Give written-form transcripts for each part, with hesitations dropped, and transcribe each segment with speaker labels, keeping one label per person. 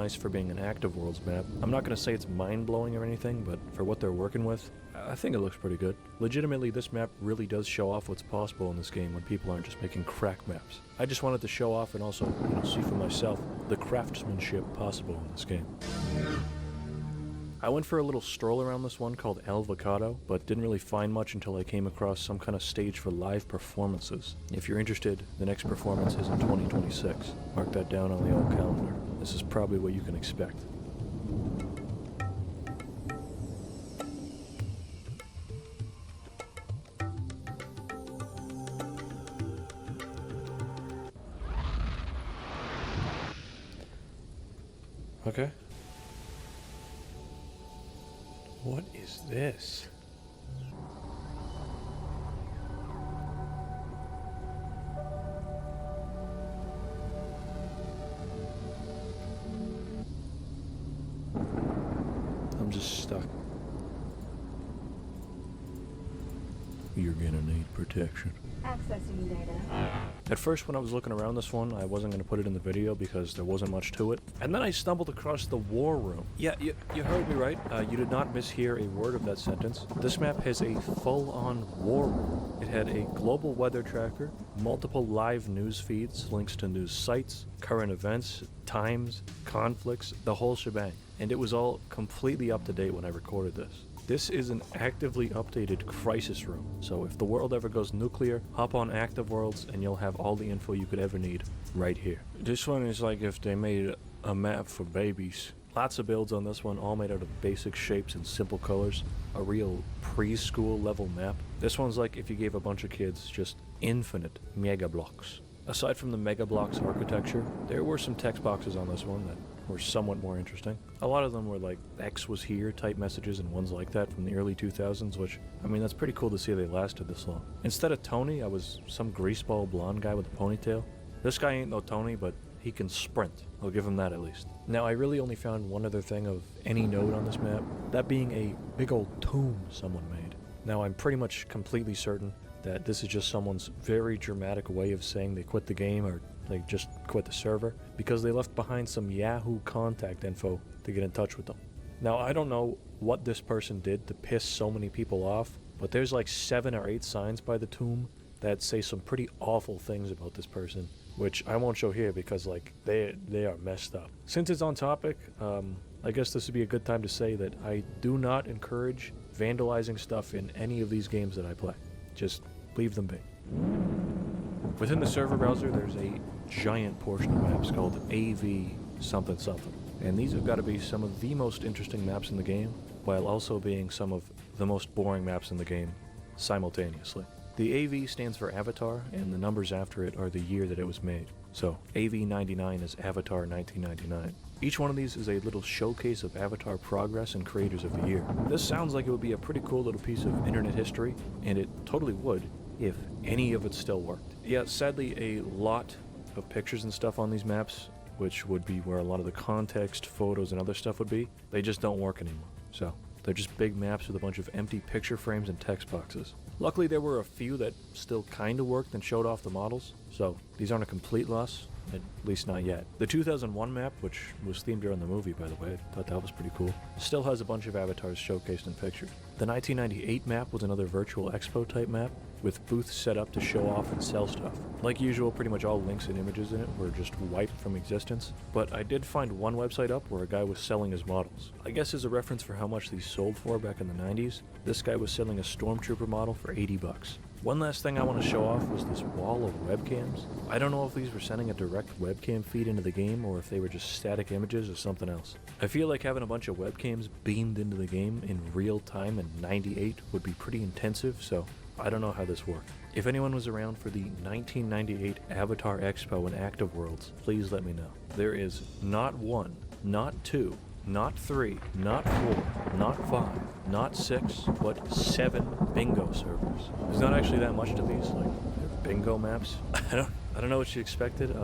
Speaker 1: nice for being an active worlds map. I'm not going to say it's mind-blowing or anything, but for what they're working with, I think it looks pretty good. Legitimately, this map really does show off what's possible in this game when people aren't just making crack maps. I just wanted to show off and also, see for myself the craftsmanship possible in this game. I went for a little stroll around this one called Avocado, but didn't really find much until I came across some kind of stage for live performances. If you're interested, the next performance is in 2026. Mark that down on the old calendar. This is probably what you can expect. Okay. What is this? I'm just stuck. You're gonna need protection.
Speaker 2: Accessing data.
Speaker 1: At first, when I was looking around this one, I wasn't going to put it in the video because there wasn't much to it. And then I stumbled across the war room. Yeah, you heard me right. You did not mishear a word of that sentence. This map has a full-on war room. It had a global weather tracker, multiple live news feeds, links to news sites, current events, times, conflicts, the whole shebang. And it was all completely up to date when I recorded this. This is an actively updated crisis room, so if the world ever goes nuclear, hop on Active Worlds and you'll have all the info you could ever need right here. This one is like if they made a map for babies. Lots of builds on this one, all made out of basic shapes and simple colors. A real preschool level map. This one's like if you gave a bunch of kids just infinite mega blocks. Aside from the mega blocks architecture, there were some text boxes on this one that were somewhat more interesting. A lot of them were like X was here type messages and ones like that from the early 2000s, which, I mean, that's pretty cool to see they lasted this long. Instead of Tony, I was some greaseball blonde guy with a ponytail. This guy ain't no Tony, but he can sprint. I'll give him that at least. Now, I really only found one other thing of any note on this map, that being a big old tomb someone made. Now, I'm pretty much completely certain that this is just someone's very dramatic way of saying they quit the game or they just quit the server because they left behind some Yahoo contact info to get in touch with them. Now, I don't know what this person did to piss so many people off, but there's like 7 or 8 signs by the tomb that say some pretty awful things about this person, which I won't show here because like they are messed up. Since it's on topic, I guess this would be a good time to say that I do not encourage vandalizing stuff in any of these games that I play. Just leave them be. Within the server browser, there's a giant portion of maps called AV something something. And these have got to be some of the most interesting maps in the game, while also being some of the most boring maps in the game simultaneously. The AV stands for Avatar, and the numbers after it are the year that it was made. So, AV99 is Avatar 1999. Each one of these is a little showcase of Avatar progress and creators of the year. This sounds like it would be a pretty cool little piece of internet history, and it totally would, if any of it still worked. Yeah, sadly, a lot of pictures and stuff on these maps, which would be where a lot of the context, photos, and other stuff would be, they just don't work anymore. So, they're just big maps with a bunch of empty picture frames and text boxes. Luckily, there were a few that still kinda worked and showed off the models, so these aren't a complete loss, at least not yet. The 2001 map, which was themed around the movie, by the way, I thought that was pretty cool, still has a bunch of avatars showcased in pictures. The 1998 map was another virtual expo type map, with booths set up to show off and sell stuff. Like usual, pretty much all links and images in it were just wiped from existence, but I did find one website up where a guy was selling his models. I guess as a reference for how much these sold for back in the 90s, this guy was selling a Stormtrooper model for 80 bucks. One last thing I want to show off was this wall of webcams. I don't know if these were sending a direct webcam feed into the game or if they were just static images or something else. I feel like having a bunch of webcams beamed into the game in real time in 98 would be pretty intensive, so I don't know how this worked. If anyone was around for the 1998 Avatar Expo in Active Worlds, please let me know. There is not 1, not 2, not 3, not 4, not 5, not 6, but 7 bingo servers. There's not actually that much to these, like, they're bingo maps. I don't know what you expected.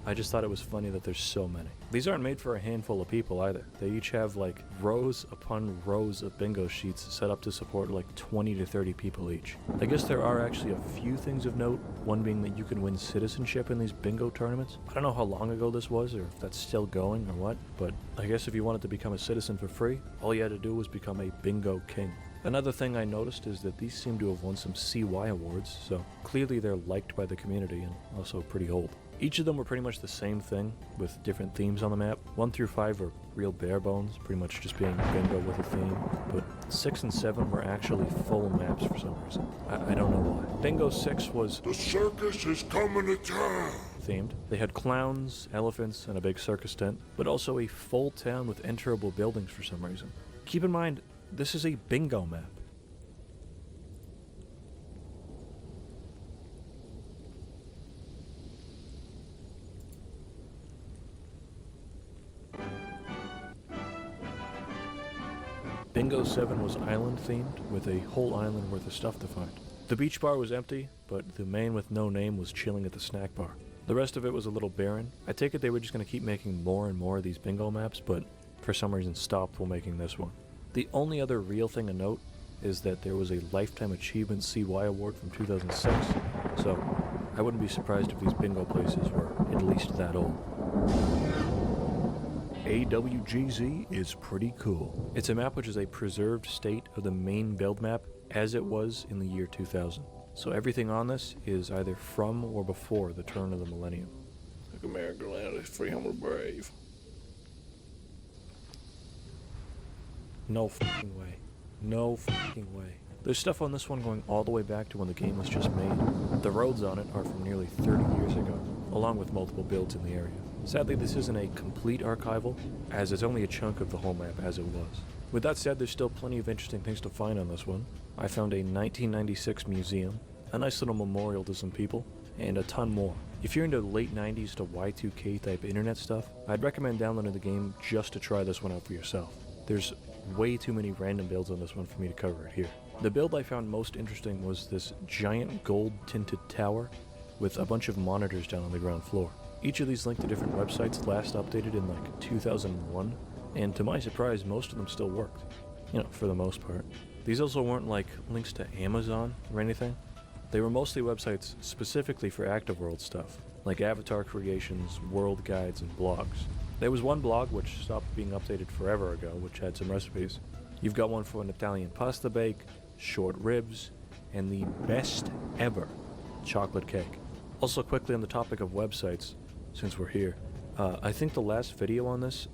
Speaker 1: I just thought it was funny that there's so many. These aren't made for a handful of people either. They each have like rows upon rows of bingo sheets set up to support like 20 to 30 people each. I guess there are actually a few things of note, one being that you can win citizenship in these bingo tournaments. I don't know how long ago this was or if that's still going or what, but I guess if you wanted to become a citizen for free, all you had to do was become a bingo king. Another thing I noticed is that these seem to have won some CY awards, so clearly they're liked by the community and also pretty old. Each of them were pretty much the same thing, with different themes on the map. 1 through 5 are real bare bones, pretty much just being bingo with a theme, but 6 and 7 were actually full maps for some reason. I don't know why. Bingo 6 was
Speaker 2: "The circus is coming to town"
Speaker 1: themed. They had clowns, elephants, and a big circus tent, but also a full town with enterable buildings for some reason. Keep in mind, this is a bingo map. Bingo 7 was island themed, with a whole island worth of stuff to find. The beach bar was empty, but the man with no name was chilling at the snack bar. The rest of it was a little barren. I take it they were just going to keep making more and more of these bingo maps, but for some reason stopped while making this one. The only other real thing to note is that there was a Lifetime Achievement CY award from 2006, so I wouldn't be surprised if these bingo places were at least that old. AWGZ is pretty cool. It's a map which is a preserved state of the main build map as it was in the year 2000. So everything on this is either from or before the turn of the millennium.
Speaker 2: Like America land is free, humble, brave.
Speaker 1: No fucking way. No fucking way. There's stuff on this one going all the way back to when the game was just made. The roads on it are from nearly 30 years ago, along with multiple builds in the area. Sadly, this isn't a complete archival, as it's only a chunk of the whole map as it was. With that said, there's still plenty of interesting things to find on this one. I found a 1996 museum, a nice little memorial to some people, and a ton more. If you're into late 90s to Y2K type internet stuff, I'd recommend downloading the game just to try this one out for yourself. There's way too many random builds on this one for me to cover it here. The build I found most interesting was this giant gold tinted tower with a bunch of monitors down on the ground floor. Each of these link to different websites last updated in like 2001, and to my surprise most of them still worked. You know, for the most part. These also weren't like links to Amazon or anything. They were mostly websites specifically for Active World stuff, like avatar creations, world guides, and blogs. There was one blog which stopped being updated forever ago, which had some recipes. You've got one for an Italian pasta bake, short ribs, and the best ever chocolate cake. Also, quickly on the topic of websites, since we're here, I think the last video on this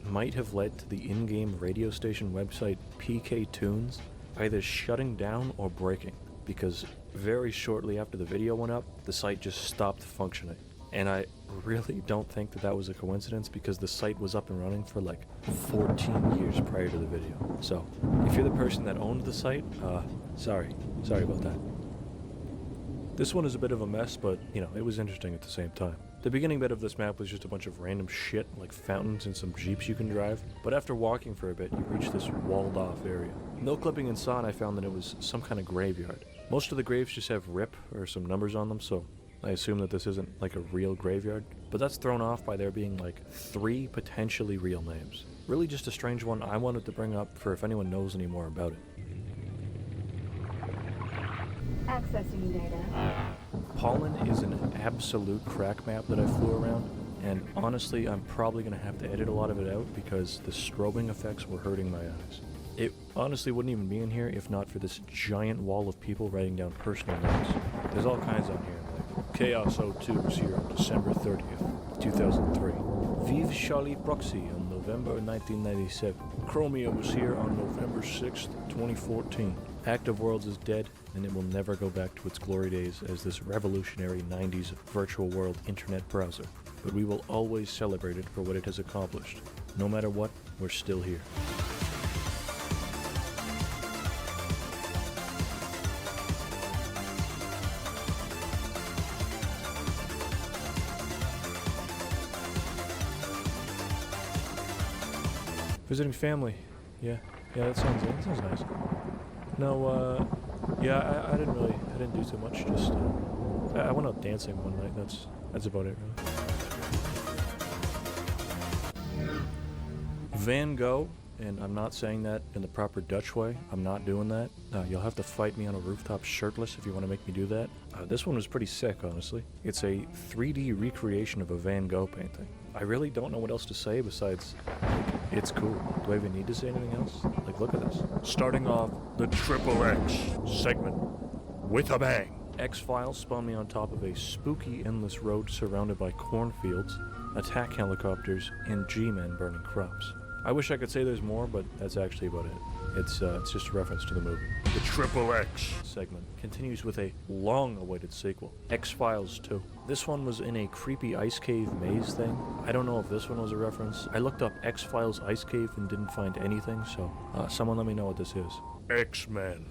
Speaker 1: might have led to the in-game radio station website PK Tunes either shutting down or breaking, because very shortly after the video went up, the site just stopped functioning. And I really don't think that was a coincidence, because the site was up and running for like 14 years prior to the video. So, if you're the person that owned the site, sorry about that. This one is a bit of a mess, but, you know, it was interesting at the same time. The beginning bit of this map was just a bunch of random shit, like fountains and some jeeps you can drive, but after walking for a bit, you reach this walled-off area. No clipping inside, I found that it was some kind of graveyard. Most of the graves just have RIP or some numbers on them, so I assume that this isn't like a real graveyard, but that's thrown off by there being like 3 potentially real names. Really just a strange one I wanted to bring up for if anyone knows any more about it.
Speaker 3: Accessing data.
Speaker 1: Pollen is an absolute crack map that I flew around, and honestly I'm probably going to have to edit a lot of it out because the strobing effects were hurting my eyes. It honestly wouldn't even be in here if not for this giant wall of people writing down personal notes. There's all kinds on here, like Chaos 02 was here on December 30th, 2003. Vive Charlie Proxy on November 1997. Chromia was here on November 6th, 2014. Active Worlds is dead, and it will never go back to its glory days as this revolutionary 90s virtual world internet browser. But we will always celebrate it for what it has accomplished. No matter what, we're still here. Visiting family. Yeah, that sounds nice. No, yeah, I didn't do too much, just I went out dancing one night. That's about it, really. Van Gogh, and I'm not saying that in the proper Dutch way. I'm not doing that. You'll have to fight me on a rooftop shirtless if you want to make me do that. This one was pretty sick, honestly. It's a 3D recreation of a Van Gogh painting. I really don't know what else to say besides, it's cool. Do I even need to say anything else? Like, look at this.
Speaker 2: Starting off the Triple X segment with a bang.
Speaker 1: X-Files spawned me on top of a spooky endless road surrounded by cornfields, attack helicopters, and G-men burning crops. I wish I could say there's more, but that's actually about it. It's just a reference to the movie.
Speaker 2: The Triple X
Speaker 1: Segment continues with a long-awaited sequel, X-Files 2. This one was in a creepy ice cave maze thing. I don't know if this one was a reference. I looked up X-Files ice cave and didn't find anything, so someone let me know what this is.
Speaker 2: X-Men.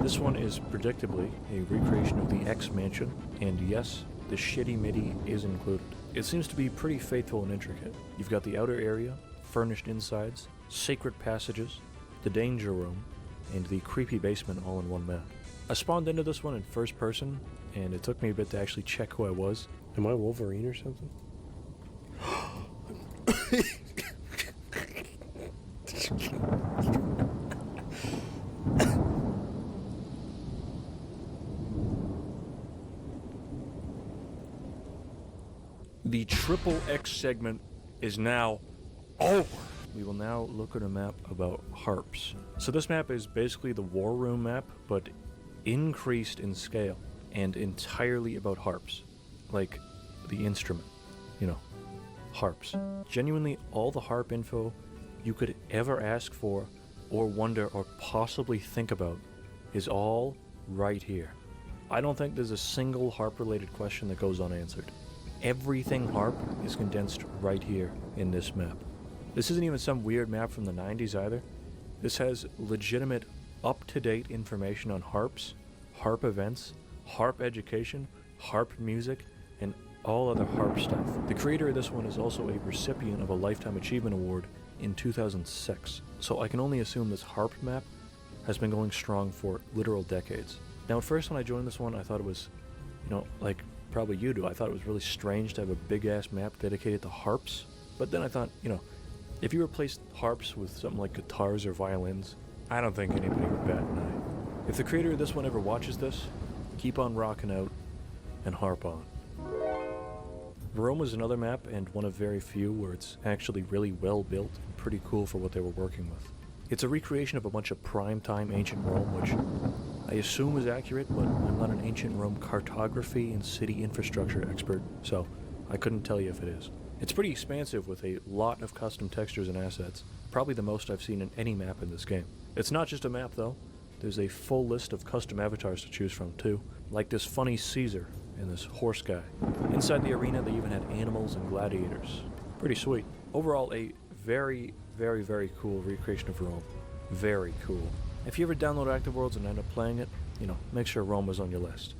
Speaker 1: This one is predictably a recreation of the X Mansion, and yes, the shitty MIDI is included. It seems to be pretty faithful and intricate. You've got the outer area, furnished insides, sacred passages, the danger room, and the creepy basement all in one map. I spawned into this one in first person, and it took me a bit to actually check who I was. Am I Wolverine or something? The Triple X segment is now over. We will now look at a map about harps. So this map is basically the War Room map, but increased in scale and entirely about harps. Like the instrument, you know, harps. Genuinely all the harp info you could ever ask for or wonder or possibly think about is all right here. I don't think there's a single harp related question that goes unanswered. Everything harp is condensed right here in this map. This isn't even some weird map from the 90s either. This has legitimate, up-to-date information on harps, harp events, harp education, harp music, and all other harp stuff. The creator of this one is also a recipient of a Lifetime Achievement Award in 2006, so I can only assume this harp map has been going strong for literal decades. Now at first when I joined this one, I thought it was, you know, like probably you do, I thought it was really strange to have a big-ass map dedicated to harps, but then I thought, you know, if you replaced harps with something like guitars or violins, I don't think anybody would bat an eye. If the creator of this one ever watches this, keep on rocking out and harp on. Rome is another map, and one of very few where it's actually really well built and pretty cool for what they were working with. It's a recreation of a bunch of prime-time ancient Rome, which I assume is accurate, but I'm not an ancient Rome cartography and city infrastructure expert, so I couldn't tell you if it is. It's pretty expansive with a lot of custom textures and assets, probably the most I've seen in any map in this game. It's not just a map though, there's a full list of custom avatars to choose from too, like this funny Caesar and this horse guy. Inside the arena they even had animals and gladiators. Pretty sweet. Overall a very, very, very cool recreation of Rome. Very cool. If you ever download Active Worlds and end up playing it, you know, make sure Rome was on your list.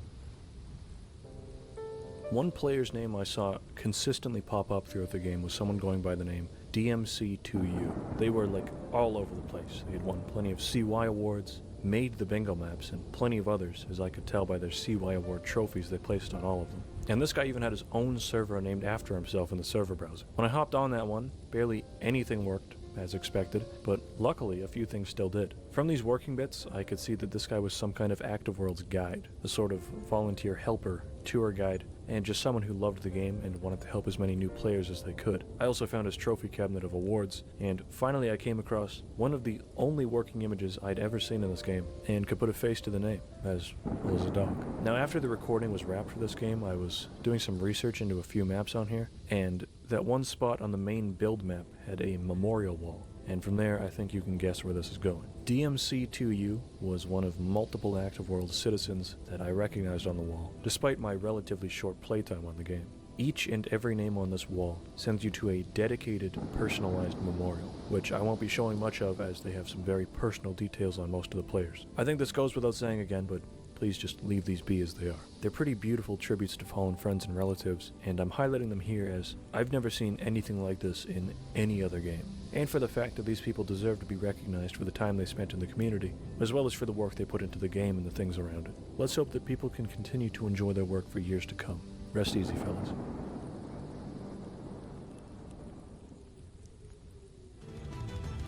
Speaker 1: One player's name I saw consistently pop up throughout the game was someone going by the name DMC2U. They were like all over the place. They had won plenty of CY awards, made the bingo maps, and plenty of others, as I could tell by their CY award trophies they placed on all of them. And this guy even had his own server named after himself in the server browser. When I hopped on that one, barely anything worked, as expected, but luckily a few things still did. From these working bits, I could see that this guy was some kind of Active Worlds guide, a sort of volunteer helper, tour guide, and just someone who loved the game and wanted to help as many new players as they could. I also found his trophy cabinet of awards, and finally I came across one of the only working images I'd ever seen in this game, and could put a face to the name, as well as a dog. Now after the recording was wrapped for this game, I was doing some research into a few maps on here, and that one spot on the main build map had a memorial wall, and from there I think you can guess where this is going. DMC2U was one of multiple Active Worlds citizens that I recognized on the wall, despite my relatively short playtime on the game. Each and every name on this wall sends you to a dedicated, personalized memorial, which I won't be showing much of as they have some very personal details on most of the players. I think this goes without saying again, but please just leave these be as they are. They're pretty beautiful tributes to fallen friends and relatives, and I'm highlighting them here as I've never seen anything like this in any other game. And for the fact that these people deserve to be recognized for the time they spent in the community, as well as for the work they put into the game and the things around it. Let's hope that people can continue to enjoy their work for years to come. Rest easy, fellas.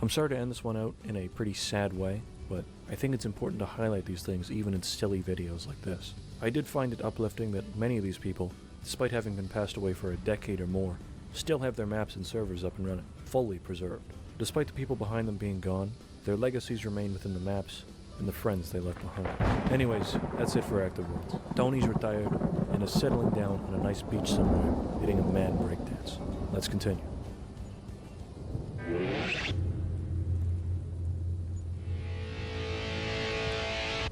Speaker 1: I'm sorry to end this one out in a pretty sad way, but I think it's important to highlight these things even in silly videos like this. I did find it uplifting that many of these people, despite having been passed away for a decade or more, still have their maps and servers up and running, fully preserved. Despite the people behind them being gone, their legacies remain within the maps and the friends they left behind. Anyways, that's it for Active Worlds. Tony's retired and is settling down on a nice beach somewhere, hitting a mad breakdance. Let's continue.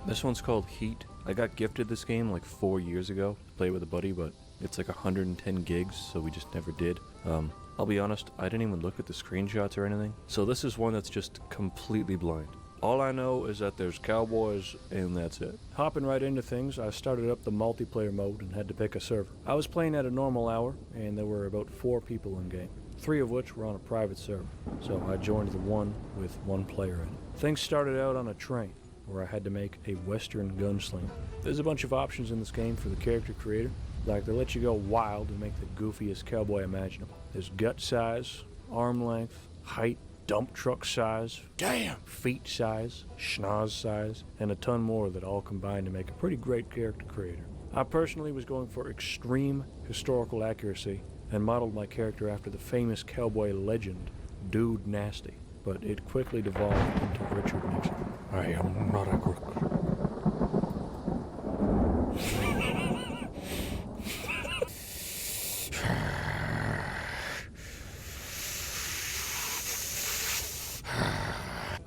Speaker 1: This one's called Heat. I got gifted this game like 4 years ago to play with a buddy, but it's like 110 gigs, so we just never did. I'll be honest, I didn't even look at the screenshots or anything, so this is one that's just completely blind. All I know is that there's cowboys, and that's it. Hopping right into things, I started up the multiplayer mode and had to pick a server. I was playing at a normal hour, and there were about 4 people in game, 3 of which were on a private server, so I joined the one with 1 player in it. Things started out on a train, where I had to make a Western gunslinger. There's a bunch of options in this game for the character creator, like they let you go wild and make the goofiest cowboy imaginable. There's gut size, arm length, height, dump truck size, damn, feet size, schnoz size, and a ton more that all combine to make a pretty great character creator. I personally was going for extreme historical accuracy and modeled my character after the famous cowboy legend, Dude Nasty, but it quickly devolved into Richard Nixon.
Speaker 2: I am not a crook.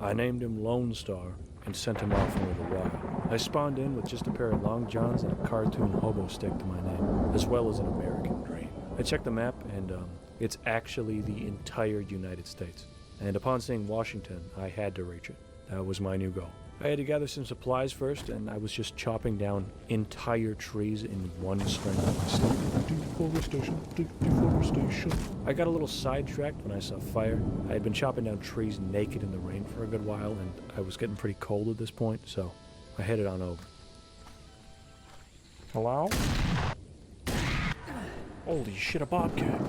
Speaker 1: I named him Lone Star and sent him off into the wild. I spawned in with just a pair of long johns and a cartoon hobo stick to my name, as well as an American dream. I checked the map and it's actually the entire United States. And upon seeing Washington, I had to reach it. That was my new goal. I had to gather some supplies first, and I was just chopping down entire trees in one string with my stick. Deforestation. I got a little sidetracked when I saw fire. I had been chopping down trees naked in the rain for a good while, and I was getting pretty cold at this point, so I headed on over.
Speaker 2: Hello? Holy shit, a bobcat.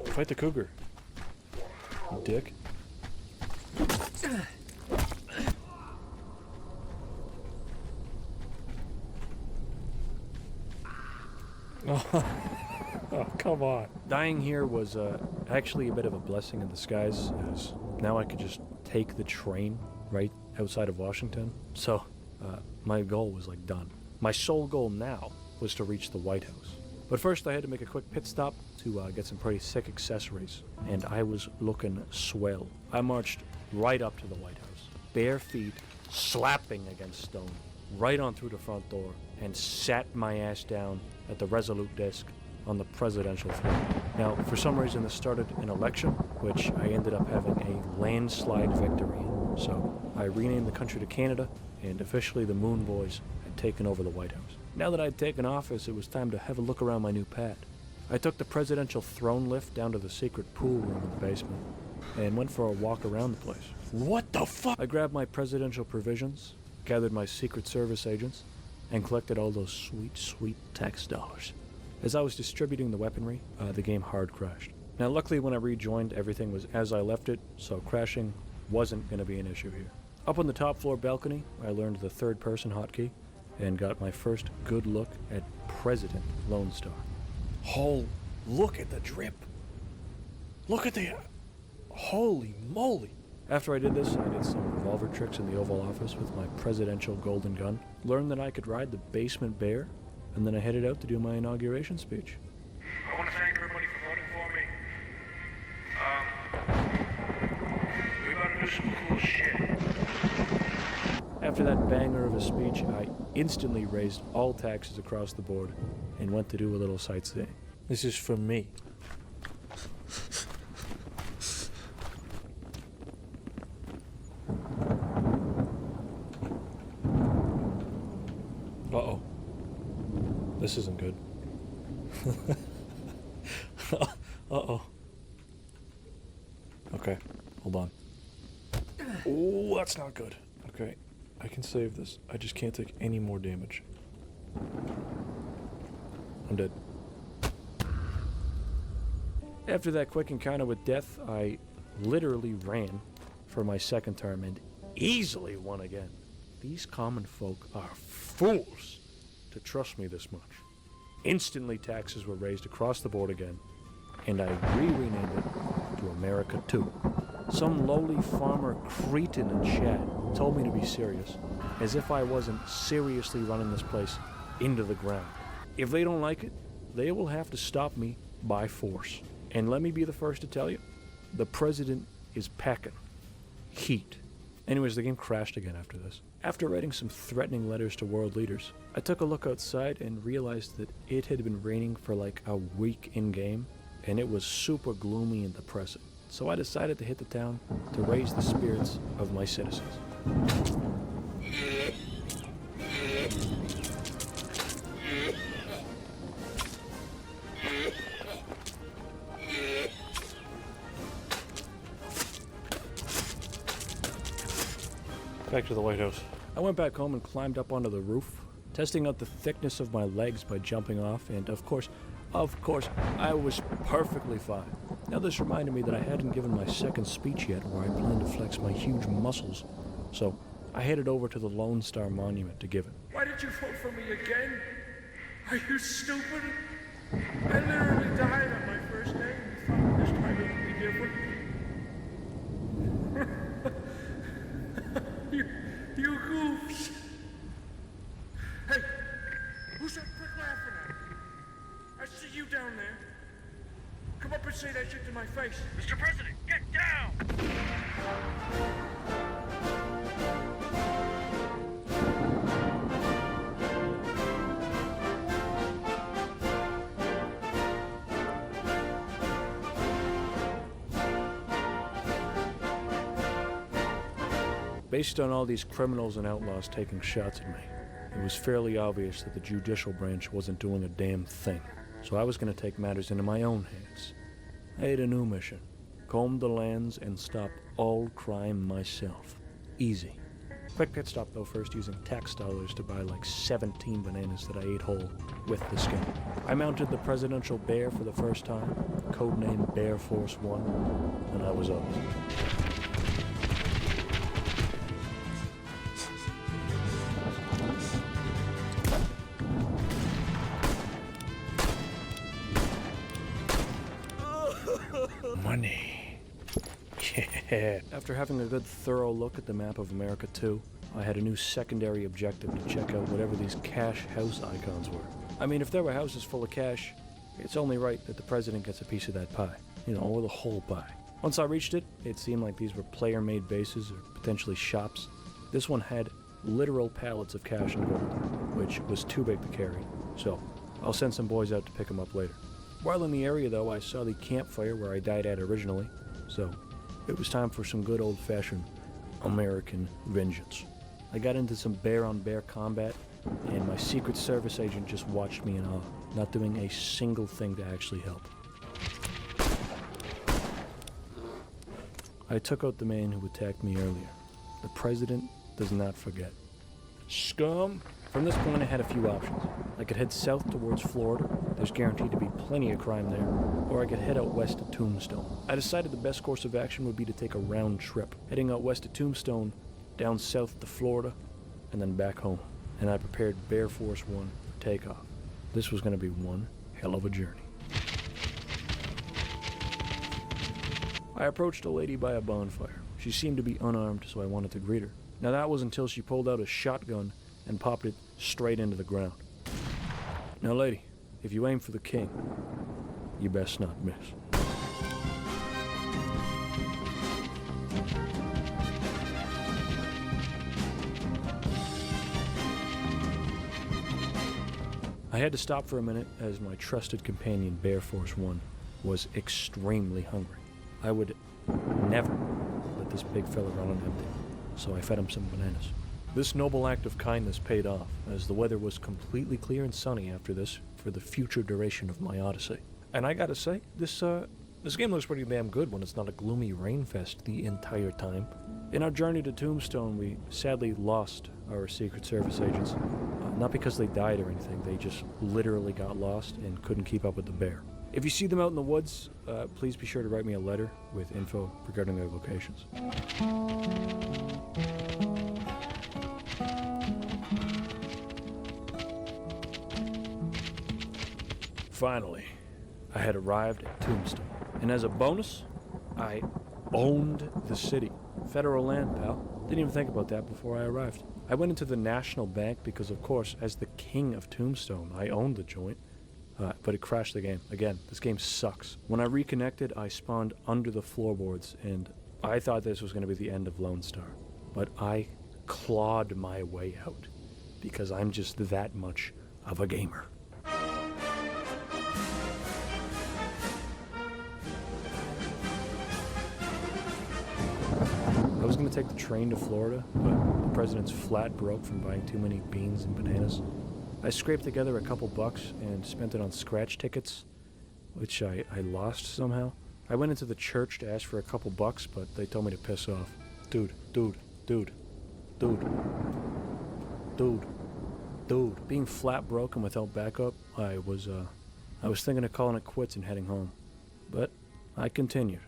Speaker 1: Fight the cougar, you dick.
Speaker 2: Oh, come on.
Speaker 1: Dying here was actually a bit of a blessing in disguise, as now I could just take the train right outside of Washington. So my goal was like done. My sole goal now was to reach the White House. But first I had to make a quick pit stop to get some pretty sick accessories, and I was looking swell. I marched right up to the White House, bare feet, slapping against stone, right on through the front door, and sat my ass down at the Resolute desk on the presidential throne. Now, for some reason this started an election, which I ended up having a landslide victory in. So I renamed the country to Canada, and officially the Moon Boys had taken over the White House. Now that I'd taken office, it was time to have a look around my new pad. I took the presidential throne lift down to the secret pool room in the basement, and went for a walk around the place.
Speaker 2: What the fuck?
Speaker 1: I grabbed my presidential provisions, gathered my Secret Service agents, and collected all those sweet, sweet tax dollars. As I was distributing the weaponry, the game hard crashed. Now luckily when I rejoined, everything was as I left it, so crashing wasn't going to be an issue here. Up on the top floor balcony, I learned the third person hotkey, and got my first good look at President Lone Star.
Speaker 2: Oh, look at the drip. Look at the... Holy moly.
Speaker 1: After I did this, I did some revolver tricks in the Oval Office with my presidential golden gun, learned that I could ride the basement bear, and then I headed out to do my inauguration speech.
Speaker 4: I want to thank everybody for voting for me. We about to do some cool shit.
Speaker 1: After that banger of a speech, I instantly raised all taxes across the board and went to do a little sightseeing.
Speaker 2: This is for me. Uh-oh. This isn't good. Uh-oh. Okay, hold on. Oh, that's not good. Okay, I can save this. I just can't take any more damage. I'm dead.
Speaker 1: After that quick encounter with death, I literally ran for my second term and easily won again. These common folk are fools to trust me this much. Instantly, taxes were raised across the board again, and I renamed it to America 2. Some lowly farmer cretin in chat told me to be serious, as if I wasn't seriously running this place into the ground. If they don't like it, they will have to stop me by force. And let me be the first to tell you, the president is packing heat. Anyways, the game crashed again after this. After writing some threatening letters to world leaders, I took a look outside and realized that it had been raining for like a week in-game, and it was super gloomy and depressing. So I decided to hit the town to raise the spirits of my citizens.
Speaker 2: Back to the White House.
Speaker 1: I went back home and climbed up onto the roof, testing out the thickness of my legs by jumping off, and of course, I was perfectly fine. Now this reminded me that I hadn't given my second speech yet where I planned to flex my huge muscles, so I headed over to the Lone Star Monument to give it.
Speaker 4: Why did you vote for me again? Are you stupid? I literally died on my first day and you thought this time it would be different. You goofs. Hey, who's that prick laughing at me? I see you down there. Come up and say that shit to my face. Mr. President, get down!
Speaker 1: Based on all these criminals and outlaws taking shots at me, it was fairly obvious that the judicial branch wasn't doing a damn thing. So I was going to take matters into my own hands. I had a new mission. Comb the lands and stop all crime myself. Easy. Quick pit stop though first, using tax dollars to buy like 17 bananas that I ate whole with the skin. I mounted the presidential bear for the first time, codenamed Bear Force 1, and I was up.
Speaker 2: Money. Yeah.
Speaker 1: After having a good thorough look at the map of America 2, I had a new secondary objective to check out whatever these cash house icons were. I mean, if there were houses full of cash, it's only right that the president gets a piece of that pie. You know, or the whole pie. Once I reached it, it seemed like these were player-made bases or potentially shops. This one had literal pallets of cash and gold, which was too big to carry. So, I'll send some boys out to pick them up later. While in the area, though, I saw the campfire where I died at originally, so it was time for some good old-fashioned American vengeance. I got into some bear-on-bear combat, and my Secret Service agent just watched me in awe, not doing a single thing to actually help. I took out the man who attacked me earlier. The president does not forget. Scum! From this point, I had a few options. I could head south towards Florida. There's guaranteed to be plenty of crime there. Or I could head out west to Tombstone. I decided the best course of action would be to take a round trip, heading out west to Tombstone, down south to Florida, and then back home. And I prepared Bear Force 1 for takeoff. This was going to be one hell of a journey. I approached a lady by a bonfire. She seemed to be unarmed, so I wanted to greet her. Now that was until she pulled out a shotgun and popped it straight into the ground. Now lady, if you aim for the king, you best not miss. I had to stop for a minute as my trusted companion Bear Force 1 was extremely hungry. I would never let this big fella run on empty, so I fed him some bananas. This noble act of kindness paid off, as the weather was completely clear and sunny after this for the future duration of my odyssey. And I gotta say, this game looks pretty damn good when it's not a gloomy rainfest the entire time. In our journey to Tombstone, we sadly lost our Secret Service agents. Not because they died or anything, they just literally got lost and couldn't keep up with the bear. If you see them out in the woods, please be sure to write me a letter with info regarding their locations. Finally, I had arrived at Tombstone, and as a bonus, I owned the city. Federal land, pal. Didn't even think about that before I arrived. I went into the National Bank because, of course, as the king of Tombstone, I owned the joint. But it crashed the game. Again, this game sucks. When I reconnected, I spawned under the floorboards, and I thought this was going to be the end of Lone Star. But I clawed my way out, because I'm just that much of a gamer. I was going to take the train to Florida, but the president's flat broke from buying too many beans and bananas. I scraped together a couple bucks and spent it on scratch tickets, which I lost somehow. I went into the church to ask for a couple bucks, but they told me to piss off. Dude. Being flat broke and without backup, I was thinking of calling it quits and heading home. But I continued.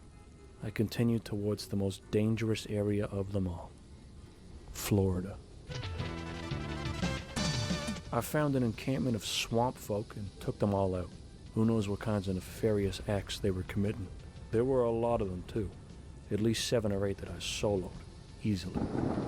Speaker 1: I continued towards the most dangerous area of them all. Florida. I found an encampment of swamp folk and took them all out. Who knows what kinds of nefarious acts they were committing. There were a lot of them too. At least 7 or 8 that I soloed. Easily.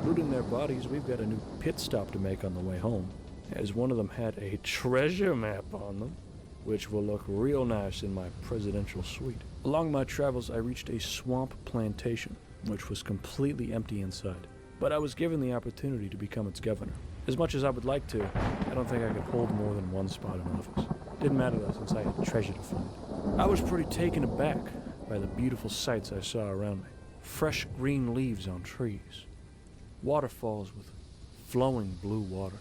Speaker 1: Looting their bodies, we've got a new pit stop to make on the way home, as one of them had a treasure map on them, which will look real nice in my presidential suite. Along my travels, I reached a swamp plantation, which was completely empty inside, but I was given the opportunity to become its governor. As much as I would like to, I don't think I could hold more than one spot in office. Didn't matter though, since I had treasure to find. I was pretty taken aback by the beautiful sights I saw around me. Fresh green leaves on trees, waterfalls with flowing blue water,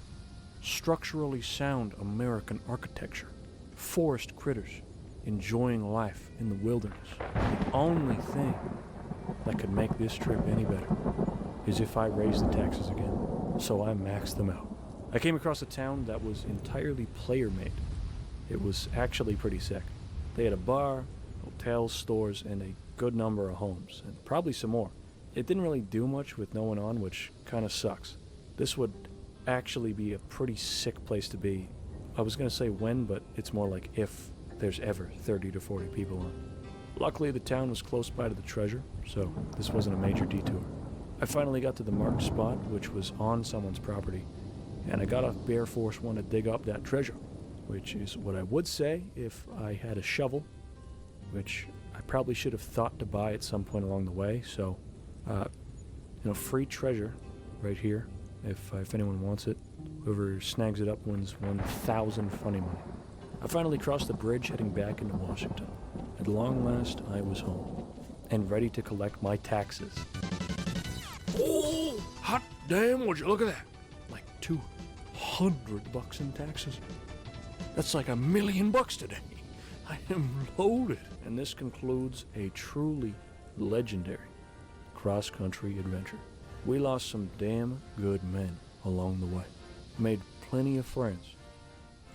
Speaker 1: structurally sound American architecture, forest critters enjoying life in the wilderness. The only thing that could make this trip any better is if I raised the taxes again, so I maxed them out. I came across a town that was entirely player-made. It was actually pretty sick. They had a bar, hotels, stores, and a good number of homes, and probably some more. It didn't really do much with no one on, which kind of sucks. This would actually be a pretty sick place to be. I was going to say when, but it's more like if there's ever 30 to 40 people on. Luckily, the town was close by to the treasure, so this wasn't a major detour. I finally got to the marked spot, which was on someone's property, and I got off Bear Force 1 to dig up that treasure, which is what I would say if I had a shovel, which I probably should have thought to buy at some point along the way. So, free treasure right here. If anyone wants it, whoever snags it up wins 1,000 funny money. I finally crossed the bridge heading back into Washington. At long last, I was home and ready to collect my taxes. Oh, hot damn, would you look at that? Like $200 in taxes. That's like $1 million today. I am loaded. And this concludes a truly legendary cross-country adventure. We lost some damn good men along the way. Made plenty of friends,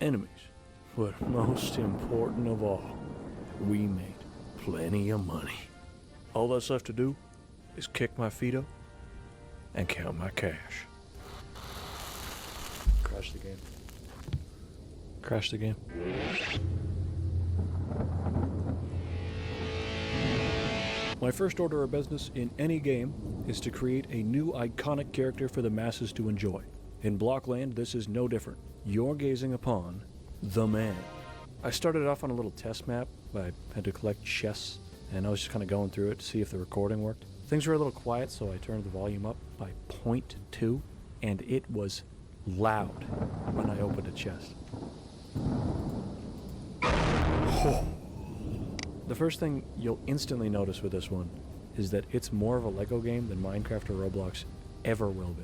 Speaker 1: enemies, but most important of all, we made plenty of money. All that's left to do is kick my feet up and count my cash. Crash the game. Crash the game. My first order of business in any game is to create a new iconic character for the masses to enjoy. In Blockland, this is no different. You're gazing upon the man. I started off on a little test map. I had to collect chests, and I was just kind of going through it to see if the recording worked. Things were a little quiet, so I turned the volume up by 0.2, and it was loud when I opened a chest. Oh. The first thing you'll instantly notice with this one is that it's more of a Lego game than Minecraft or Roblox ever will be.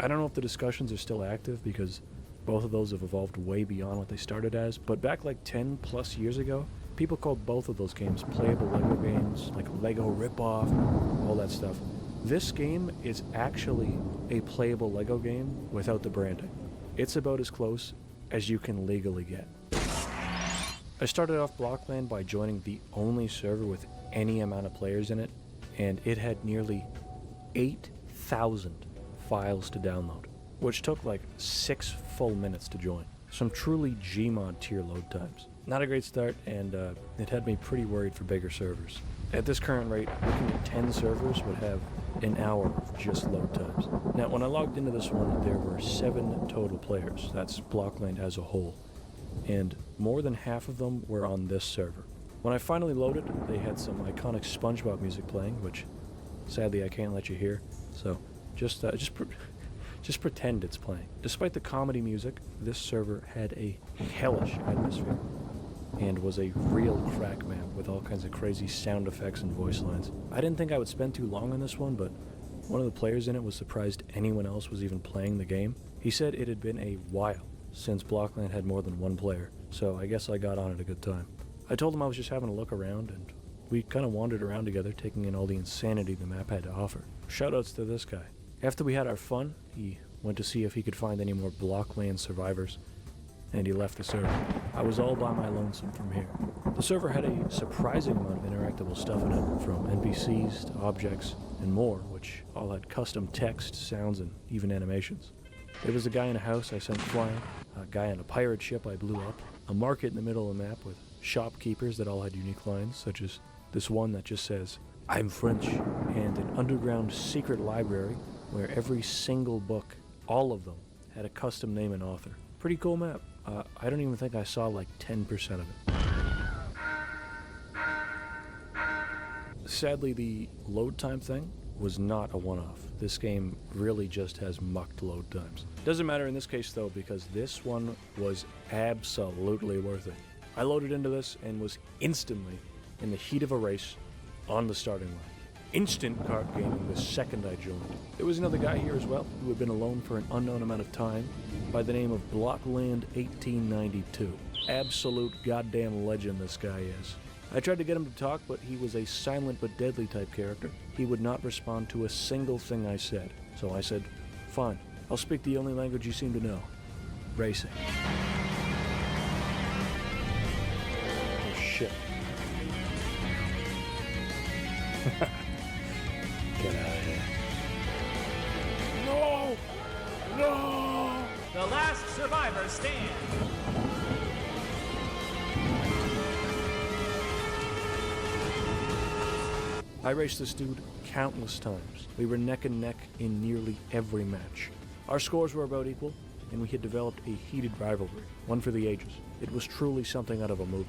Speaker 1: I don't know if the discussions are still active because both of those have evolved way beyond what they started as, but back like 10 plus years ago, people called both of those games playable Lego games, like Lego ripoff, all that stuff. This game is actually a playable Lego game without the branding. It's about as close as you can legally get. I started off Blockland by joining the only server with any amount of players in it, and it had nearly 8,000 files to download, which took like 6 full minutes to join. Some truly Gmod tier load times. Not a great start, and it had me pretty worried for bigger servers. At this current rate, looking at 10 servers would have an hour of just load times. Now, when I logged into this one, there were 7 total players. That's Blockland as a whole. And more than half of them were on this server. When I finally loaded, they had some iconic SpongeBob music playing, which sadly I can't let you hear. So just pretend it's playing. Despite the comedy music, this server had a hellish atmosphere and was a real crack map with all kinds of crazy sound effects and voice lines. I didn't think I would spend too long on this one, but one of the players in it was surprised anyone else was even playing the game. He said it had been a while since Blockland had more than one player, so I guess I got on at a good time. I told him I was just having a look around, and we kind of wandered around together, taking in all the insanity the map had to offer. Shoutouts to this guy. After we had our fun, he went to see if he could find any more Blockland survivors, and he left the server. I was all by my lonesome from here. The server had a surprising amount of interactable stuff in it, from NPCs to objects and more, which all had custom text, sounds, and even animations. There was a guy in a house I sent flying, a guy on a pirate ship I blew up, a market in the middle of the map with shopkeepers that all had unique lines, such as this one that just says, "I'm French," and an underground secret library where every single book, all of them, had a custom name and author. Pretty cool map. I don't even think I saw like 10% of it. Sadly, the load time thing was not a one-off. This game really just has mucked load times. Doesn't matter in this case though, because this one was absolutely worth it. I loaded into this and was instantly in the heat of a race on the starting line. Instant card gaming the second I joined. There was another guy here as well who had been alone for an unknown amount of time by the name of Blockland 1892. Absolute goddamn legend this guy is. I tried to get him to talk, but he was a silent but deadly type character. He would not respond to a single thing I said. So I said, fine, I'll speak the only language you seem to know. Racing. Oh shit. Get out of here. No! No!
Speaker 5: The last survivor stand.
Speaker 1: I raced this dude countless times. We were neck and neck in nearly every match. Our scores were about equal, and we had developed a heated rivalry, one for the ages. It was truly something out of a movie.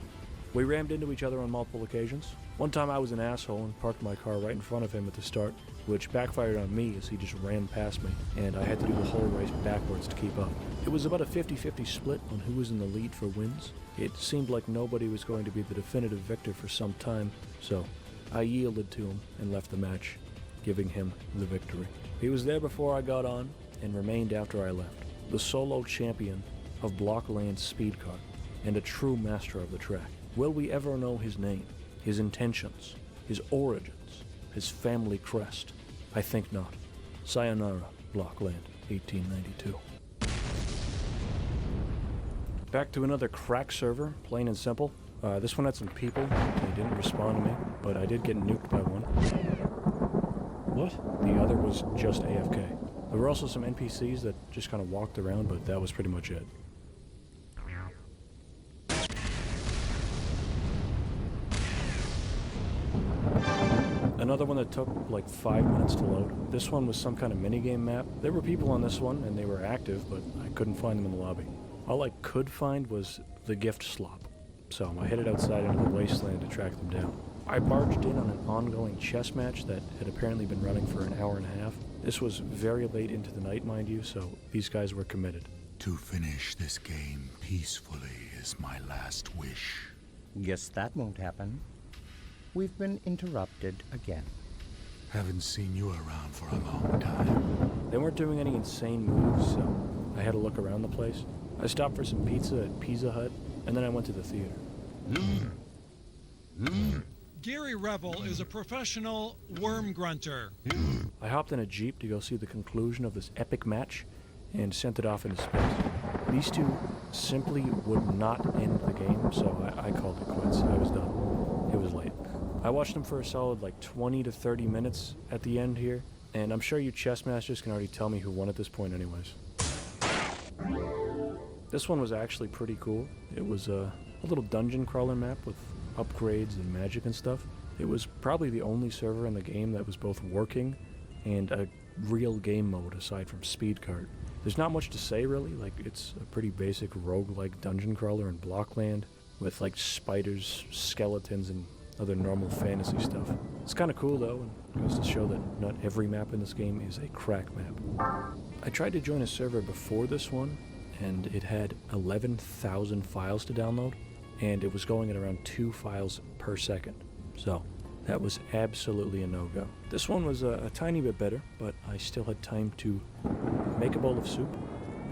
Speaker 1: We rammed into each other on multiple occasions. One time I was an asshole and parked my car right in front of him at the start, which backfired on me as he just ran past me, and I had to do the whole race backwards to keep up. It was about a 50-50 split on who was in the lead for wins. It seemed like nobody was going to be the definitive victor for some time, so I yielded to him and left the match, giving him the victory. He was there before I got on and remained after I left. The solo champion of Blockland Speed Car and a true master of the track. Will we ever know his name, his intentions, his origins, his family crest? I think not. Sayonara, Blockland, 1892. Back to another crack server, plain and simple. This one had some people. They didn't respond to me, but I did get nuked by one. What? The other was just AFK. There were also some NPCs that just kind of walked around, but that was pretty much it. Another one that took like 5 minutes to load. This one was some kind of minigame map. There were people on this one, and they were active, but I couldn't find them in the lobby. All I could find was the gift slop, so I headed outside into the wasteland to track them down. I barged in on an ongoing chess match that had apparently been running for an hour and a half. This was very late into the night, mind you, so these guys were committed.
Speaker 6: To finish this game peacefully is my last wish.
Speaker 7: Guess that won't happen. We've been interrupted again.
Speaker 6: Haven't seen you around for a long time.
Speaker 1: They weren't doing any insane moves, so I had to look around the place. I stopped for some pizza at Pizza Hut, and then I went to the theater.
Speaker 5: Gary Revel is a professional worm grunter.
Speaker 1: I hopped in a Jeep to go see the conclusion of this epic match and sent it off into space. These two simply would not end the game, so I called it quits. I was done. It was late. I watched them for a solid like 20 to 30 minutes at the end here, and I'm sure you chess masters can already tell me who won at this point anyways. This one was actually pretty cool. It was a little dungeon crawler map with upgrades and magic and stuff. It was probably the only server in the game that was both working and a real game mode aside from speed cart. There's not much to say really, like it's a pretty basic roguelike dungeon crawler in Blockland with like spiders, skeletons, and other normal fantasy stuff. It's kind of cool though, and goes to show that not every map in this game is a crack map. I tried to join a server before this one, and it had 11,000 files to download, and it was going at around 2 files per second. So that was absolutely a no-go. This one was a tiny bit better, but I still had time to make a bowl of soup,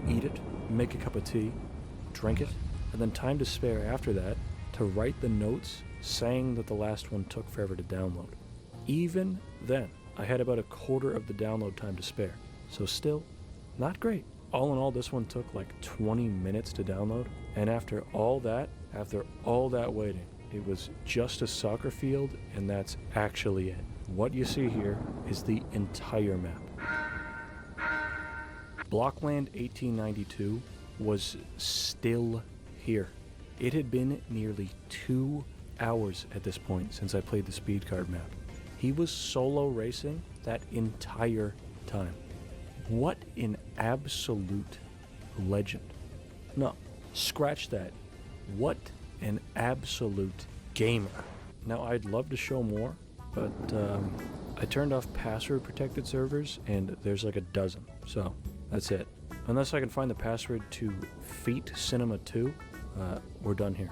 Speaker 1: eat it, make a cup of tea, drink it, and then time to spare after that to write the notes saying that the last one took forever to download. Even then, I had about a quarter of the download time to spare, so still not great. All in all, this one took like 20 minutes to download, and after all that waiting, it was just a soccer field, and that's actually it. What you see here is the entire map. Blockland 1892 was still here. It had been nearly 2 hours at this point since I played the speed card map. He was solo racing that entire time. What an absolute legend. No, scratch that. What an absolute gamer. Now, I'd love to show more, but I turned off password protected servers, and there's like a dozen, so that's it. Unless I can find the password to Feet Cinema 2, we're done here.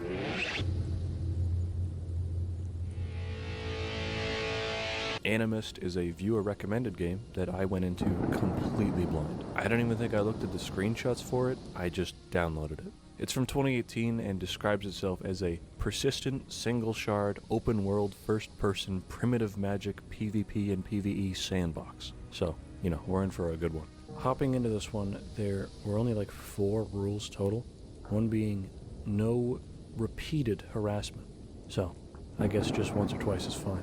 Speaker 1: Animist is a viewer-recommended game that I went into completely blind. I don't even think I looked at the screenshots for it, I just downloaded it. It's from 2018 and describes itself as a persistent, single-shard, open-world, first-person, primitive magic PvP and PvE sandbox. So, you know, we're in for a good one. Hopping into this one, there were only like 4 rules total, one being no repeated harassment. So, I guess just once or twice is fine.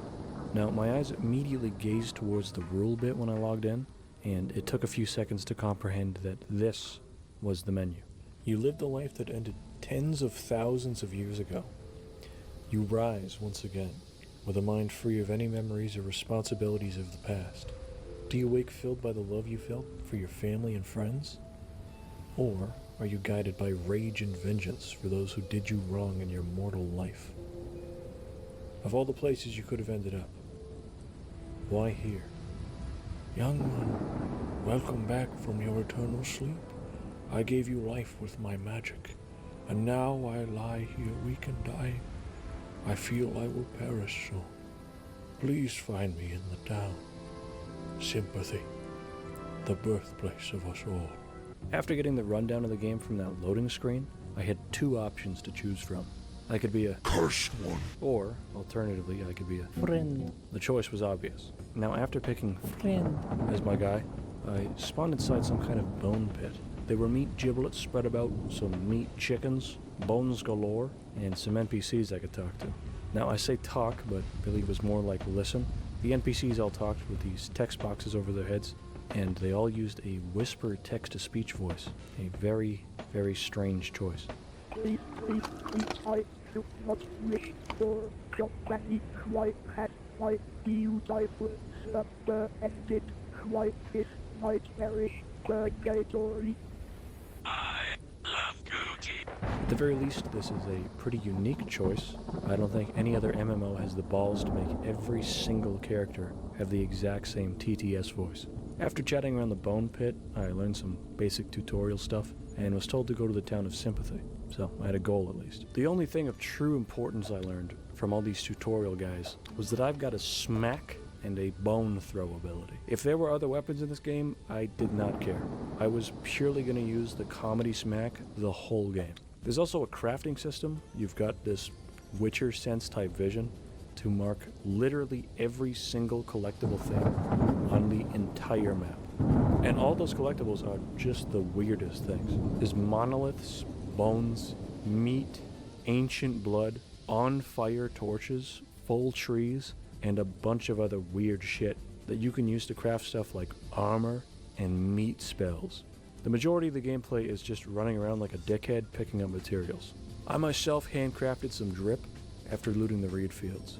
Speaker 1: Now, my eyes immediately gazed towards the rule bit when I logged in, and it took a few seconds to comprehend that this was the menu. You lived a life that ended tens of thousands of years ago. You rise once again, with a mind free of any memories or responsibilities of the past. Do you wake filled by the love you felt for your family and friends? Or are you guided by rage and vengeance for those who did you wrong in your mortal life? Of all the places you could have ended up, why here? Young one, welcome back from your eternal sleep. I gave you life with my magic, and now I lie here weak and dying. I feel I will perish soon. Please find me in the town. Sympathy, the birthplace of us all. After getting the rundown of the game from that loading screen, I had 2 options to choose from. I could be a
Speaker 6: Cursed one.
Speaker 1: or, alternatively, I could be a friend. The choice was obvious. Now, after picking friend as my guy, I spawned inside some kind of bone pit. There were meat giblets spread about, some meat chickens, bones galore, and some NPCs I could talk to. Now, I say talk, but really it was more like listen. The NPCs all talked with these text boxes over their heads, and they all used a whisper text-to-speech voice. A very, very strange choice.
Speaker 7: Please, I do not wish for your money. Why has my new life ended? Why is my marriage purgatory?
Speaker 1: At the very least, this is a pretty unique choice. I don't think any other MMO has the balls to make every single character have the exact same TTS voice. After chatting around the bone pit, I learned some basic tutorial stuff and was told to go to the town of Sympathy. So I had a goal at least. The only thing of true importance I learned from all these tutorial guys was that I've got to smack and a bone throw ability. If there were other weapons in this game, I did not care. I was purely going to use the comedy smack the whole game. There's also a crafting system. You've got this Witcher sense type vision to mark literally every single collectible thing on the entire map. And all those collectibles are just the weirdest things. There's monoliths, bones, meat, ancient blood, on fire torches, full trees, and a bunch of other weird shit that you can use to craft stuff like armor and meat spells. The majority of the gameplay is just running around like a dickhead picking up materials. I myself handcrafted some drip after looting the reed fields.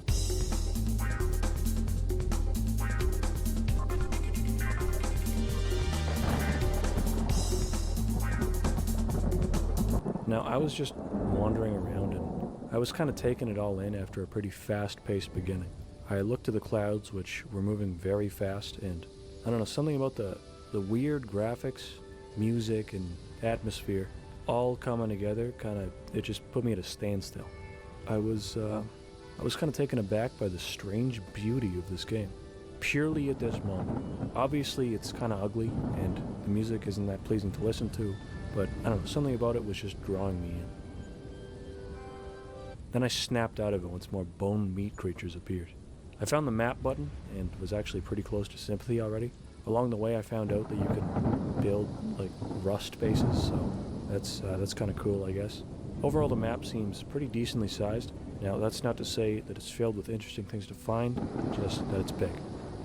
Speaker 1: Now, I was just wandering around and I was kind of taking it all in after a pretty fast-paced beginning. I looked to the clouds, which were moving very fast, and I don't know, something about the weird graphics, music, and atmosphere all coming together, it just put me at a standstill. I was kind of taken aback by the strange beauty of this game. Purely at this moment. Obviously, it's kind of ugly, and the music isn't that pleasing to listen to, but I don't know, something about it was just drawing me in. Then I snapped out of it once more bone meat creatures appeared. I found the map button and was actually pretty close to sympathy already. Along the way I found out that you could build like rust bases, so that's kind of cool, I guess. Overall the map seems pretty decently sized. Now that's not to say that it's filled with interesting things to find, just that it's big.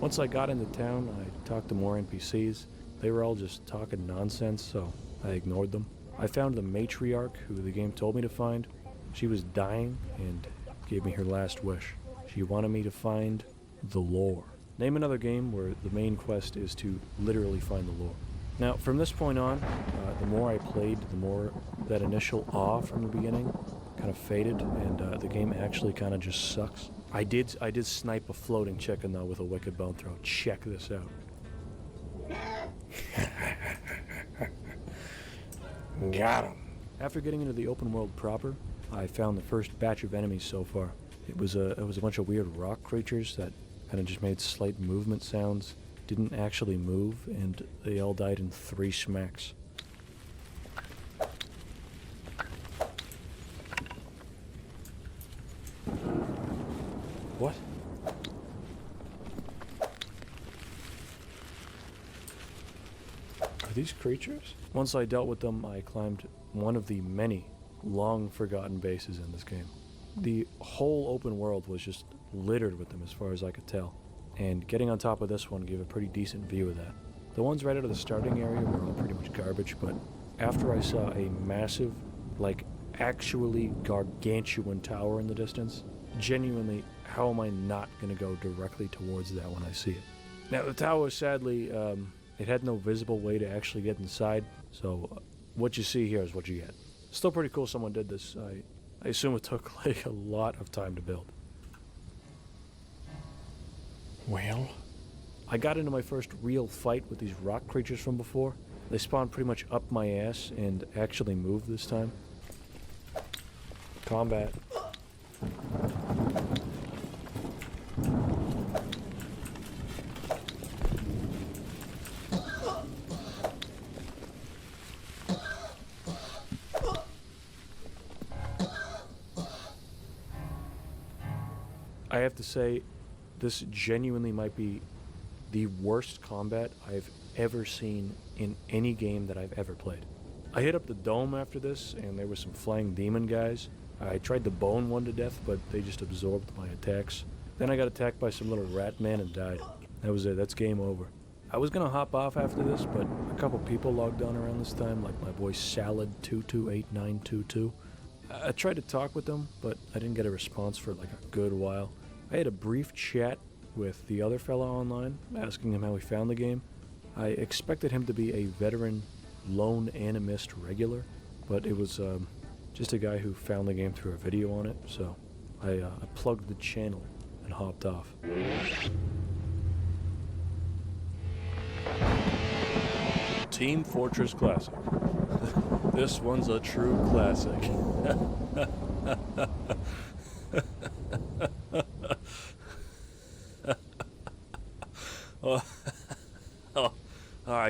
Speaker 1: Once I got into town I talked to more NPCs. They were all just talking nonsense, so I ignored them. I found the matriarch who the game told me to find. She was dying and gave me her last wish. She wanted me to find the lore. Name another game where the main quest is to literally find the lore. Now, from this point on, the more I played, the more that initial awe from the beginning kind of faded, and the game actually kind of just sucks. I did snipe a floating chicken, though, with a wicked bone throw. Check this out.
Speaker 2: Got him.
Speaker 1: After getting into the open world proper, I found the first batch of enemies so far. It was a bunch of weird rock creatures that kind of just made slight movement sounds, didn't actually move, and they all died in 3 smacks. What? Are these creatures? Once I dealt with them, I climbed one of the many long-forgotten bases in this game. The whole open world was just littered with them as far as I could tell, and getting on top of this one gave a pretty decent view of that. The ones right out of the starting area were all pretty much garbage, but after I saw a massive, like actually gargantuan tower in the distance, genuinely, how am I not going to go directly towards that when I see it? Now the tower, sadly, it had no visible way to actually get inside, so what you see here is what you get. Still pretty cool someone did this. I assume it took like a lot of time to build.
Speaker 2: Well,
Speaker 1: I got into my first real fight with these rock creatures from before. They spawned pretty much up my ass and actually moved this time. Combat. I have to say, this genuinely might be the worst combat I've ever seen in any game that I've ever played. I hit up the dome after this, and there were some flying demon guys. I tried to bone one to death, but they just absorbed my attacks. Then I got attacked by some little rat man and died. That was it, that's game over. I was gonna hop off after this, but a couple people logged on around this time, like my boy Salad228922. I tried to talk with them, but I didn't get a response for like a good while. I had a brief chat with the other fella online, asking him how he found the game. I expected him to be a veteran lone animist regular, but it was just a guy who found the game through a video on it, so I plugged the channel and hopped off. Team Fortress Classic. This one's a true classic.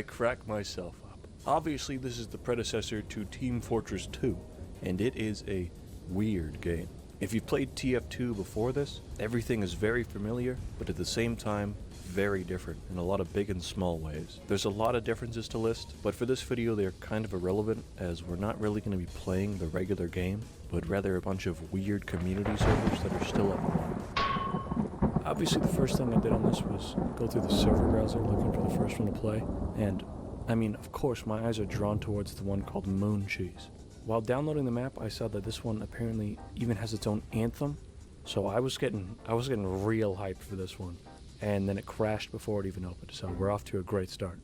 Speaker 1: I crack myself up. Obviously, this is the predecessor to Team Fortress 2, and it is a weird game. If you've played TF2 before this, everything is very familiar, but at the same time, very different in a lot of big and small ways. There's a lot of differences to list, but for this video they're kind of irrelevant as we're not really going to be playing the regular game, but rather a bunch of weird community servers that are still up and running. Obviously the first thing I did on this was go through the server browser looking for the first one to play, and I mean, of course my eyes are drawn towards the one called Moon Cheese. While downloading the map, I saw that this one apparently even has its own anthem, so I was getting real hyped for this one. And then it crashed before it even opened, so we're off to a great start.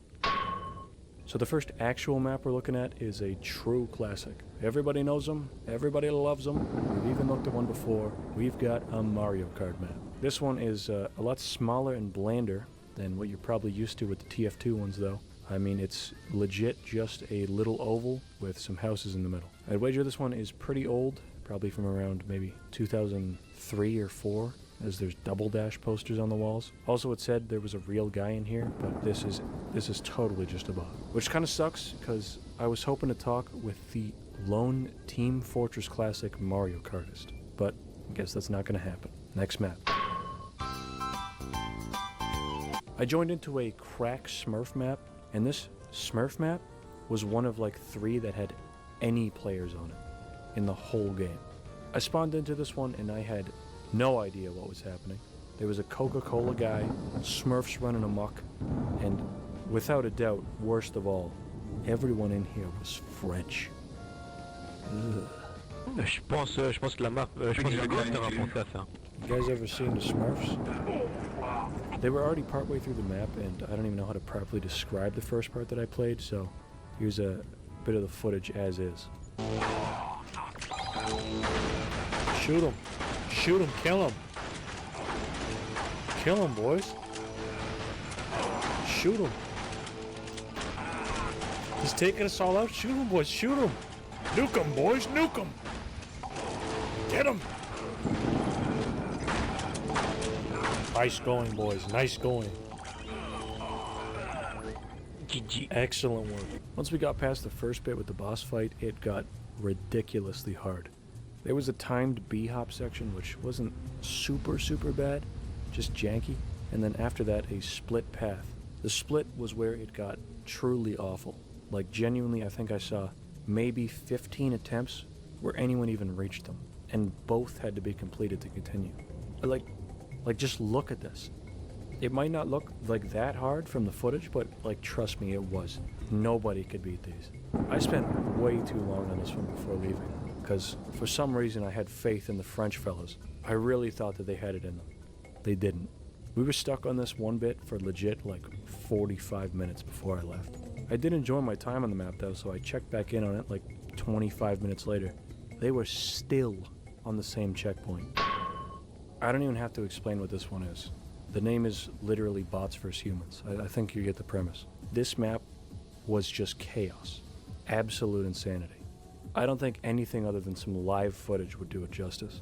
Speaker 1: So the first actual map we're looking at is a true classic. Everybody knows them, everybody loves them. We've even looked at one before. We've got a Mario Kart map. This one is a lot smaller and blander than what you're probably used to with the TF2 ones though. I mean, it's legit just a little oval with some houses in the middle. I'd wager this one is pretty old, probably from around maybe 2003 or 4. As there's double dash posters on the walls. Also it said there was a real guy in here, but this is totally just a bot. Which kind of sucks, because I was hoping to talk with the lone Team Fortress Classic Mario Kartist. But I guess that's not going to happen. Next map. I joined into a crack Smurf map, and this Smurf map was one of like 3 that had any players on it in the whole game. I spawned into this one and I had no idea what was happening. There was a Coca-Cola guy, Smurfs running amok, and without a doubt, worst of all, everyone in here was French.
Speaker 8: Je pense que la map, je pense que le créateur a pensé à ça.
Speaker 1: You guys ever seen the Smurfs? They were already partway through the map, and I don't even know how to properly describe the first part that I played, so here's a bit of the footage as is. Shoot him! Shoot him, kill him. Kill him, boys. Shoot him. He's taking us all out. Shoot him, boys, shoot him. Nuke him, boys, nuke him. Get him. Nice going, boys, nice going.
Speaker 8: GG.
Speaker 1: Excellent work. Once we got past the first bit with the boss fight, it got ridiculously hard. There was a timed B-hop section which wasn't super bad, just janky, and then after that a split path. The split was where it got truly awful. Like genuinely I think I saw maybe 15 attempts where anyone even reached them, and both had to be completed to continue. Like just look at this. It might not look like that hard from the footage, but like trust me, it was. Nobody could beat these. I spent way too long on this one before leaving, because for some reason I had faith in the French fellas. I really thought that they had it in them. They didn't. We were stuck on this one bit for legit like 45 minutes before I left. I did enjoy my time on the map though, so I checked back in on it like 25 minutes later. They were still on the same checkpoint. I don't even have to explain what this one is. The name is literally Bots vs. Humans. I think you get the premise. This map was just chaos. Absolute insanity. I don't think anything other than some live footage would do it justice.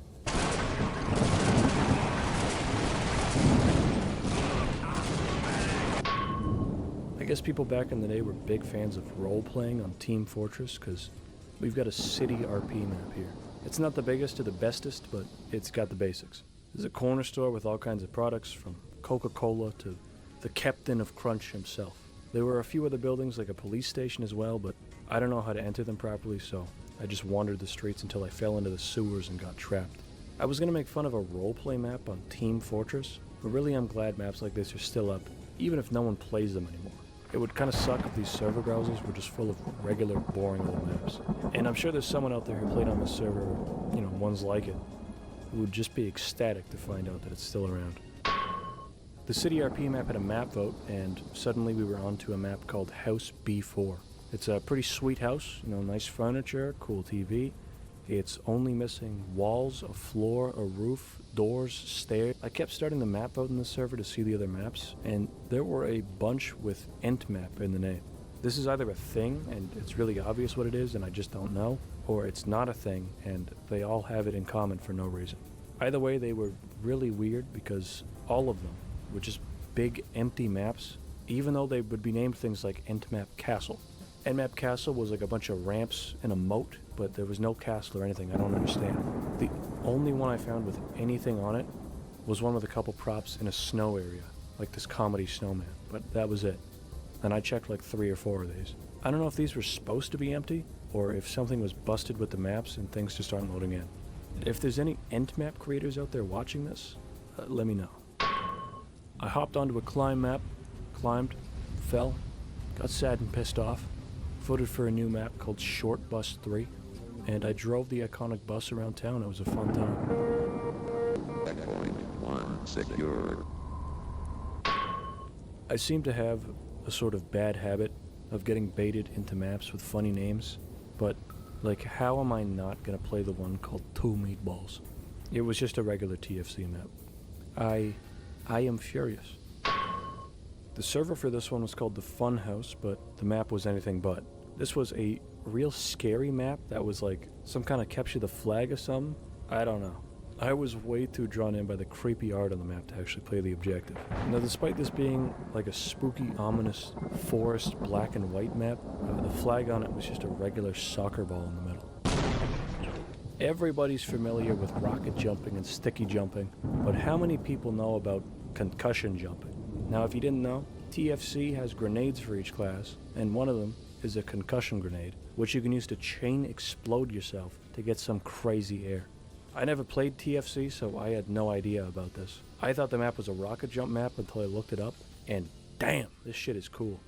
Speaker 1: I guess people back in the day were big fans of role-playing on Team Fortress, because we've got a city RP map here. It's not the biggest or the bestest, but it's got the basics. There's a corner store with all kinds of products, from Coca-Cola to the Captain of Crunch himself. There were a few other buildings like a police station as well, but I don't know how to enter them properly, so I just wandered the streets until I fell into the sewers and got trapped. I was going to make fun of a roleplay map on Team Fortress, but really I'm glad maps like this are still up, even if no one plays them anymore. It would kind of suck if these server browsers were just full of regular, boring little maps. And I'm sure there's someone out there who played on this server, or, ones like it, who would just be ecstatic to find out that it's still around. The City RP map had a map vote, and suddenly we were onto a map called House B4. It's a pretty sweet house, nice furniture, cool TV. It's only missing walls, a floor, a roof, doors, stairs. I kept starting the map vote in this server to see the other maps, and there were a bunch with Ent map in the name. This is either a thing, and it's really obvious what it is, and I just don't know, or it's not a thing, and they all have it in common for no reason. Either way, they were really weird because all of them were just big empty maps even though they would be named things like Endmap Castle. Endmap Castle was like a bunch of ramps and a moat, but there was no castle or anything. I don't understand. The only one I found with anything on it was one with a couple props in a snow area, like this comedy snowman, but that was it. And I checked like 3 or 4 of these. I don't know if these were supposed to be empty, or if something was busted with the maps and things just aren't loading in. If there's any Endmap creators out there watching this, let me know. I hopped onto a climb map, climbed, fell, got sad and pissed off, voted for a new map called Short Bus 3, and I drove the iconic bus around town. It was a fun time.
Speaker 9: Checkpoint 1 secured.
Speaker 1: I seem to have a sort of bad habit of getting baited into maps with funny names, but like, how am I not gonna play the one called Two Meatballs? It was just a regular TFC map. I am furious. The server for this one was called the Funhouse, but the map was anything but. This was a real scary map that was like some kind of capture the flag or something. I don't know. I was way too drawn in by the creepy art on the map to actually play the objective. Now, despite this being like a spooky, ominous forest black and white map, the flag on it was just a regular soccer ball in the middle. Everybody's familiar with rocket jumping and sticky jumping, but how many people know about concussion jumping? Now, if you didn't know, TFC has grenades for each class, and one of them is a concussion grenade, which you can use to chain explode yourself to get some crazy air. I never played TFC, so I had no idea about this. I thought the map was a rocket jump map until I looked it up, and damn, this shit is cool.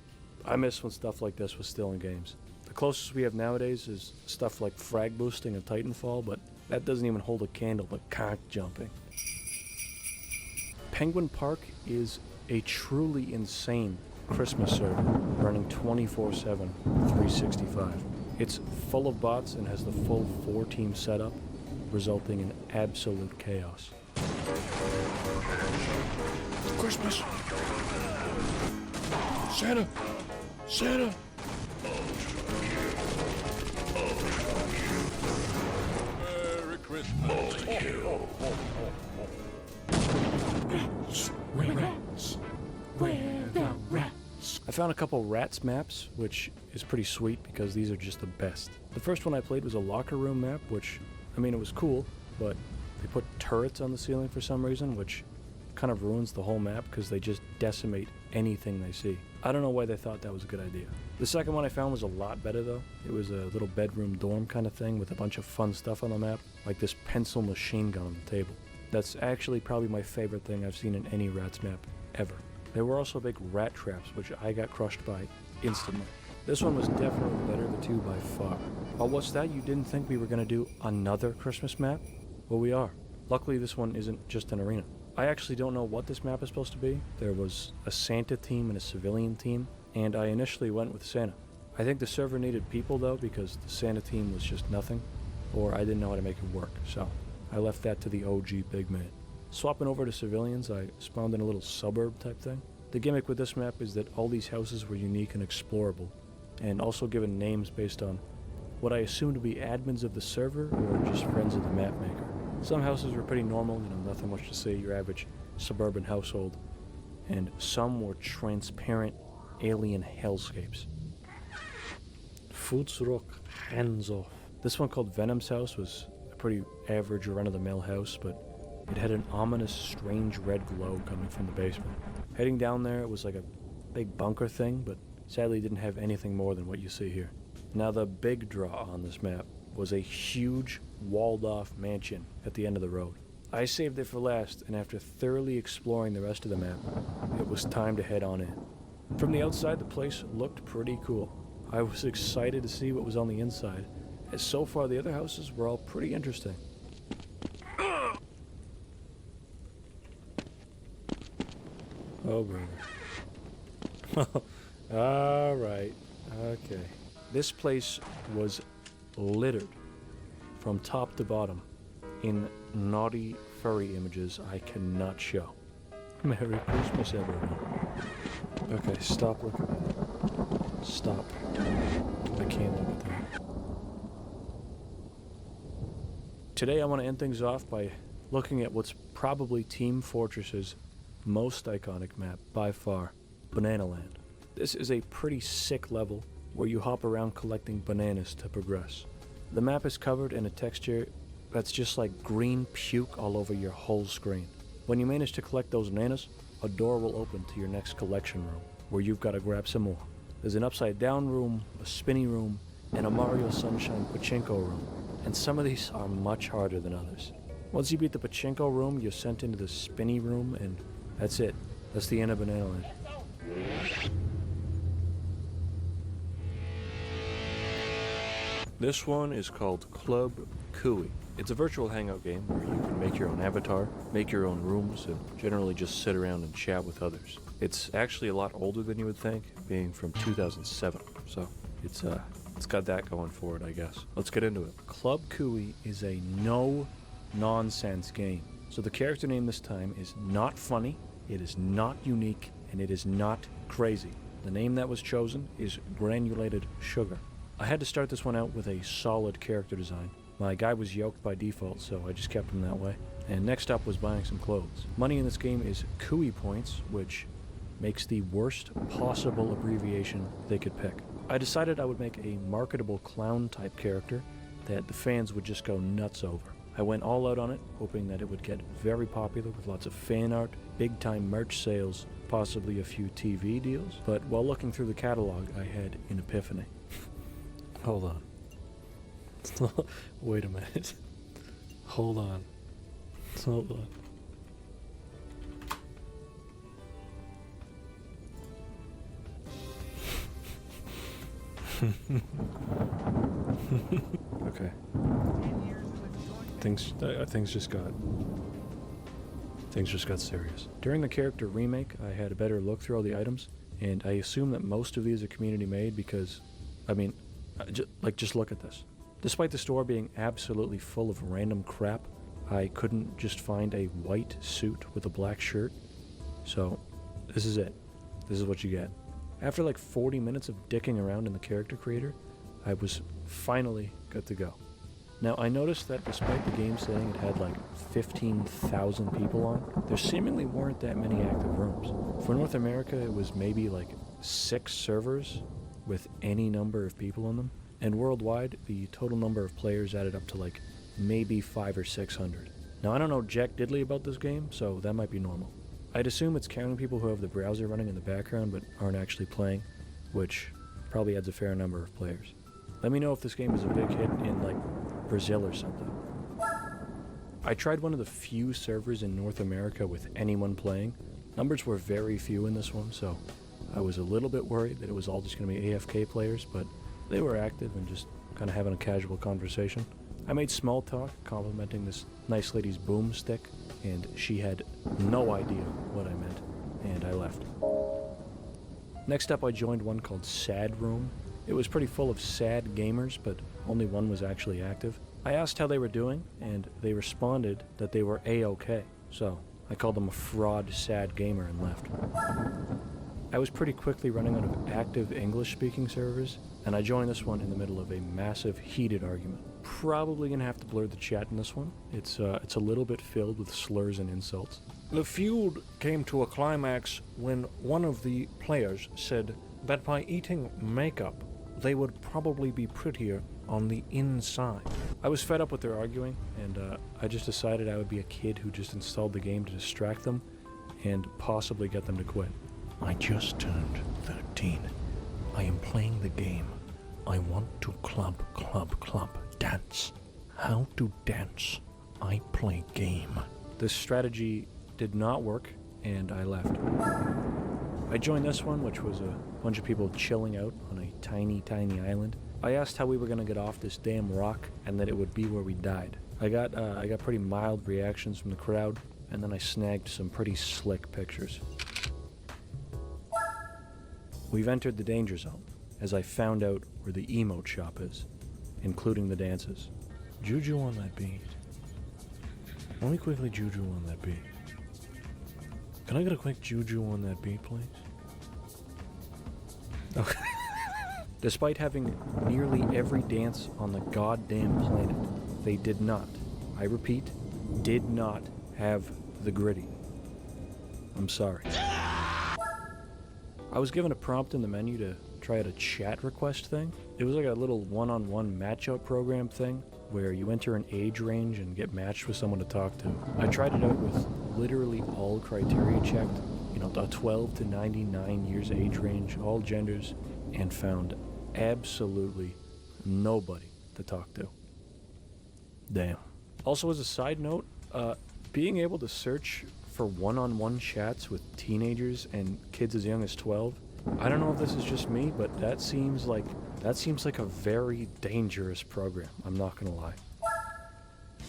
Speaker 1: I miss when stuff like this was still in games. The closest we have nowadays is stuff like frag boosting and Titanfall, but that doesn't even hold a candle to conch jumping. Penguin Park is a truly insane Christmas server running 24/7, 365. It's full of bots and has the full 4-team setup, resulting in absolute chaos.
Speaker 2: Christmas! Santa! Santa!
Speaker 6: Merry Christmas.
Speaker 1: I found a couple Rats maps, which is pretty sweet because these are just the best. The first one I played was a locker room map, which, I mean, it was cool, but they put turrets on the ceiling for some reason, which kind of ruins the whole map because they just decimate anything they see. I don't know why they thought that was a good idea. The second one I found was a lot better though. It was a little bedroom dorm kind of thing with a bunch of fun stuff on the map, like this pencil machine gun on the table. That's actually probably my favorite thing I've seen in any Rats map ever. There were also big rat traps, which I got crushed by instantly. This one was definitely the better of the two by far. Oh, what's that? You didn't think we were going to do another Christmas map? Well, we are. Luckily, this one isn't just an arena. I actually don't know what this map is supposed to be. There was a Santa team and a civilian team, and I initially went with Santa. I think the server needed people, though, because the Santa team was just nothing, or I didn't know how to make it work, so I left that to the OG big man. Swapping over to civilians, I spawned in a little suburb type thing. The gimmick with this map is that all these houses were unique and explorable, and also given names based on what I assume to be admins of the server or just friends of the map maker. Some houses were pretty normal, nothing much to say, your average suburban household, and some were transparent alien hellscapes. Footsrock, hands off. This one called Venom's house was a pretty average run-of-the-mill house, but it had an ominous, strange red glow coming from the basement. Heading down there, it was like a big bunker thing, but sadly didn't have anything more than what you see here. Now, the big draw on this map was a huge, walled-off mansion at the end of the road. I saved it for last, and after thoroughly exploring the rest of the map, it was time to head on in. From the outside, the place looked pretty cool. I was excited to see what was on the inside, as so far the other houses were all pretty interesting. Oh, brother. Alright. Okay. This place was littered from top to bottom in naughty furry images I cannot show. Merry Christmas, everyone. Okay, stop looking at it. Stop. I can't look at that. Today I want to end things off by looking at what's probably Team Fortress's most iconic map by far, Banana Land. This is a pretty sick level where you hop around collecting bananas to progress. The map is covered in a texture that's just like green puke all over your whole screen. When you manage to collect those bananas, a door will open to your next collection room, where you've got to grab some more. There's an upside down room, a spinny room, and a Mario Sunshine pachinko room, and some of these are much harder than others. Once you beat the pachinko room, you're sent into the spinny room, and that's it. That's the end of Banana Land. This one is called Club Cooey. It's a virtual hangout game where you can make your own avatar, make your own rooms, and generally just sit around and chat with others. It's actually a lot older than you would think, being from 2007, so it's got that going for it, I guess. Let's get into it. Club Cooey is a no-nonsense game. So the character name this time is not funny, it is not unique, and it is not crazy. The name that was chosen is Granulated Sugar. I had to start this one out with a solid character design. My guy was yoked by default, so I just kept him that way. And next up was buying some clothes. Money in this game is Cooey points, which makes the worst possible abbreviation they could pick. I decided I would make a marketable clown type character that the fans would just go nuts over. I went all out on it, hoping that it would get very popular with lots of fan art, big time merch sales, possibly a few TV deals. But while looking through the catalog, I had an epiphany. Hold on. Wait a minute. Hold on. Hold on. Okay. Things just got serious. During the character remake, I had a better look through all the items, and I assume that most of these are community made because, I mean, just look at this. Despite the store being absolutely full of random crap, I couldn't just find a white suit with a black shirt. So, this is it. This is what you get. After like 40 minutes of dicking around in the character creator, I was finally good to go. Now, I noticed that despite the game saying it had like 15,000 people on, there seemingly weren't that many active rooms. For North America, it was maybe like 6 servers with any number of people on them. And worldwide, the total number of players added up to like maybe 500 or 600. Now, I don't know jack diddly about this game, so that might be normal. I'd assume it's counting people who have the browser running in the background but aren't actually playing, which probably adds a fair number of players. Let me know if this game is a big hit in like Brazil or something. I tried one of the few servers in North America with anyone playing. Numbers were very few in this one, so I was a little bit worried that it was all just going to be AFK players, but they were active and just kind of having a casual conversation. I made small talk, complimenting this nice lady's boomstick, and she had no idea what I meant, and I left. Next up, I joined one called Sad Room. It was pretty full of sad gamers, but only one was actually active. I asked how they were doing, and they responded that they were A-OK, so I called them a fraud sad gamer and left. I was pretty quickly running out of active English-speaking servers, and I joined this one in the middle of a massive, heated argument. Probably gonna have to blur the chat in this one. It's a little bit filled with slurs and insults. The feud came to a climax when one of the players said that by eating makeup, they would probably be prettier on the inside. I was fed up with their arguing, and I just decided I would be a kid who just installed the game to distract them and possibly get them to quit.
Speaker 6: I just turned 13. I am playing the game. I want to club, dance. How to dance? I play game.
Speaker 1: This strategy did not work, and I left. I joined this one, which was a bunch of people chilling out on a tiny, tiny island. I asked how we were going to get off this damn rock, and that it would be where we died. I got pretty mild reactions from the crowd, and then I snagged some pretty slick pictures. We've entered the danger zone, as I found out where the emote shop is, including the dances. Juju on that beat. Let me quickly juju on that beat. Can I get a quick juju on that beat, please? Okay. Despite having nearly every dance on the goddamn planet, they did not, I repeat, did not have the gritty. I'm sorry. I was given a prompt in the menu to try out a chat request thing. It was like a little one-on-one match-up program thing where you enter an age range and get matched with someone to talk to. I tried it out with literally all criteria checked, you know, the 12 to 99 years age range, all genders, and found absolutely nobody to talk to. Damn. Also, as a side note, being able to search for one-on-one chats with teenagers and kids as young as 12, I don't know if this is just me, but that seems like a very dangerous program, I'm not gonna lie.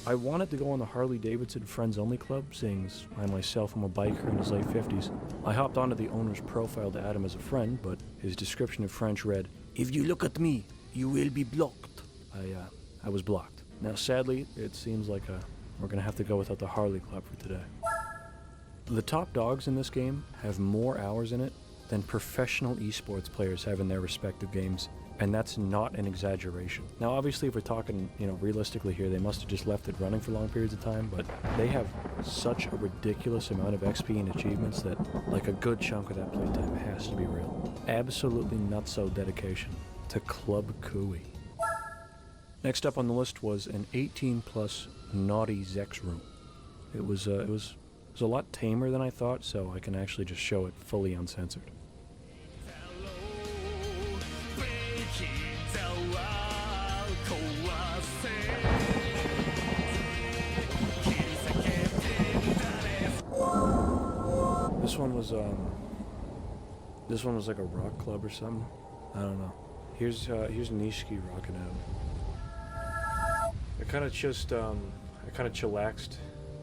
Speaker 1: I wanted to go on the Harley Davidson Friends Only Club, seeing as I myself am a biker in his late 50s. I hopped onto the owner's profile to add him as a friend, but his description in French read, "If you look at me, you will be blocked." I was blocked. Now sadly, it seems like we're gonna have to go without the Harley Club for today. The top dogs in this game have more hours in it than professional esports players have in their respective games, and that's not an exaggeration. Now obviously if we're talking, you know, realistically here, they must have just left it running for long periods of time, but they have such a ridiculous amount of XP and achievements that like a good chunk of that playtime has to be real. Absolutely nutso dedication to Club Cooey. Next up on the list was an 18 plus naughty Zex room. It was a lot tamer than I thought, so I can actually just show it fully uncensored. This one was like a rock club or something. I don't know. Here's Nishiki rocking out. I kind of chillaxed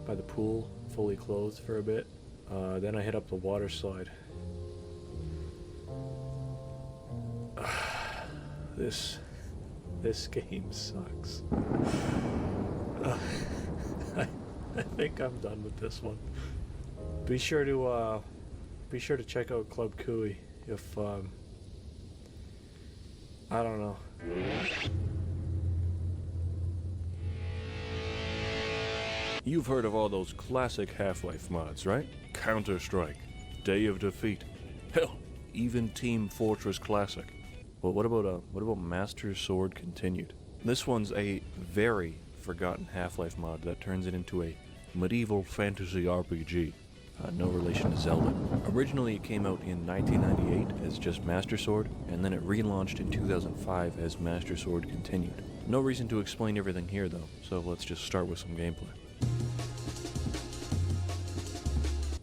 Speaker 1: by the pool, fully clothed for a bit. Then I hit up the water slide. This game sucks. I think I'm done with this one. Be sure to check out Club Cooey if I don't know.
Speaker 2: You've heard of all those classic Half-Life mods, right? Counter-Strike, Day of Defeat, hell, even Team Fortress Classic. Well, what about Master Sword Continued? This one's a very forgotten Half-Life mod that turns it into a medieval fantasy RPG. No relation to Zelda. Originally it came out in 1998 as just Master Sword, and then it relaunched in 2005 as Master Sword Continued. No reason to explain everything here though, so let's just start with some gameplay.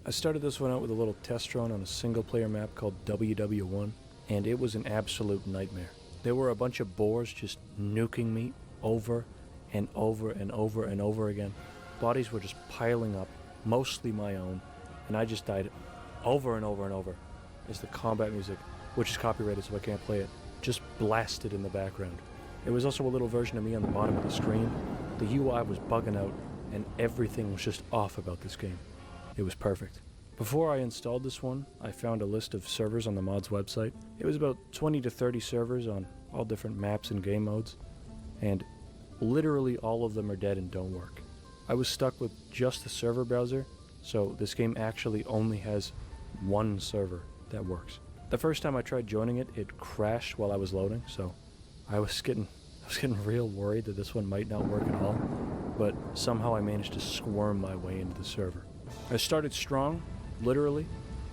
Speaker 1: I started this one out with a little test run on a single-player map called WW1, and it was an absolute nightmare. There were a bunch of boars just nuking me over and over and over and over again. Bodies were just piling up, mostly my own, and I just died over and over and over as the combat music, which is copyrighted so I can't play it, just blasted in the background. There was also a little version of me on the bottom of the screen. The UI was bugging out, and everything was just off about this game. It was perfect. Before I installed this one, I found a list of servers on the mod's website. It was about 20 to 30 servers on all different maps and game modes, and literally all of them are dead and don't work. I was stuck with just the server browser, so this game actually only has one server that works. The first time I tried joining it, it crashed while I was loading, so I was getting real worried that this one might not work at all, but somehow I managed to squirm my way into the server. I started strong, literally,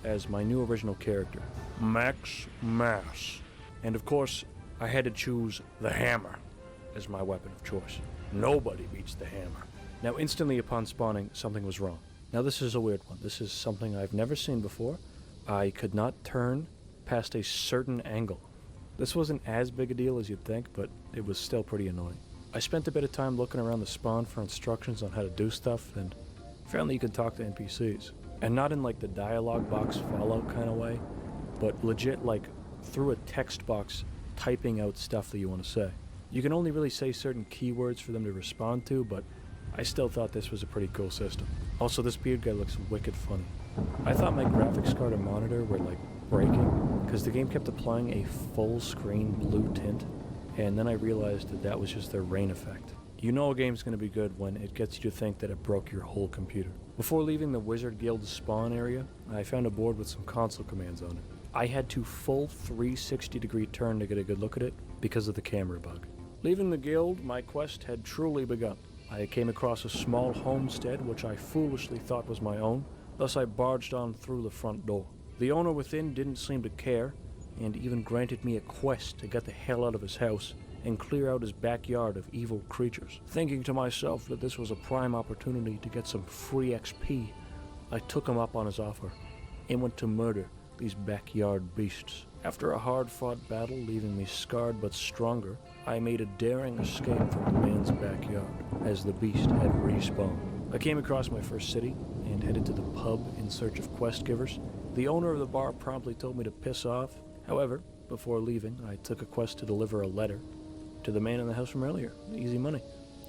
Speaker 1: as my new original character, Max Mass. And of course, I had to choose the hammer as my weapon of choice. Nobody beats the hammer. Now instantly upon spawning, something was wrong. Now this is a weird one. This is something I've never seen before. I could not turn past a certain angle. This wasn't as big a deal as you'd think, but it was still pretty annoying. I spent a bit of time looking around the spawn for instructions on how to do stuff, and found that you can talk to NPCs. And not in like the dialogue box Fallout kind of way, but legit like through a text box typing out stuff that you want to say. You can only really say certain keywords for them to respond to, but I still thought this was a pretty cool system. Also, this beard guy looks wicked funny. I thought my graphics card and monitor were like breaking, because the game kept applying a full screen blue tint, and then I realized that that was just their rain effect. You know a game's going to be good when it gets you to think that it broke your whole computer. Before leaving the Wizard Guild's spawn area, I found a board with some console commands on it. I had to full 360-degree turn to get a good look at it because of the camera bug. Leaving the guild, my quest had truly begun. I came across a small homestead which I foolishly thought was my own, thus I barged on through the front door. The owner within didn't seem to care, and even granted me a quest to get the hell out of his house and clear out his backyard of evil creatures. Thinking to myself that this was a prime opportunity to get some free XP, I took him up on his offer and went to murder these backyard beasts. After a hard-fought battle leaving me scarred but stronger, I made a daring escape from the man's backyard as the beast had respawned. I came across my first city and headed to the pub in search of quest givers. The owner of the bar promptly told me to piss off. However, before leaving, I took a quest to deliver a letter to the man in the house from earlier. Easy money.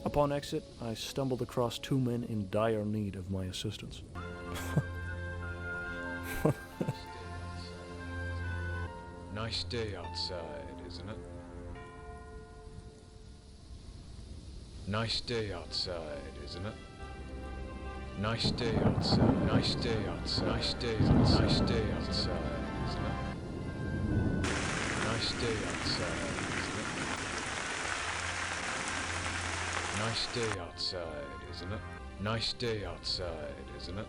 Speaker 1: Upon exit, I stumbled across two men in dire need of my assistance.
Speaker 10: Nice day outside, isn't it? Nice day outside, isn't it? Nice day outside. Nice day outside. Nice day outside. Nice day outside, isn't it? Nice day outside, isn't it? Nice day outside, isn't it? Nice day outside, isn't it?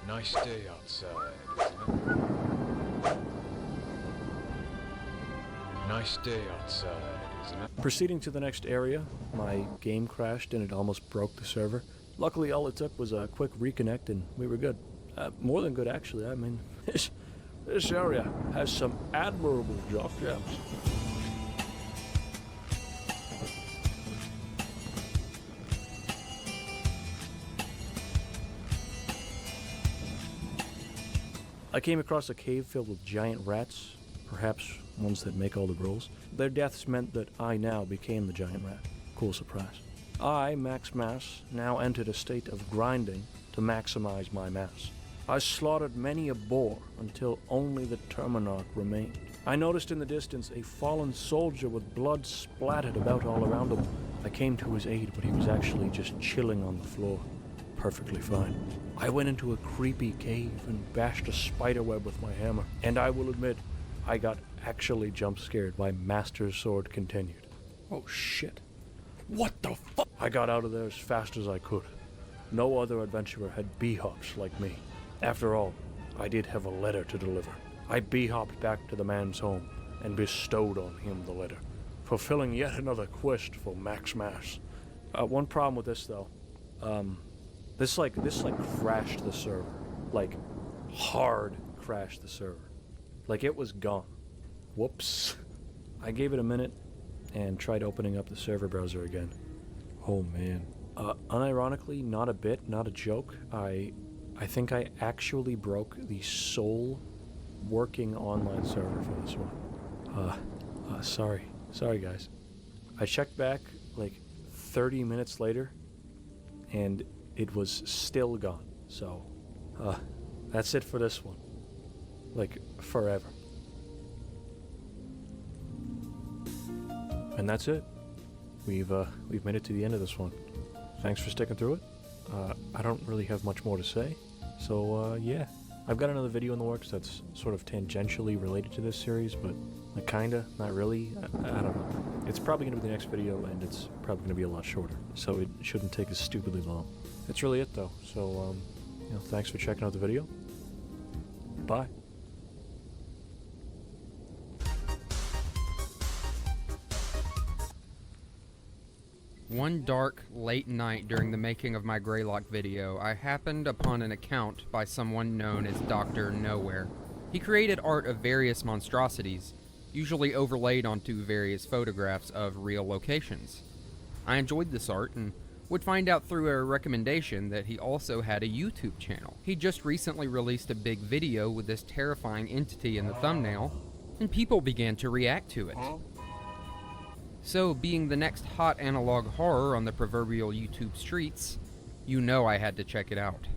Speaker 10: Nice day outside, isn't it? Nice day outside, isn't it?
Speaker 1: Proceeding to the next area, my game crashed and it almost broke the server. Luckily, all it took was a quick reconnect and we were good. More than good, actually. I mean, this area has some admirable jock jams. I came across a cave filled with giant rats, perhaps ones that make all the rules. Their deaths meant that I now became the giant rat. Cool surprise. I, Max Mass, now entered a state of grinding to maximize my mass. I slaughtered many a boar until only the Terminarch remained. I noticed in the distance a fallen soldier with blood splattered about all around him. I came to his aid, but he was actually just chilling on the floor. Perfectly fine. I went into a creepy cave and bashed a spiderweb with my hammer, and I will admit, I got actually jump scared by Master's Sword continued. Oh shit. What the fuck? I got out of there as fast as I could. No other adventurer had bee-hops like me. After all, I did have a letter to deliver. I bee-hopped back to the man's home and bestowed on him the letter, fulfilling yet another quest for Max Mass. One problem with this though, this crashed the server. Like, hard crashed the server. Like, it was gone. Whoops. I gave it a minute and tried opening up the server browser again. Oh man. Unironically, not a bit, not a joke, I think I actually broke the sole working online server for this one. Sorry guys. I checked back like 30 minutes later and it was still gone. So, that's it for this one. Like, forever. And that's it. We've made it to the end of this one. Thanks for sticking through it. I don't really have much more to say. So, yeah. I've got another video in the works that's sort of tangentially related to this series, but like kinda, not really. I don't know. It's probably gonna be the next video, and it's probably gonna be a lot shorter, so it shouldn't take as stupidly long. That's really it, though. So, thanks for checking out the video. Bye.
Speaker 11: One dark, late night during the making of my Greylock video, I happened upon an account by someone known as Dr. Nowhere. He created art of various monstrosities, usually overlaid onto various photographs of real locations. I enjoyed this art and would find out through a recommendation that he also had a YouTube channel. He just recently released a big video with this terrifying entity in the thumbnail, and people began to react to it. So, being the next hot analog horror on the proverbial YouTube streets, you know I had to check it out.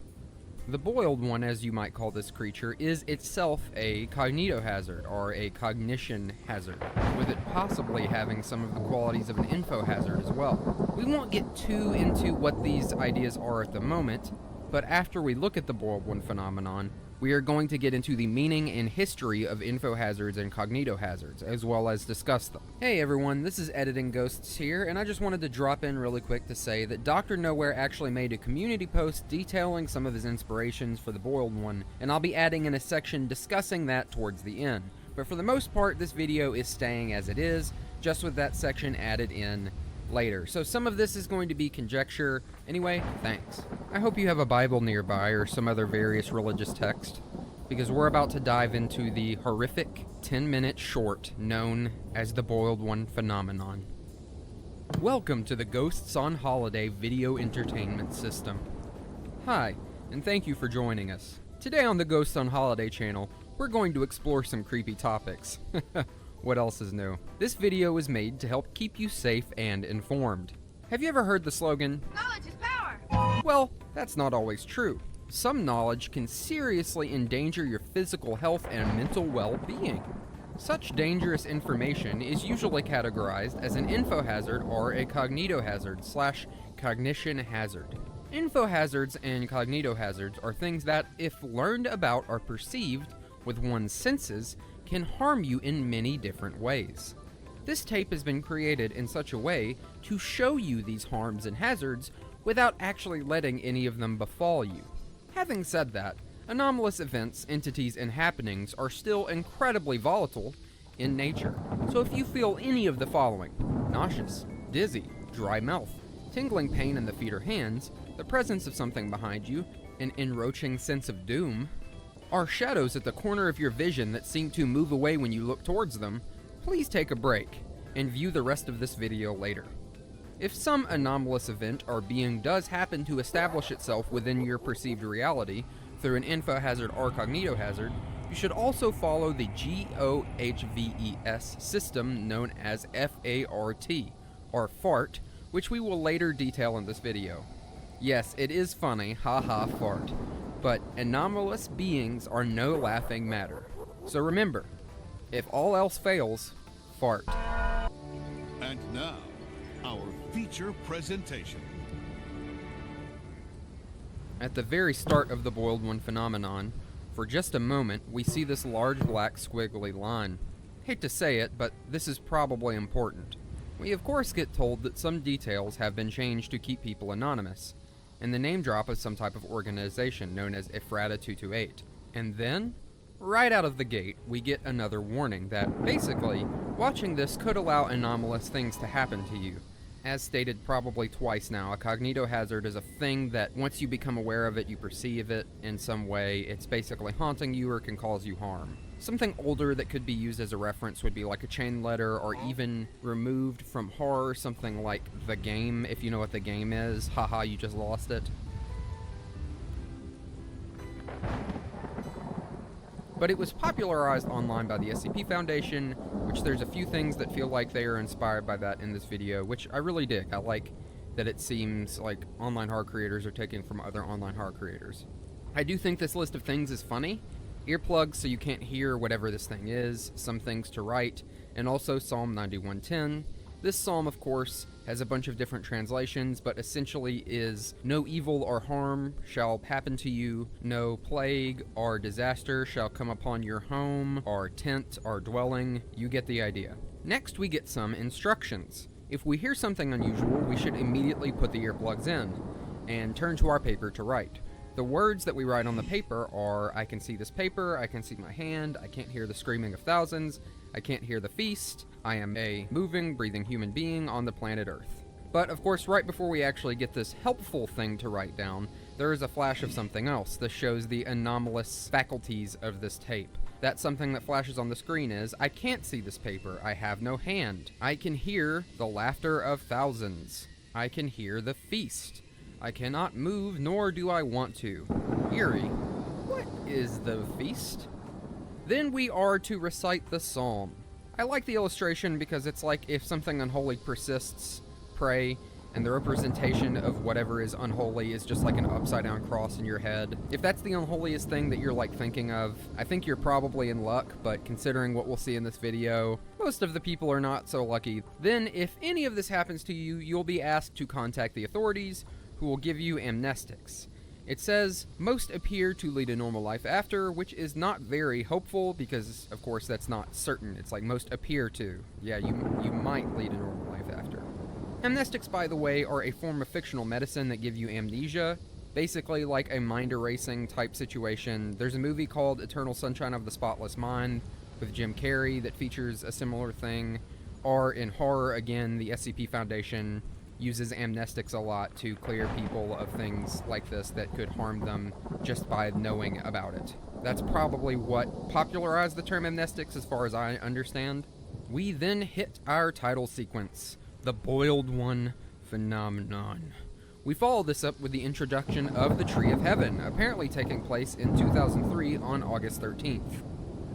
Speaker 11: The boiled one, as you might call this creature, is itself a cognito hazard, or a cognition hazard, with it possibly having some of the qualities of an info hazard as well. We won't get too into what these ideas are at the moment, but after we look at the boiled one phenomenon, We are going to get into the meaning and history of info hazards and cognito hazards, as well as discuss them. Hey everyone, this is Editing Ghosts here, and I just wanted to drop in really quick to say that Dr. Nowhere actually made a community post detailing some of his inspirations for the boiled one, and I'll be adding in a section discussing that towards the end. But for the most part, this video is staying as it is, just with that section added in later. So some of this is going to be conjecture. Anyway, thanks. I hope you have a Bible nearby or some other various religious text, because we're about to dive into the horrific 10-minute short known as the Boiled One phenomenon. Welcome to the Ghosts on Holiday video entertainment system. Hi, and thank you for joining us. Today on the Ghosts on Holiday channel, we're going to explore some creepy topics. What else is new? This video was made to help keep you safe and informed. Have you ever heard the slogan, "Knowledge is power"? Well, that's not always true. Some knowledge can seriously endanger your physical health and mental well-being. Such dangerous information is usually categorized as an info hazard or a cognito hazard / cognition hazard. Info hazards and cognito hazards are things that, if learned about or perceived with one's senses, can harm you in many different ways. This tape has been created in such a way to show you these harms and hazards without actually letting any of them befall you. Having said that, anomalous events, entities, and happenings are still incredibly volatile in nature. So if you feel any of the following: nauseous, dizzy, dry mouth, tingling pain in the feet or hands, the presence of something behind you, an enroaching sense of doom, or shadows at the corner of your vision that seem to move away when you look towards them, please take a break and view the rest of this video later. If some anomalous event or being does happen to establish itself within your perceived reality through an info hazard or cognito hazard, you should also follow the GOHVES system known as FART, or FART, which we will later detail in this video. Yes, it is funny, haha fart. But anomalous beings are no laughing matter. So remember, if all else fails, fart.
Speaker 12: And now, our feature presentation.
Speaker 11: At the very start of the Boiled One phenomenon, for just a moment, we see this large black squiggly line. Hate to say it, but this is probably important. We of course get told that some details have been changed to keep people anonymous, and the name drop of some type of organization known as Ephrata 228. And then, right out of the gate, we get another warning that, basically, watching this could allow anomalous things to happen to you. As stated probably twice now, a cognito hazard is a thing that once you become aware of it, you perceive it in some way, it's basically haunting you or can cause you harm. Something older that could be used as a reference would be like a chain letter, or even removed from horror, something like The Game, if you know what The Game is. Haha, you just lost it. But it was popularized online by the SCP Foundation, which there's a few things that feel like they are inspired by that in this video, which I really dig. I like that it seems like online horror creators are taking from other online horror creators. I do think this list of things is funny. Earplugs so you can't hear whatever this thing is, some things to write, and also Psalm 91:10. This psalm, of course, has a bunch of different translations, but essentially is, no evil or harm shall happen to you, no plague or disaster shall come upon your home, or tent, or dwelling. You get the idea. Next, we get some instructions. If we hear something unusual, we should immediately put the earplugs in, and turn to our paper to write. The words that we write on the paper are, I can see this paper, I can see my hand, I can't hear the screaming of thousands, I can't hear the feast, I am a moving, breathing human being on the planet Earth. But of course, right before we actually get this helpful thing to write down, there is a flash of something else. This shows the anomalous faculties of this tape. That something that flashes on the screen is, I can't see this paper, I have no hand. I can hear the laughter of thousands. I can hear the feast. I cannot move, nor do I want to. Eerie. What is the feast? Then we are to recite the psalm. I like the illustration because it's like if something unholy persists, pray, and the representation of whatever is unholy is just like an upside down cross in your head. If that's the unholiest thing that you're like thinking of, I think you're probably in luck, but considering what we'll see in this video, most of the people are not so lucky. Then if any of this happens to you, you'll be asked to contact the authorities, who will give you amnestics. It says, most appear to lead a normal life after, which is not very hopeful because, of course, that's not certain. It's like most appear to. Yeah, you might lead a normal life after. Amnestics, by the way, are a form of fictional medicine that give you amnesia. Basically like a mind erasing type situation. There's a movie called Eternal Sunshine of the Spotless Mind with Jim Carrey that features a similar thing. Or in horror, again, the SCP Foundation uses amnestics a lot to clear people of things like this that could harm them just by knowing about it. That's probably what popularized the term amnestics as far as I understand. We then hit our title sequence, the Boiled One Phenomenon. We follow this up with the introduction of the Tree of Heaven, apparently taking place in 2003 on August 13th.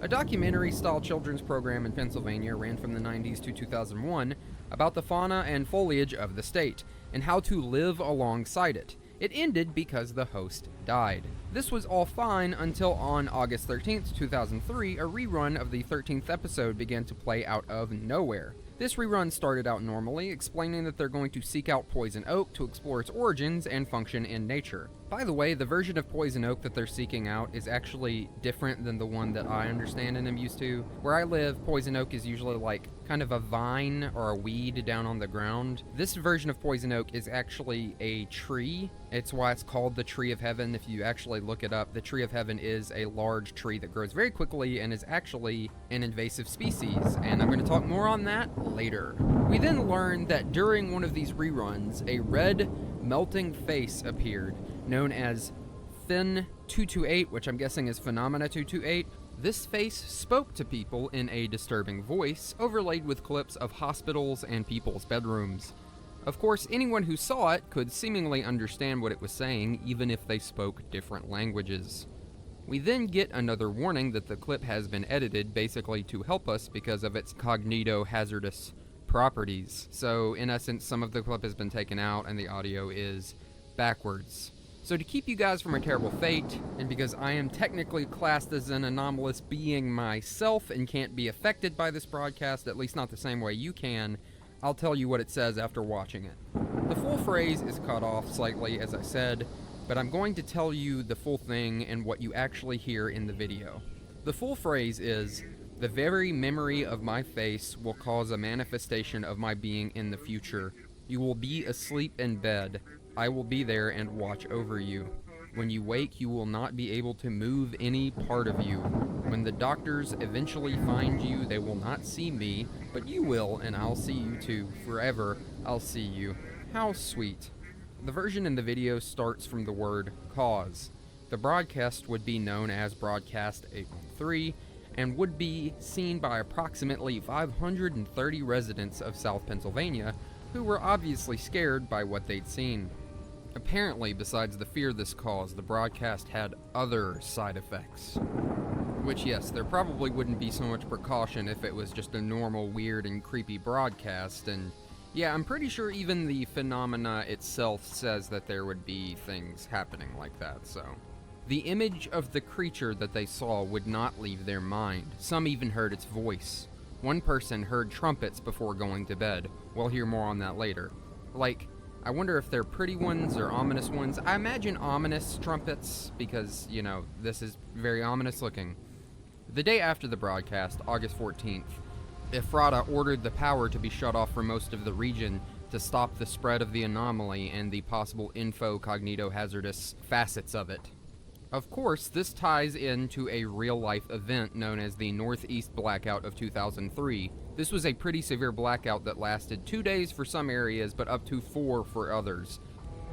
Speaker 11: A documentary-style children's program in Pennsylvania ran from the 90s to 2001 about the fauna and foliage of the state, and how to live alongside it. It ended because the host died. This was all fine until on August 13th, 2003, a rerun of the 13th episode began to play out of nowhere. This rerun started out normally, explaining that they're going to seek out poison oak to explore its origins and function in nature. By the way, the version of poison oak that they're seeking out is actually different than the one that I understand and am used to. Where I live, poison oak is usually like kind of a vine or a weed down on the ground. This version of poison oak is actually a tree. It's why it's called the Tree of Heaven. If you actually look it up, the Tree of Heaven is a large tree that grows very quickly and is actually an invasive species, and I'm going to talk more on that later. We then learn that during one of these reruns, a red melting face appeared, known as Thin 228, which I'm guessing is Phenomena 228. This face spoke to people in a disturbing voice, overlaid with clips of hospitals and people's bedrooms. Of course, anyone who saw it could seemingly understand what it was saying, even if they spoke different languages. We then get another warning that the clip has been edited basically to help us because of its cognito-hazardous properties. So, in essence, some of the clip has been taken out and the audio is backwards. So to keep you guys from a terrible fate, and because I am technically classed as an anomalous being myself and can't be affected by this broadcast, at least not the same way you can, I'll tell you what it says after watching it. The full phrase is cut off slightly, as I said, but I'm going to tell you the full thing and what you actually hear in the video. The full phrase is, "The very memory of my face will cause a manifestation of my being in the future. You will be asleep in bed. I will be there and watch over you. When you wake, you will not be able to move any part of you. When the doctors eventually find you, they will not see me, but you will, and I'll see you too. Forever, I'll see you." How sweet. The version in the video starts from the word cause. The broadcast would be known as Broadcast 813 and would be seen by approximately 530 residents of South Pennsylvania who were obviously scared by what they'd seen. Apparently, besides the fear this caused, the broadcast had other side effects. Which, yes, there probably wouldn't be so much precaution if it was just a normal, weird, and creepy broadcast, and yeah, I'm pretty sure even the phenomena itself says that there would be things happening like that, so. The image of the creature that they saw would not leave their mind. Some even heard its voice. One person heard trumpets before going to bed. We'll hear more on that later. Like, I wonder if they're pretty ones or ominous ones. I imagine ominous trumpets because, you know, this is very ominous looking. The day after the broadcast, August 14th, Ephrata ordered the power to be shut off for most of the region to stop the spread of the anomaly and the possible cognito-hazardous facets of it. Of course, this ties into a real-life event known as the Northeast Blackout of 2003. This was a pretty severe blackout that lasted 2 days for some areas, but up to 4 for others.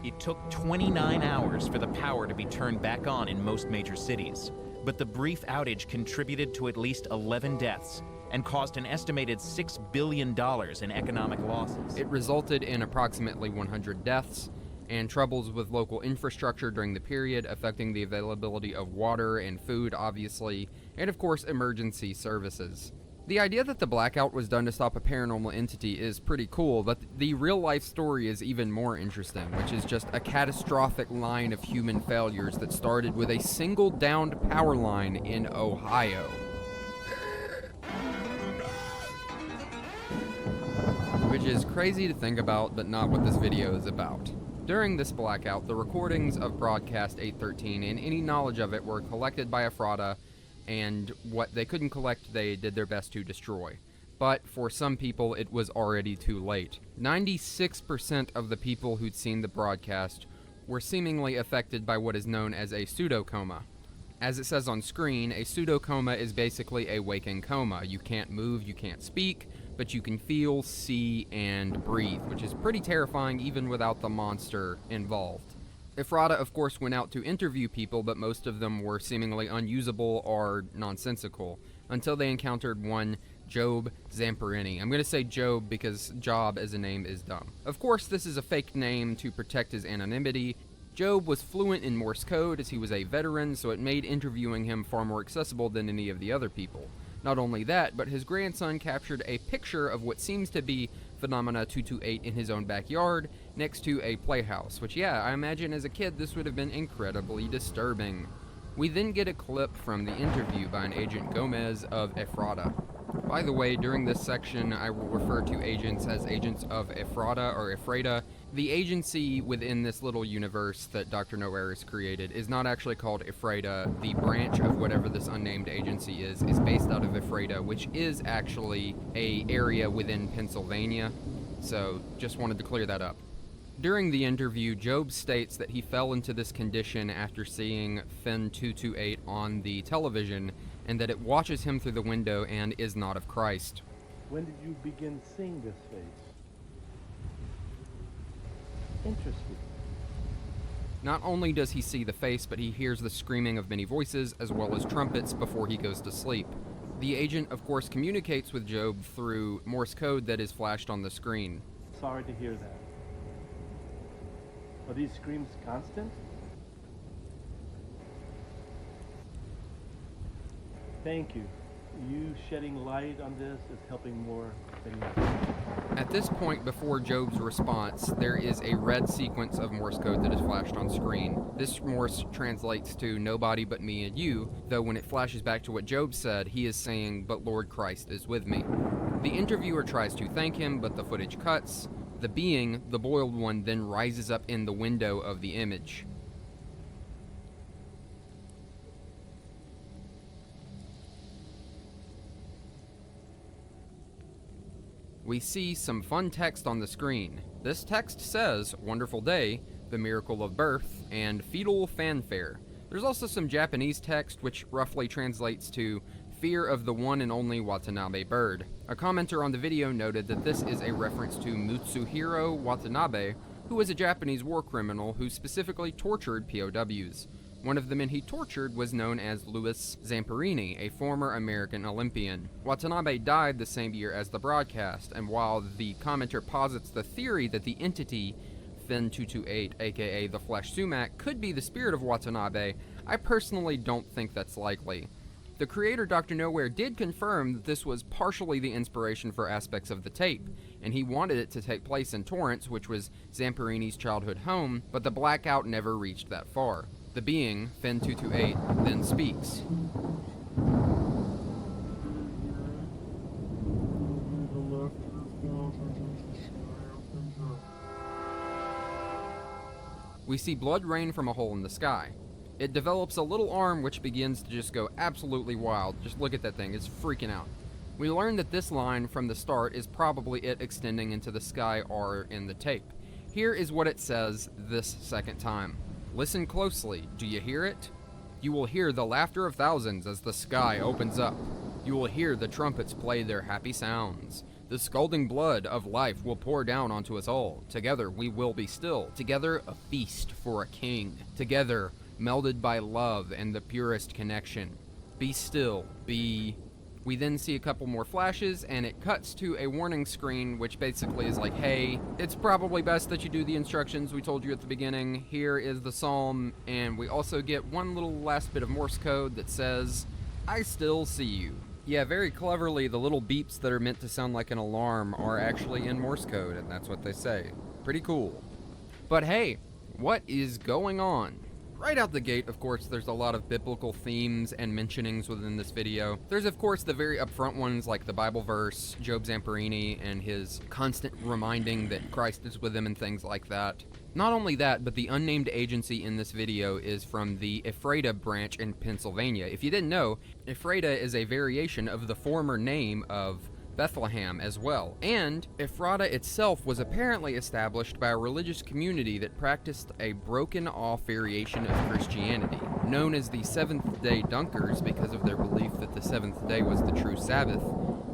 Speaker 13: It took 29 hours for the power to be turned back on in most major cities, but the brief outage contributed to at least 11 deaths and caused an estimated $6 billion in economic losses.
Speaker 11: It resulted in approximately 100 deaths, and troubles with local infrastructure during the period, affecting the availability of water and food, obviously, and of course, emergency services. The idea that the blackout was done to stop a paranormal entity is pretty cool, but the real-life story is even more interesting, which is just a catastrophic line of human failures that started with a single downed power line in Ohio. Which is crazy to think about, but not what this video is about. During this blackout, the recordings of Broadcast 813 and any knowledge of it were collected by Ephrata, and what they couldn't collect they did their best to destroy. But for some people, it was already too late. 96% of the people who'd seen the broadcast were seemingly affected by what is known as a pseudocoma. As it says on screen, a pseudocoma is basically a waking coma. You can't move, you can't speak, but you can feel, see, and breathe, which is pretty terrifying even without the monster involved. Ephrata, of course, went out to interview people, but most of them were seemingly unusable or nonsensical, until they encountered one Job Zamperini. I'm going to say Job because Job as a name is dumb. Of course, this is a fake name to protect his anonymity. Job was fluent in Morse code as he was a veteran, so it made interviewing him far more accessible than any of the other people. Not only that, but his grandson captured a picture of what seems to be Phenomena 228 in his own backyard, next to a playhouse, which, yeah, I imagine as a kid this would have been incredibly disturbing. We then get a clip from the interview by an Agent Gomez of Ephrata. By the way, during this section, I will refer to agents as agents of Ephrata or Ephrata. The agency within this little universe that Dr. Nowhere has created is not actually called Ephrata. The branch of whatever this unnamed agency is based out of Ephrata, which is actually a area within Pennsylvania. So, just wanted to clear that up. During the interview, Job states that he fell into this condition after seeing Fen 228 on the television, and that it watches him through the window and is not of Christ.
Speaker 14: When did you begin seeing this face? Interesting.
Speaker 11: Not only does he see the face, but he hears the screaming of many voices, as well as trumpets before he goes to sleep. The agent, of course, communicates with Job through Morse code that is flashed on the screen.
Speaker 14: Sorry to hear that. Are these screams constant? Thank you. You shedding light on this is helping more than you know.
Speaker 11: At this point before Job's response, there is a red sequence of Morse code that is flashed on screen. This Morse translates to nobody but me and you, though when it flashes back to what Job said, he is saying, but Lord Christ is with me. The interviewer tries to thank him, but the footage cuts. The being, the boiled one, then rises up in the window of the image. We see some fun text on the screen. This text says, "Wonderful day, the miracle of birth, and fetal fanfare." There's also some Japanese text which roughly translates to fear of the one and only Watanabe bird. A commenter on the video noted that this is a reference to Mutsuhiro Watanabe, who was a Japanese war criminal who specifically tortured POWs. One of the men he tortured was known as Louis Zamperini, a former American Olympian. Watanabe died the same year as the broadcast, and while the commenter posits the theory that the entity Fen 228, aka the Flesh Sumac, could be the spirit of Watanabe, I personally don't think that's likely. The creator, Dr. Nowhere, did confirm that this was partially the inspiration for aspects of the tape, and he wanted it to take place in Torrance, which was Zamperini's childhood home, but the blackout never reached that far. The being, Fen 228, then speaks. We see blood rain from a hole in the sky. It develops a little arm which begins to just go absolutely wild. Just look at that thing, it's freaking out. We learn that this line from the start is probably it extending into the sky or in the tape. Here is what it says this second time. Listen closely. Do you hear it? You will hear the laughter of thousands as the sky opens up. You will hear the trumpets play their happy sounds. The scalding blood of life will pour down onto us all. Together we will be still. Together a feast for a king. Together melded by love and the purest connection. Be still. Be... We then see a couple more flashes, and it cuts to a warning screen, which basically is like, hey, it's probably best that you do the instructions we told you at the beginning. Here is the psalm, and we also get one little last bit of Morse code that says, I still see you. Yeah, very cleverly, the little beeps that are meant to sound like an alarm are actually in Morse code, and that's what they say. Pretty cool. But hey, what is going on? Right out the gate, of course, there's a lot of biblical themes and mentionings within this video. There's, of course, the very upfront ones like the Bible verse, Job Zamperini, and his constant reminding that Christ is with him and things like that. Not only that, but the unnamed agency in this video is from the Ephrata branch in Pennsylvania. If you didn't know, Ephrata is a variation of the former name of Bethlehem as well. And Ephrata itself was apparently established by a religious community that practiced a broken-off variation of Christianity, known as the Seventh-day Dunkers because of their belief that the seventh day was the true Sabbath.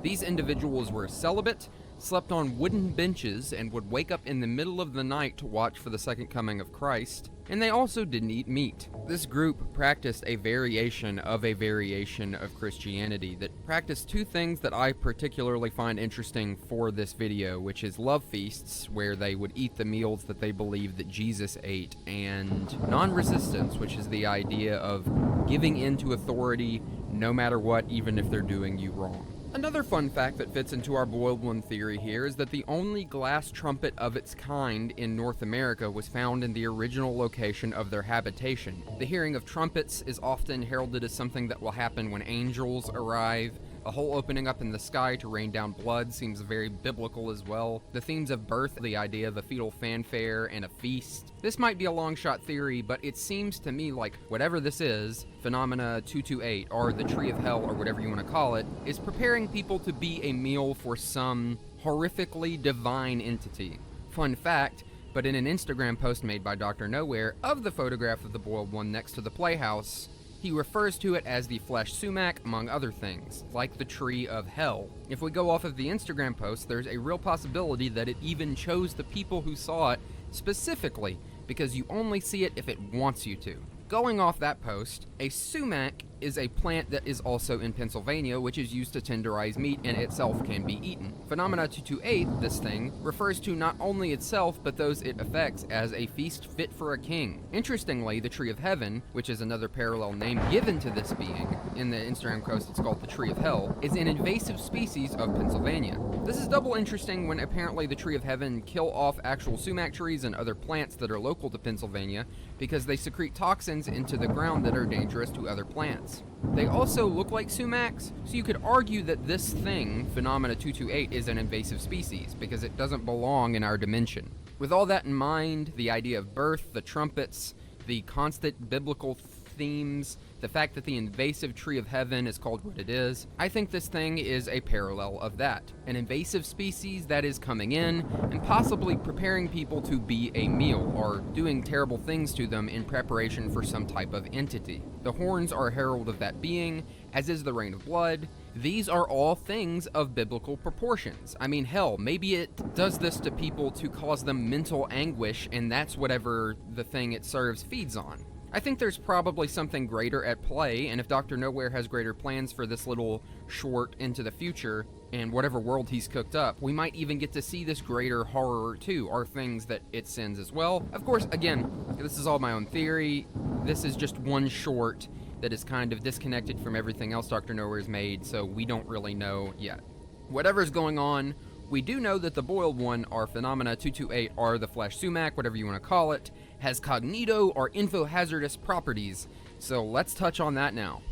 Speaker 11: These individuals were celibate, slept on wooden benches, and would wake up in the middle of the night to watch for the second coming of Christ, and they also didn't eat meat. This group practiced a variation of Christianity that practiced two things that I particularly find interesting for this video, which is love feasts, where they would eat the meals that they believed that Jesus ate, and non-resistance, which is the idea of giving in to authority no matter what, even if they're doing you wrong. Another fun fact that fits into our boiled one theory here is that the only glass trumpet of its kind in North America was found in the original location of their habitation. The hearing of trumpets is often heralded as something that will happen when angels arrive. A hole opening up in the sky to rain down blood seems very biblical as well. The themes of birth, the idea of a fetal fanfare, and a feast. This might be a long shot theory, but it seems to me like whatever this is, Phenomena 228, or the Tree of Hell, or whatever you want to call it, is preparing people to be a meal for some horrifically divine entity. Fun fact, but in an Instagram post made by Dr. Nowhere of the photograph of the boiled one next to the playhouse, he refers to it as the flesh sumac, among other things, like the Tree of Hell. If we go off of the Instagram post, there's a real possibility that it even chose the people who saw it specifically, because you only see it if it wants you to. Going off that post, a sumac is a plant that is also in Pennsylvania, which is used to tenderize meat and itself can be eaten. Phenomena 228, this thing, refers to not only itself, but those it affects as a feast fit for a king. Interestingly, the Tree of Heaven, which is another parallel name given to this being, in the Instagram post it's called the Tree of Hell, is an invasive species of Pennsylvania. This is double interesting when apparently the Tree of Heaven kill off actual sumac trees and other plants that are local to Pennsylvania because they secrete toxins into the ground that are dangerous to other plants. They also look like sumacs, so you could argue that this thing, Phenomena 228, is an invasive species because it doesn't belong in our dimension. With all that in mind, the idea of birth, the trumpets, the constant biblical themes, the fact that the invasive Tree of Heaven is called what it is, I think this thing is a parallel of that. An invasive species that is coming in and possibly preparing people to be a meal or doing terrible things to them in preparation for some type of entity. The horns are a herald of that being, as is the rain of blood. These are all things of biblical proportions. I mean, hell, maybe it does this to people to cause them mental anguish, and that's whatever the thing it serves feeds on. I think there's probably something greater at play, and if Dr. Nowhere has greater plans for this little short into the future, and whatever world he's cooked up, we might even get to see this greater horror too, or things that it sends as well. Of course, again, this is all my own theory. This is just one short that is kind of disconnected from everything else Dr. Nowhere's made, so we don't really know yet. Whatever's going on, we do know that the boiled one, or Phenomena 228, or the flesh sumac, whatever you want to call it, has cognito or infohazardous properties, so let's touch on that now.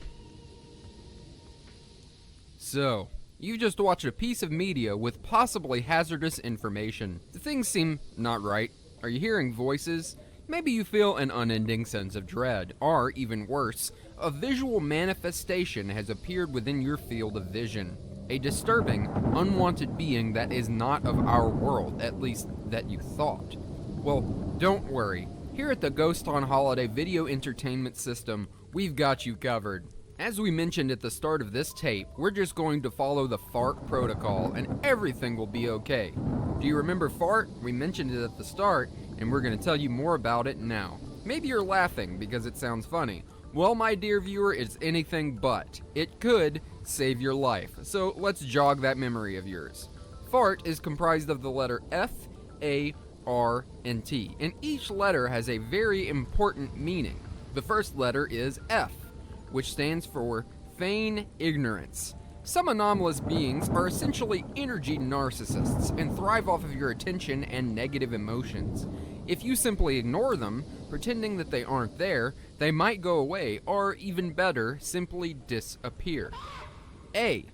Speaker 11: So, you just watched a piece of media with possibly hazardous information. The things seem not right. Are you hearing voices? Maybe you feel an unending sense of dread, or even worse, a visual manifestation has appeared within your field of vision. A disturbing, unwanted being that is not of our world, at least that you thought. Well, don't worry. Here at the Ghost on Holiday Video Entertainment System, we've got you covered. As we mentioned at the start of this tape, we're just going to follow the FART protocol and everything will be okay. Do you remember FART? We mentioned it at the start, and we're going to tell you more about it now. Maybe you're laughing because it sounds funny. Well, my dear viewer, it's anything but. It could save your life. So let's jog that memory of yours. FART is comprised of the letter F, A, R, and T, and each letter has a very important meaning. The first letter is F, which stands for feign ignorance. Some anomalous beings are essentially energy narcissists and thrive off of your attention and negative emotions. If you simply ignore them, pretending that they aren't there, they might go away, or even better, simply disappear. A,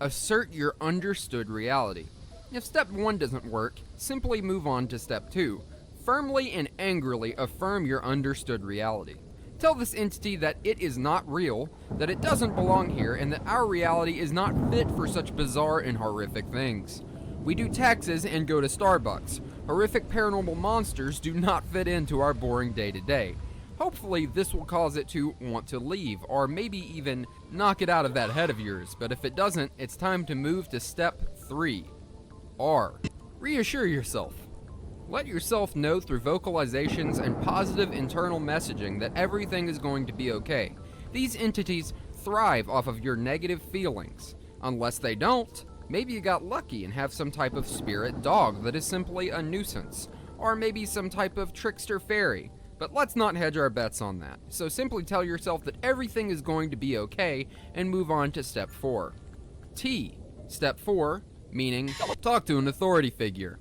Speaker 11: assert your understood reality. If step 1 doesn't work, simply move on to step 2. Firmly and angrily affirm your understood reality. Tell this entity that it is not real, that it doesn't belong here, and that our reality is not fit for such bizarre and horrific things. We do taxes and go to Starbucks. Horrific paranormal monsters do not fit into our boring day-to-day. Hopefully this will cause it to want to leave, or maybe even knock it out of that head of yours, but if it doesn't, it's time to move to step 3. R. Reassure yourself. Let yourself know through vocalizations and positive internal messaging that everything is going to be okay. These entities thrive off of your negative feelings. Unless they don't, maybe you got lucky and have some type of spirit dog that is simply a nuisance, or maybe some type of trickster fairy. But let's not hedge our bets on that. So simply tell yourself that everything is going to be okay and move on to step 4. T. Step 4, meaning talk to an authority figure.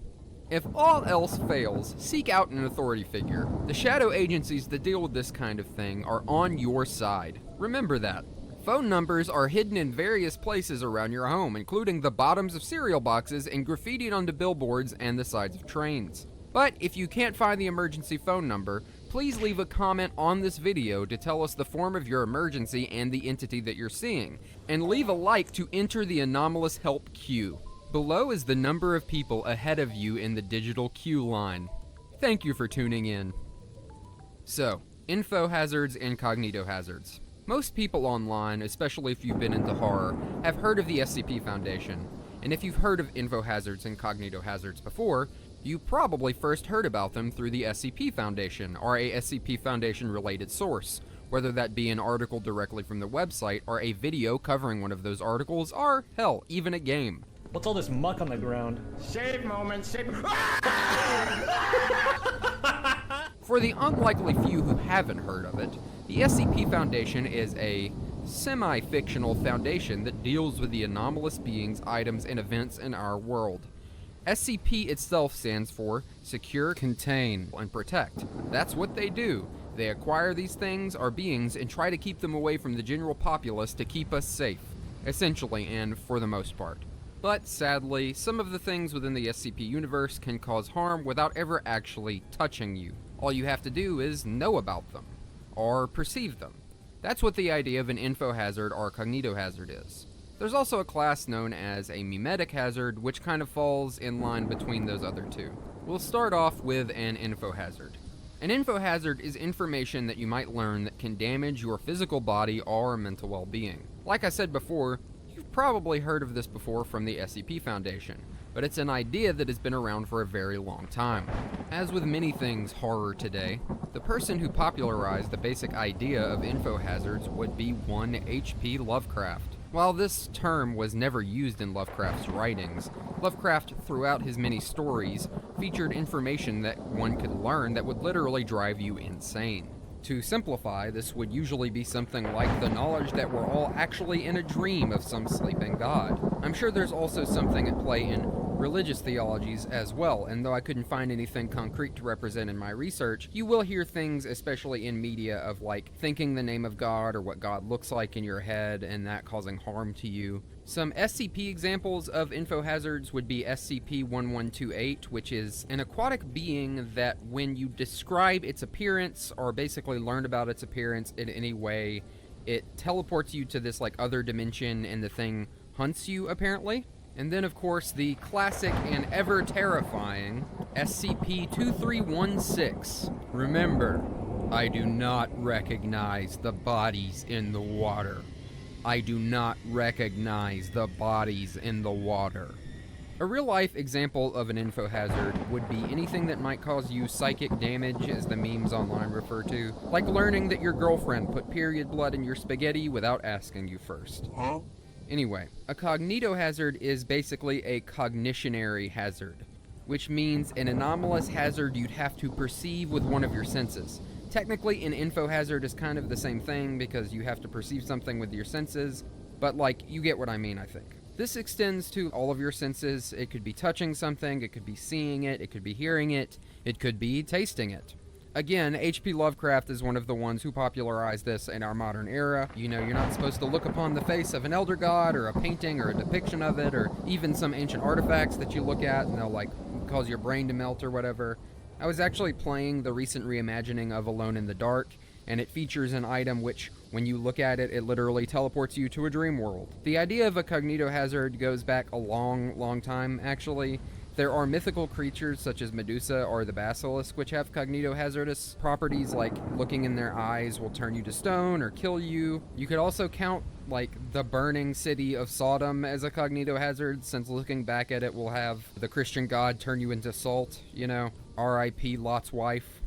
Speaker 11: If all else fails, seek out an authority figure. The shadow agencies that deal with this kind of thing are on your side. Remember that. Phone numbers are hidden in various places around your home, including the bottoms of cereal boxes and graffitied onto billboards and the sides of trains. But if you can't find the emergency phone number, please leave a comment on this video to tell us the form of your emergency and the entity that you're seeing, and leave a like to enter the anomalous help queue. Below is the number of people ahead of you in the digital queue line. Thank you for tuning in. So, info hazards and cognito hazards. Most people online, especially if you've been into horror, have heard of the SCP Foundation, and if you've heard of info hazards and cognito hazards before, you probably first heard about them through the SCP Foundation, or a SCP Foundation-related source, whether that be an article directly from the website, or a video covering one of those articles, or, hell, even a game.
Speaker 15: What's all this muck on the ground?
Speaker 4: Save moment, save...
Speaker 11: For the unlikely few who haven't heard of it, the SCP Foundation is a semi-fictional foundation that deals with the anomalous beings, items, and events in our world. SCP itself stands for Secure, Contain, and Protect. That's what they do. They acquire these things or beings and try to keep them away from the general populace to keep us safe, essentially and for the most part. But sadly, some of the things within the SCP universe can cause harm without ever actually touching you. All you have to do is know about them, or perceive them. That's what the idea of an info hazard or cognito hazard is. There's also a class known as a mimetic hazard, which kind of falls in line between those other two. We'll start off with an info hazard. An info hazard is information that you might learn that can damage your physical body or mental well-being. Like I said before, you've probably heard of this before from the SCP Foundation, but it's an idea that has been around for a very long time. As with many things horror today, the person who popularized the basic idea of info hazards would be one H.P. Lovecraft. While this term was never used in Lovecraft's writings, Lovecraft, throughout his many stories, featured information that one could learn that would literally drive you insane. To simplify, this would usually be something like the knowledge that we're all actually in a dream of some sleeping god. I'm sure there's also something at play in religious theologies as well, and though I couldn't find anything concrete to represent in my research, you will hear things, especially in media, of like thinking the name of God or what God looks like in your head and that causing harm to you. Some SCP examples of info hazards would be SCP-1128, which is an aquatic being that when you describe its appearance or basically learn about its appearance in any way, it teleports you to this like other dimension and the thing hunts you apparently. And then, of course, the classic and ever terrifying SCP-2316. Remember, I do not recognize the bodies in the water. I do not recognize the bodies in the water. A real-life example of an info hazard would be anything that might cause you psychic damage, as the memes online refer to, like learning that your girlfriend put period blood in your spaghetti without asking you first. Huh? Anyway, a cognito hazard is basically a cognitionary hazard, which means an anomalous hazard you'd have to perceive with one of your senses. Technically, an info hazard is kind of the same thing because you have to perceive something with your senses, but like, you get what I mean, I think. This extends to all of your senses. It could be touching something, it could be seeing it, it could be hearing it, it could be tasting it. Again, H.P. Lovecraft is one of the ones who popularized this in our modern era. You know, you're not supposed to look upon the face of an elder god or a painting or a depiction of it or even some ancient artifacts that you look at and they'll like cause your brain to melt or whatever. I was actually playing the recent reimagining of Alone in the Dark, and it features an item which, when you look at it, it literally teleports you to a dream world. The idea of a cognitohazard goes back a long time, actually. There are mythical creatures such as Medusa or the Basilisk which have cognitohazardous properties, like looking in their eyes will turn you to stone or kill you. You could also count like the burning city of Sodom as a cognitohazard, since looking back at it will have the Christian god turn you into salt, you know, R.I.P. Lot's wife.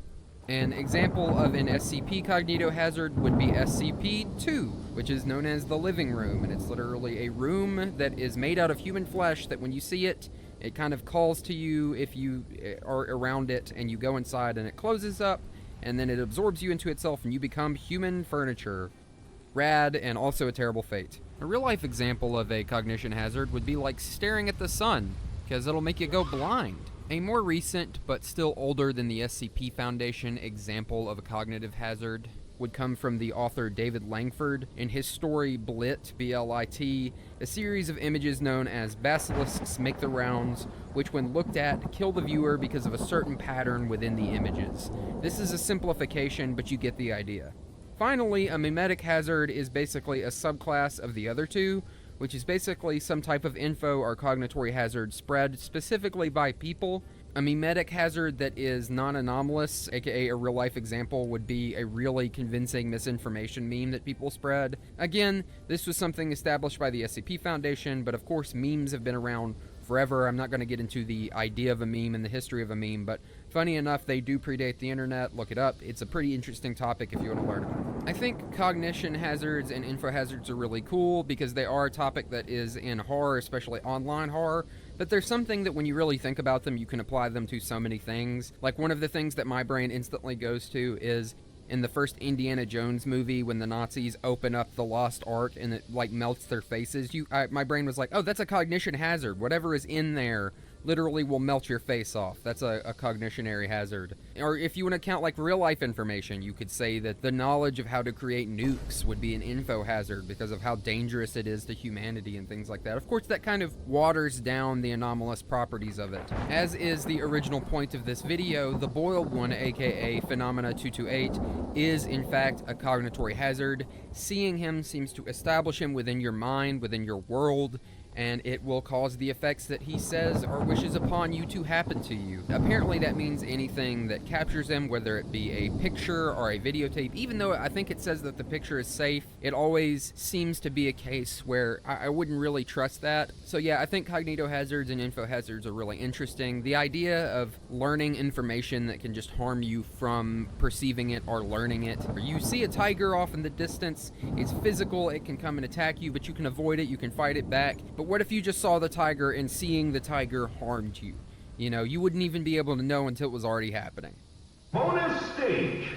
Speaker 11: An example of an SCP cognitohazard would be SCP-2, which is known as the living room, and it's literally a room that is made out of human flesh that when you see it, it kind of calls to you if you are around it, and you go inside and it closes up, and then it absorbs you into itself and you become human furniture. Rad, and also a terrible fate. A real-life example of a cognition hazard would be like staring at the sun, because it'll make you go blind. A more recent, but still older than the SCP Foundation example of a cognitive hazard would come from the author David Langford in his story Blit, B-L-I-T, a series of images known as basilisks make the rounds, which when looked at, kill the viewer because of a certain pattern within the images. This is a simplification, but you get the idea. Finally, a mimetic hazard is basically a subclass of the other two, which is basically some type of info or cognitory hazard spread specifically by people. A mimetic hazard that is non-anomalous, aka a real-life example, would be a really convincing misinformation meme that people spread. Again, this was something established by the SCP Foundation, but of course memes have been around forever. I'm not going to get into the idea of a meme and the history of a meme, but funny enough, they do predate the internet. Look it up. It's a pretty interesting topic if you want to learn about it. I think cognition hazards and info hazards are really cool because they are a topic that is in horror, especially online horror, but there's something that when you really think about them, you can apply them to so many things. Like one of the things that my brain instantly goes to is in the first Indiana Jones movie when the Nazis open up the lost ark and it like melts their faces. My brain was like, oh, that's a cognition hazard. Whatever is in there literally will melt your face off. That's a cognitionary hazard. Or if you want to count like real life information, you could say that the knowledge of how to create nukes would be an info hazard because of how dangerous it is to humanity and things like that. Of course, that kind of waters down the anomalous properties of it. As is the original point of this video, the boiled one, aka Phenomena 228, is in fact a cognitory hazard. Seeing him seems to establish him within your mind, within your world, and it will cause the effects that he says or wishes upon you to happen to you. Apparently that means anything that captures him, whether it be a picture or a videotape. Even though I think it says that the picture is safe, it always seems to be a case where I wouldn't really trust that. So yeah, I think cognitohazards and info hazards are really interesting. The idea of learning information that can just harm you from perceiving it or learning it. You see a tiger off in the distance, it's physical, it can come and attack you, but you can avoid it, you can fight it back. But what if you just saw the tiger and seeing the tiger harmed you? You know, you wouldn't even be able to know until it was already happening.
Speaker 16: Bonus stage!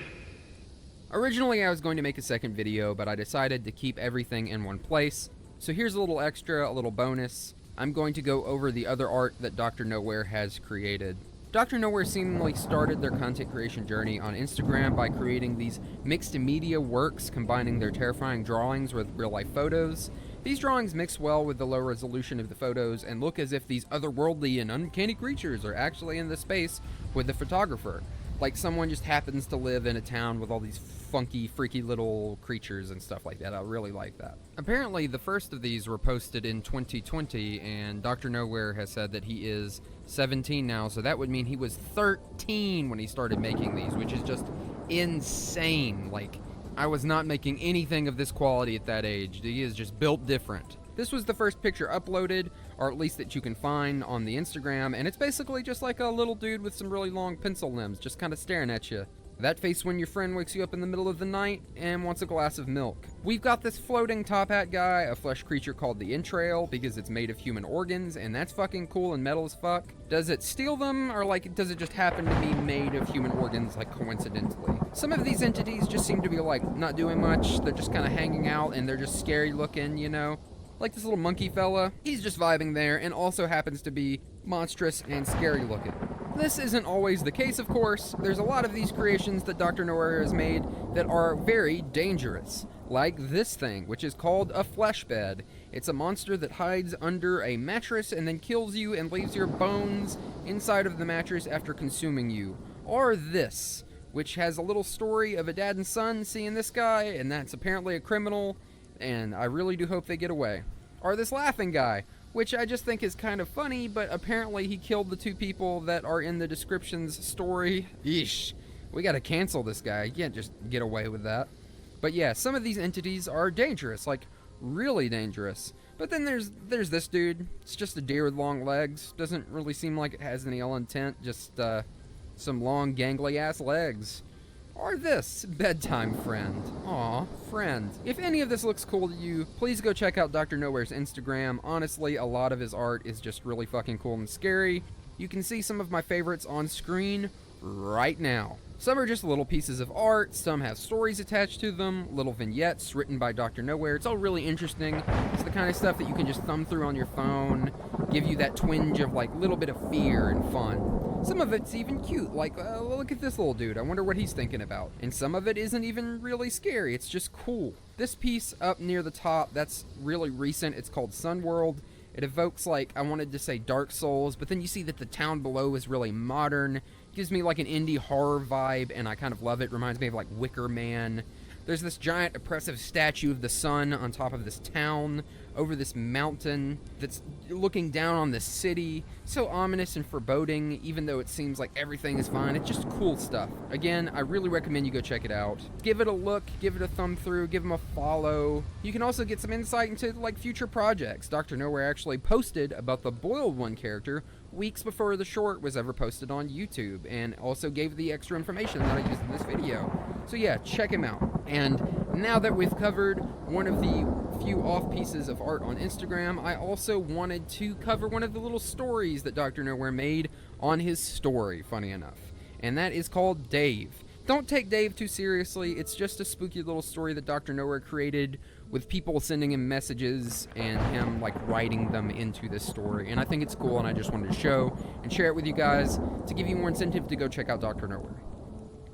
Speaker 11: Originally I was going to make a second video, but I decided to keep everything in one place. So here's a little extra, a little bonus. I'm going to go over the other art that Dr. Nowhere has created. Dr. Nowhere seemingly started their content creation journey on Instagram by creating these mixed media works combining their terrifying drawings with real-life photos. These drawings mix well with the low resolution of the photos and look as if these otherworldly and uncanny creatures are actually in the space with the photographer. Like someone just happens to live in a town with all these funky, freaky little creatures and stuff like that. I really like that. Apparently, the first of these were posted in 2020, and Dr. Nowhere has said that he is 17 now, so that would mean he was 13 when he started making these, which is just insane. Like, I was not making anything of this quality at that age. He is just built different. This was the first picture uploaded, or at least that you can find on the Instagram, and it's basically just like a little dude with some really long pencil limbs, just kind of staring at you. That face when your friend wakes you up in the middle of the night and wants a glass of milk. We've got this floating top hat guy, a flesh creature called the entrail, because it's made of human organs, and that's fucking cool and metal as fuck. Does it steal them, or like, does it just happen to be made of human organs, like, coincidentally? Some of these entities just seem to be, like, not doing much. They're just kind of hanging out, and they're just scary looking, you know? Like this little monkey fella, he's just vibing there, and also happens to be monstrous and scary looking. This isn't always the case, of course. There's a lot of these creations that Dr. Nowhere has made that are very dangerous. Like this thing, which is called a flesh bed. It's a monster that hides under a mattress and then kills you and leaves your bones inside of the mattress after consuming you. are this, which has a little story of a dad and son seeing this guy, and that's apparently a criminal, and I really do hope they get away. Or this laughing guy, which I just think is kind of funny, but apparently he killed the two people that are in the description's story. Yeesh. We gotta cancel this guy. You can't just get away with that. But yeah, some of these entities are dangerous, like really dangerous. But then there's this dude. It's just a deer with long legs. Doesn't really seem like it has any ill intent, just some long gangly ass legs. Or this, bedtime friend. Aw, friend. If any of this looks cool to you, please go check out Dr. Nowhere's Instagram. Honestly, a lot of his art is just really fucking cool and scary. You can see some of my favorites on screen right now. Some are just little pieces of art, some have stories attached to them, little vignettes written by Dr. Nowhere. It's all really interesting. It's the kind of stuff that you can just thumb through on your phone, give you that twinge of like little bit of fear and fun. Some of it's even cute, like look at this little dude, I wonder what he's thinking about. And some of it isn't even really scary, it's just cool. This piece up near the top, that's really recent, it's called Sun World. It evokes like, I wanted to say Dark Souls, but then you see that the town below is really modern. Gives me like an indie horror vibe, and I kind of love it. Reminds me of like Wicker Man. There's this giant oppressive statue of the sun on top of this town, over this mountain that's looking down on the city. So ominous and foreboding, even though it seems like everything is fine. It's just cool stuff. Again, I really recommend you go check it out. Give it a look, give it a thumb through, give him a follow. You can also get some insight into like future projects. Dr. Nowhere actually posted about the Boiled One character weeks before the short was ever posted on YouTube, and also gave the extra information that I used in this video. So yeah, check him out. And now that we've covered one of the few off pieces of art on Instagram, I also wanted to cover one of the little stories that Dr. Nowhere made on his story, funny enough. And that is called Dave. Don't take Dave too seriously, it's just a spooky little story that Dr. Nowhere created with people sending him messages and him like writing them into this story. And I think it's cool, and I just wanted to show and share it with you guys to give you more incentive to go check out Dr. Nowhere.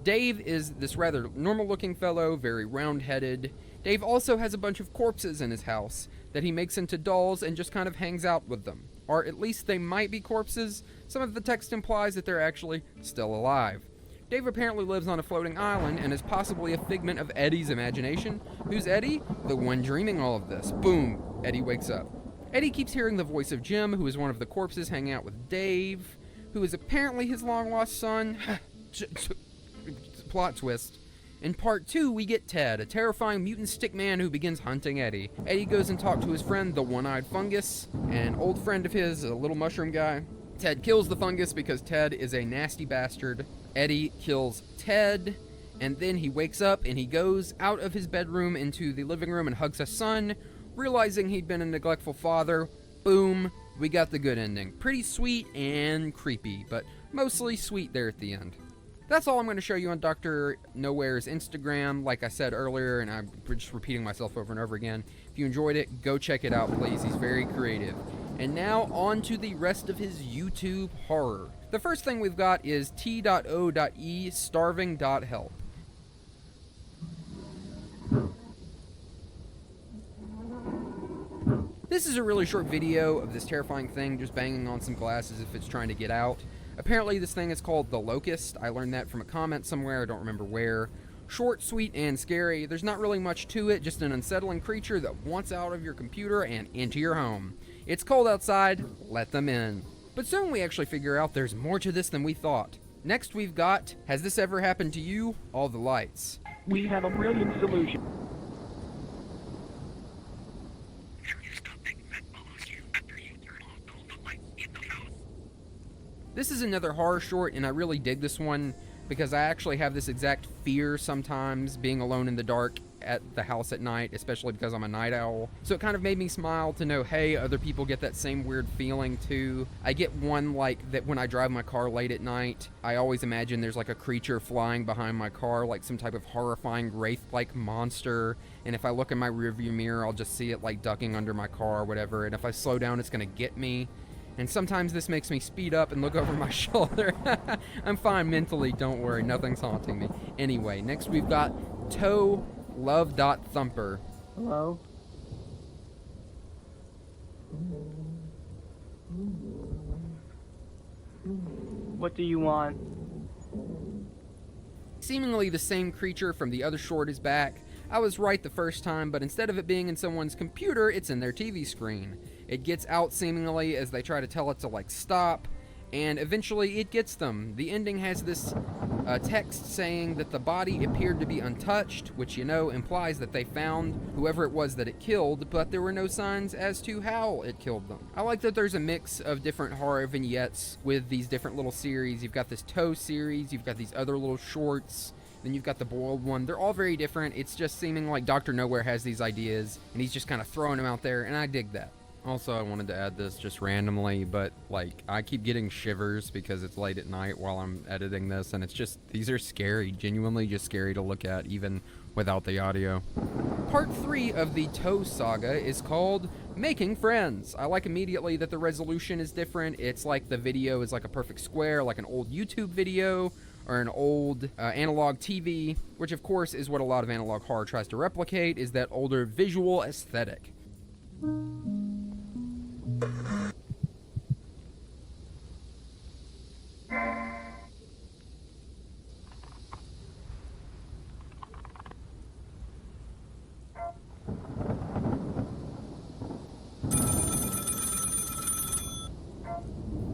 Speaker 11: Dave is this rather normal looking fellow, very round-headed. Dave also has a bunch of corpses in his house that he makes into dolls and just kind of hangs out with them. Or at least they might be corpses. Some of the text implies that they're actually still alive. Dave apparently lives on a floating island and is possibly a figment of Eddie's imagination. Who's Eddie? The one dreaming all of this. Boom! Eddie wakes up. Eddie keeps hearing the voice of Jim, who is one of the corpses hanging out with Dave, who is apparently his long-lost son. Plot twist. In part 2, we get Ted, a terrifying mutant stickman who begins hunting Eddie. Eddie goes and talks to his friend, the one-eyed fungus, an old friend of his, a little mushroom guy. Ted kills the fungus because Ted is a nasty bastard. Eddie kills Ted, and then he wakes up and he goes out of his bedroom into the living room and hugs his son, realizing he'd been a neglectful father. Boom, we got the good ending. Pretty sweet and creepy, but mostly sweet there at the end. That's all I'm going to show you on Dr. Nowhere's Instagram. Like I said earlier, and I'm just repeating myself over and over again, if you enjoyed it, go check it out, please. He's very creative. And now on to the rest of his YouTube horror. The first thing we've got is t.o.e starving.help. This is a really short video of this terrifying thing just banging on some glass as if it's trying to get out. Apparently this thing is called the Locust. I learned that from a comment somewhere, I don't remember where. Short, sweet, and scary. There's not really much to it, just an unsettling creature that wants out of your computer and into your home. It's cold outside, let them in. But soon we actually figure out there's more to this than we thought. Next we've got, has this ever happened to you? All the lights.
Speaker 7: We have a brilliant solution.
Speaker 11: This is another horror short, and I really dig this one because I actually have this exact fear sometimes being alone in the dark at the house at night, especially because I'm a night owl. So it kind of made me smile to know, hey, other people get that same weird feeling too. I get one like that when I drive my car late at night, I always imagine there's like a creature flying behind my car, like some type of horrifying wraith-like monster. And if I look in my rearview mirror, I'll just see it like ducking under my car or whatever. And if I slow down, it's gonna get me. And sometimes this makes me speed up and look over my shoulder. I'm fine mentally, don't worry, nothing's haunting me. Anyway, next we've got Toe Love.Thumper.
Speaker 7: Hello? What do you want?
Speaker 11: Seemingly the same creature from the other short is back. I was right the first time, but instead of it being in someone's computer, it's in their TV screen. It gets out seemingly as they try to tell it to like stop, and eventually it gets them. The ending has this text saying that the body appeared to be untouched, which you know implies that they found whoever it was that it killed, but there were no signs as to how it killed them. I like that there's a mix of different horror vignettes with these different little series. You've got this Toe series, you've got these other little shorts, then you've got the boiled one. They're all very different. It's just seeming like Dr. Nowhere has these ideas, and he's just kind of throwing them out there, and I dig that. Also, I wanted to add this just randomly, but like I keep getting shivers because it's late at night while I'm editing this, and it's just, these are scary, genuinely just scary to look at even without the audio. Part 3 of the Toe saga is called Making Friends. I like immediately that the resolution is different. It's like the video is like a perfect square, like an old YouTube video or an old analog TV, which of course is what a lot of analog horror tries to replicate, is that older visual aesthetic.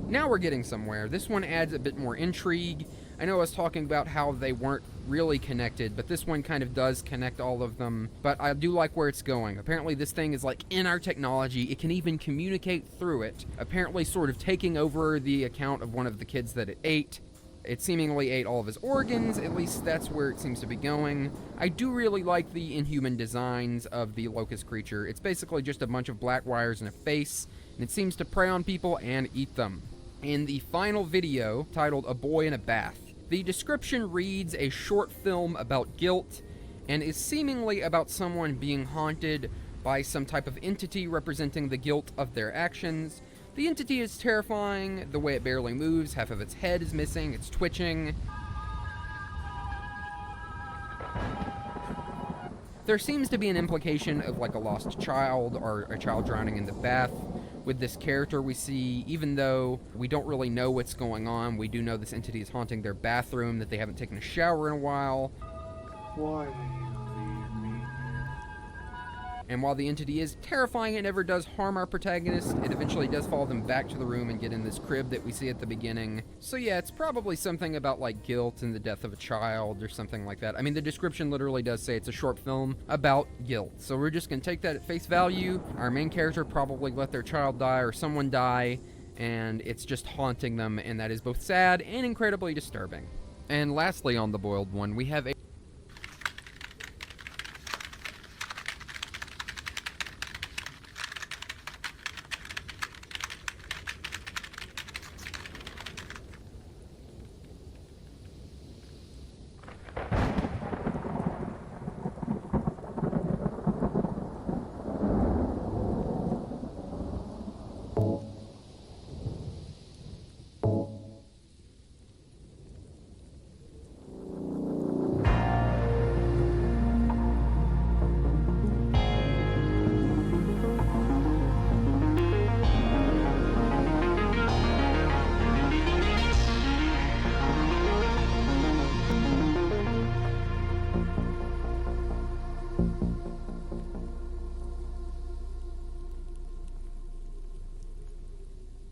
Speaker 11: Now we're getting somewhere. This one adds a bit more intrigue. I know I was talking about how they weren't really connected, but this one kind of does connect all of them. But I do like where it's going. Apparently this thing is like in our technology. It can even communicate through it. Apparently sort of taking over the account of one of the kids that it ate. It seemingly ate all of his organs, at least that's where it seems to be going. I do really like the inhuman designs of the locust creature. It's basically just a bunch of black wires and a face, and it seems to prey on people and eat them. In the final video, titled A Boy in a Bath, the description reads a short film about guilt, and is seemingly about someone being haunted by some type of entity representing the guilt of their actions. The entity is terrifying, the way it barely moves, half of its head is missing, it's twitching. There seems to be an implication of like a lost child or a child drowning in the bath with this character we see. Even though we don't really know what's going on, we do know this entity is haunting their bathroom, that they haven't taken a shower in a while.
Speaker 4: Why will you leave me?
Speaker 11: And while the entity is terrifying, it never does harm our protagonist. It eventually does follow them back to the room and get in this crib that we see at the beginning. So yeah, it's probably something about like guilt and the death of a child or something like that. I mean, the description literally does say it's a short film about guilt. So we're just gonna take that at face value. Our main character probably let their child die or someone die, and it's just haunting them, and that is both sad and incredibly disturbing. And lastly on the boiled one, we have a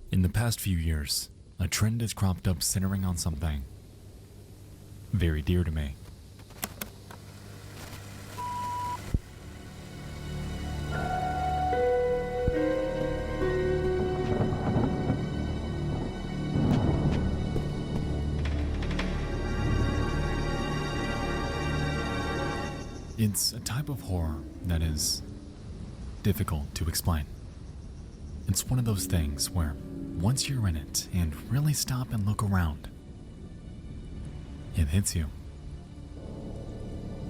Speaker 17: In the past few years, a trend has cropped up centering on something very dear to me. It's a type of horror that is difficult to explain. It's one of those things where once you're in it and really stop and look around, it hits you.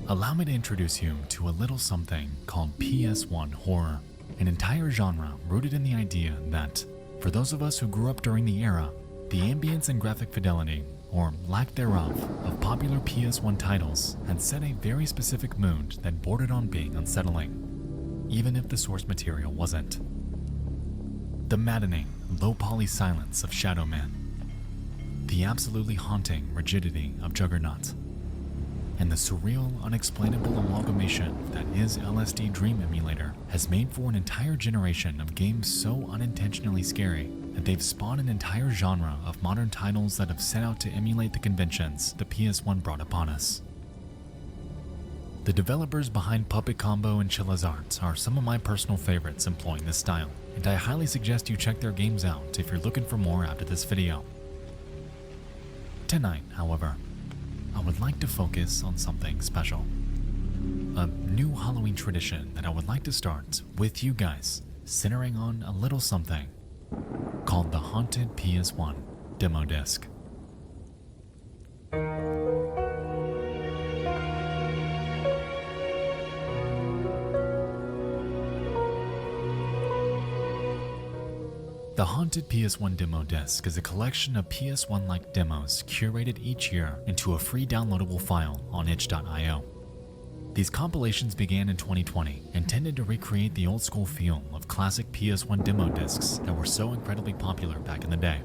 Speaker 17: Allow me to introduce you to a little something called PS1 horror, an entire genre rooted in the idea that, for those of us who grew up during the era, the ambience and graphic fidelity, or lack thereof, of popular PS1 titles had set a very specific mood that bordered on being unsettling, even if the source material wasn't. The maddening, low-poly silence of Shadow Man. The absolutely haunting rigidity of Juggernaut. and the surreal, unexplainable amalgamation that is LSD Dream Emulator has made for an entire generation of games so unintentionally scary that they've spawned an entire genre of modern titles that have set out to emulate the conventions the PS1 brought upon us. The developers behind Puppet Combo and Chilla's Art are some of my personal favorites employing this style, and I highly suggest you check their games out if you're looking for more after this video. Tonight, however, I would like to focus on something special. A new Halloween tradition that I would like to start with you guys, centering on a little something called the Haunted PS1 Demo Disc. The Haunted PS1 Demo Disc is a collection of PS1-like demos curated each year into a free downloadable file on itch.io. These compilations began in 2020 and tended to recreate the old-school feel of classic PS1 demo discs that were so incredibly popular back in the day.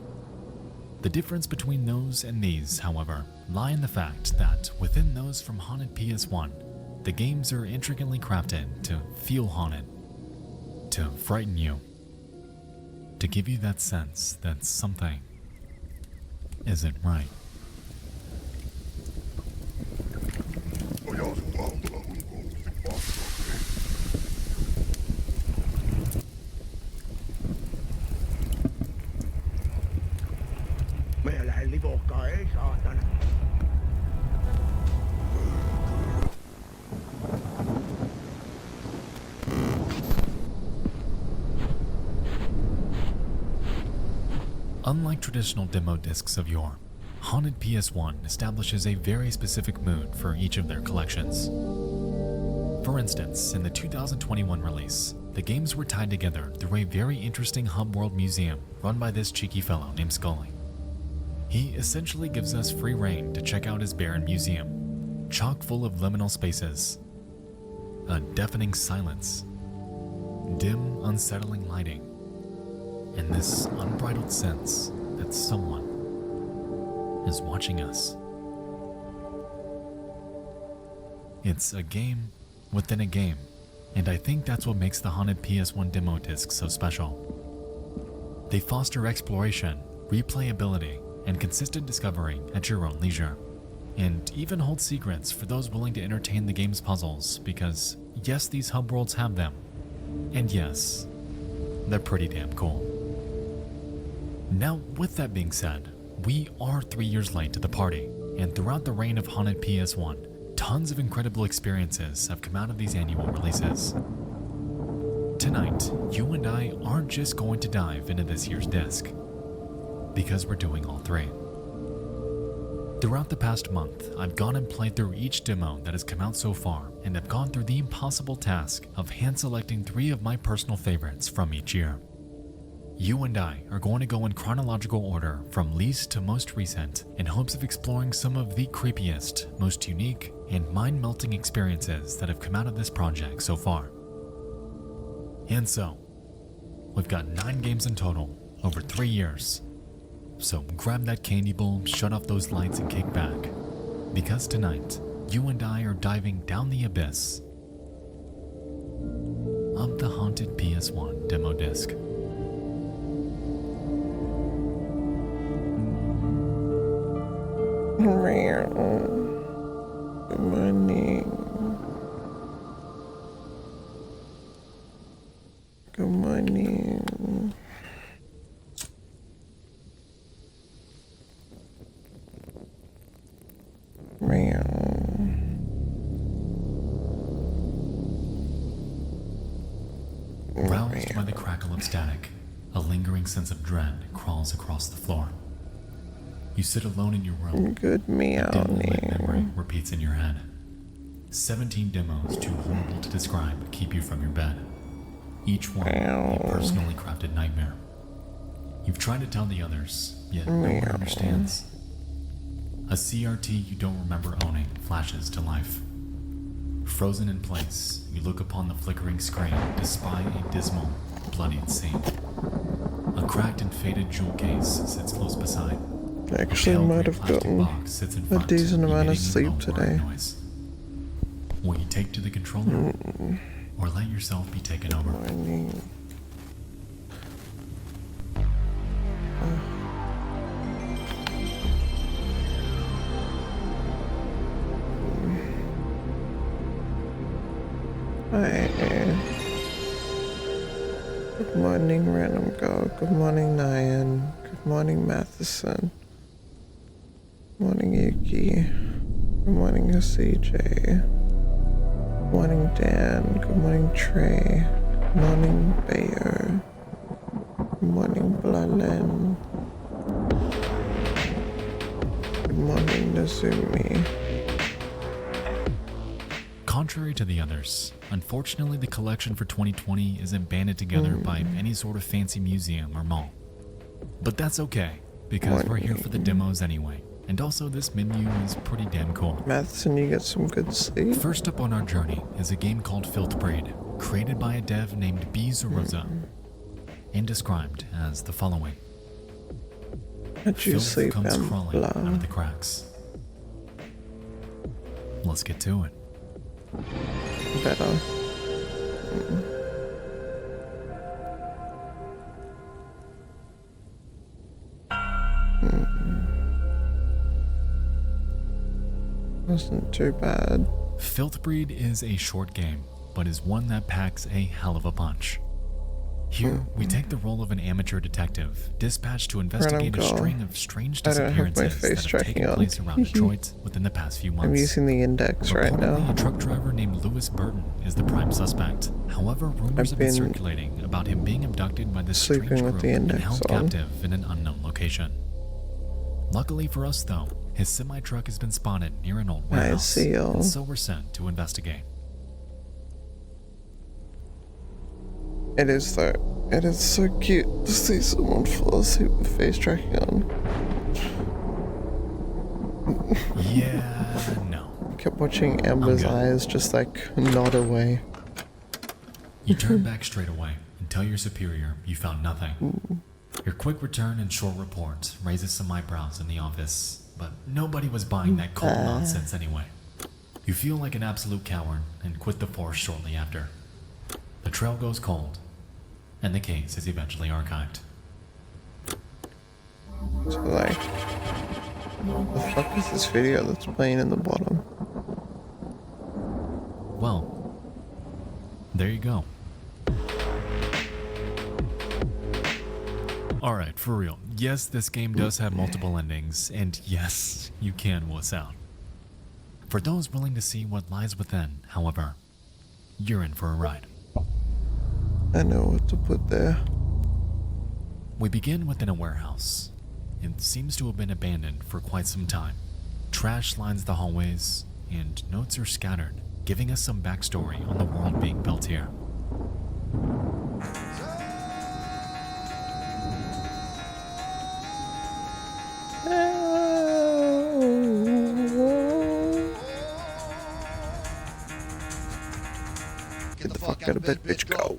Speaker 17: The difference between those and these, however, lie in the fact that within those from Haunted PS1, the games are intricately crafted to feel haunted, to frighten you, to give you that sense that something isn't right. Unlike traditional demo discs of yore, Haunted PS1 establishes a very specific mood for each of their collections. For instance, in the 2021 release, the games were tied together through a very interesting hub world museum run by this cheeky fellow named Scully. He essentially gives us free reign to check out his barren museum, chock full of liminal spaces, a deafening silence, dim, unsettling lighting, and this unbridled sense that someone is watching us. It's a game within a game, and I think that's what makes the Haunted PS1 demo disc so special. They foster exploration, replayability, and consistent discovery at your own leisure, and even hold secrets for those willing to entertain the game's puzzles, because yes, these hub worlds have them, and yes, they're pretty damn cool. Now, with that being said, we are 3 years late to the party, and throughout the reign of Haunted PS1, tons of incredible experiences have come out of these annual releases. Tonight, you and I aren't just going to dive into this year's disc, because we're doing all three. Throughout the past month, I've gone and played through each demo that has come out so far, and have gone through the impossible task of hand-selecting 3 of my personal favorites from each year. You and I are going to go in chronological order from least to most recent in hopes of exploring some of the creepiest, most unique, and mind-melting experiences that have come out of this project so far. And so, we've got 9 games in total over 3 years. So grab that candy bowl, shut off those lights, and kick back, because tonight, you and I are diving down the abyss of the Haunted PS1 demo disc.
Speaker 18: Good morning. Good morning.
Speaker 17: Roused by the crackle of static, a lingering sense of dread crawls across the floor. You sit alone in your room.
Speaker 18: Good meow.
Speaker 17: A dim lit memory repeats in your head. 17 demos too horrible to describe keep you from your bed. Each one a personally crafted nightmare. You've tried to tell the others, yet no one understands. A CRT you don't remember owning flashes to life. Frozen in place, you look upon the flickering screen to spy a dismal, bloodied scene. A cracked and faded jewel case sits close beside.
Speaker 18: I actually might have gotten a decent amount of sleep today.
Speaker 17: Will you take to the controller? Or let yourself be taken over?
Speaker 18: Hi. Good morning, Random Go. Good morning, Nyan. Good morning, Matheson. Good morning, Yuki. Good morning, CJ. Good morning, Dan. Good morning, Trey. Good morning, Bayer. Good morning, Blalen. Good morning, Nazumi.
Speaker 17: Contrary to the others, unfortunately the collection for 2020 isn't banded together by any sort of fancy museum or mall. But that's okay, because we're here for the demos anyway. And also this menu is pretty damn cool.
Speaker 18: Matheson, you get some good sleep.
Speaker 17: First up on our journey is a game called Filthbreed, created by a dev named B. Zaroza, and described as the following.
Speaker 18: How'd you
Speaker 17: Filth
Speaker 18: sleep,
Speaker 17: comes crawling
Speaker 18: blah.
Speaker 17: out of the cracks. Let's get to it.
Speaker 18: Better. Wasn't too bad.
Speaker 17: Filthbreed is a short game, but is one that packs a hell of a punch. Here, we take the role of an amateur detective, dispatched to investigate a string of strange disappearances that have taken place around Detroit within the past few months.
Speaker 18: I'm using the index right now.
Speaker 17: A truck driver named Lewis Burton is the prime suspect. However, rumors have been circulating about him being abducted by this strange group and held captive in an unknown location. Luckily for us, though, his semi-truck has been spotted near an old warehouse, and so we're sent to investigate.
Speaker 18: It is though. It is so cute to see someone fall asleep with face tracking on.
Speaker 17: Yeah, no.
Speaker 18: I kept watching Amber's eyes just like nod away.
Speaker 17: You turn back straight away and tell your superior you found nothing. Your quick return and short report raises some eyebrows in the office, but nobody was buying that cold nonsense anyway. You feel like an absolute coward and quit the force shortly after. The trail goes cold, and the case is eventually archived.
Speaker 18: So like, what the fuck is this video that's playing in the bottom?
Speaker 17: Well, there you go. Alright, for real. Yes, this game does have multiple endings, and yes, you can wuss out. For those willing to see what lies within, however, you're in for a ride.
Speaker 18: I know what to put there.
Speaker 17: We begin within a warehouse. It seems to have been abandoned for quite some time. Trash lines the hallways, and notes are scattered, giving us some backstory on the world being built here.
Speaker 18: Get the fuck out of bed, bitch, go!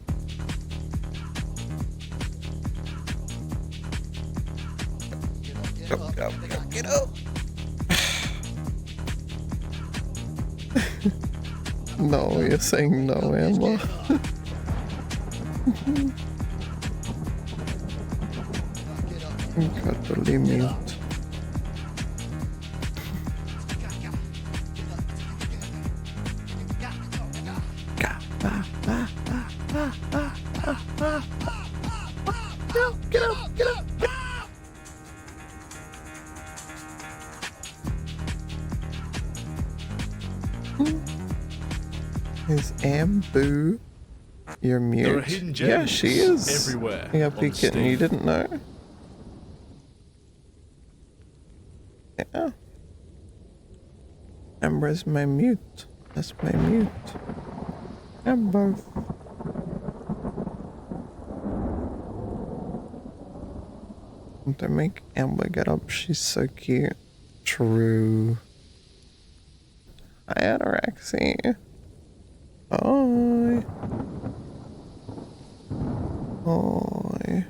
Speaker 18: Get up! No, you're saying no, Amber. Got to leave mute. Get up! Get up! Is Ambu? You're mute.
Speaker 2: There are hidden gems
Speaker 18: yeah, she is.
Speaker 2: everywhere
Speaker 18: Yeah,
Speaker 2: on
Speaker 18: big kitten, you
Speaker 2: Steam.
Speaker 18: didn't know? Yeah. Amber's my mute. That's my mute. Amber. To make Amber get up, she's so cute. True. Hi, Ataraxy. Hi. Hi.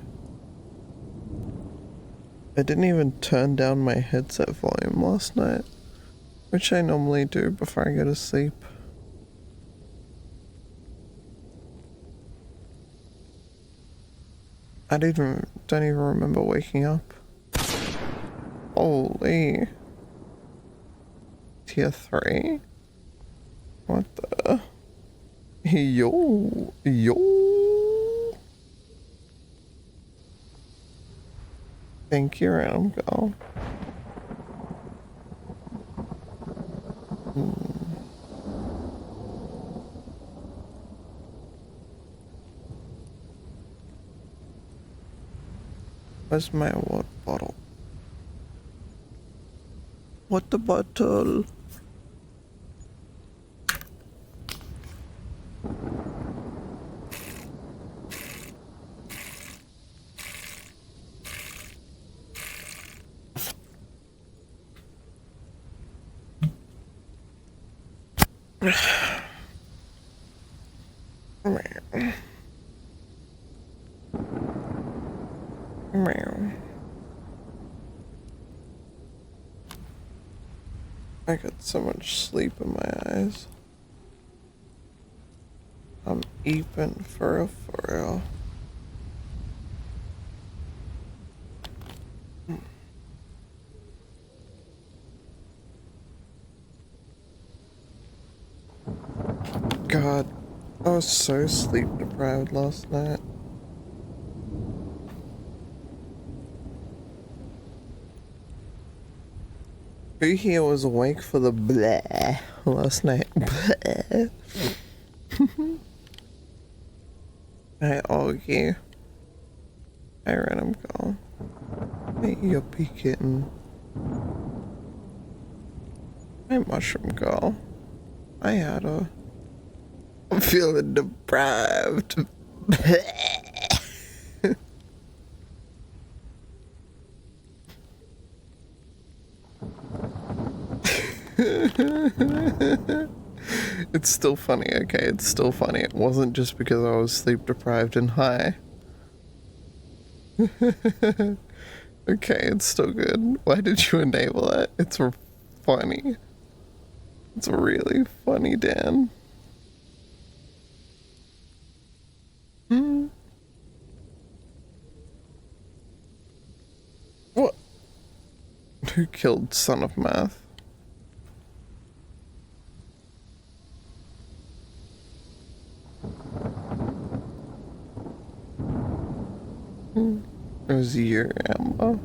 Speaker 18: I didn't even turn down my headset volume last night, which I normally do before I go to sleep. don't even remember waking up. Holy. Tier 3? What the? Yo. Thank you, random girl. Where's my water bottle? Water bottle. I got so much sleep in my eyes. I'm eeping for real. God, I was so sleep deprived last night. Who here was awake for the bleh last night? Bleh. I argue. I random call. Hey, yuppie kitten. Hey, mushroom girl. I had a. I'm feeling deprived. It's still funny, okay? It's still funny. It wasn't just because I was sleep deprived and high. Okay, it's still good. Why did you enable it? It's funny. It's really funny, Dan. What? Who killed Son of Math? It was your ammo.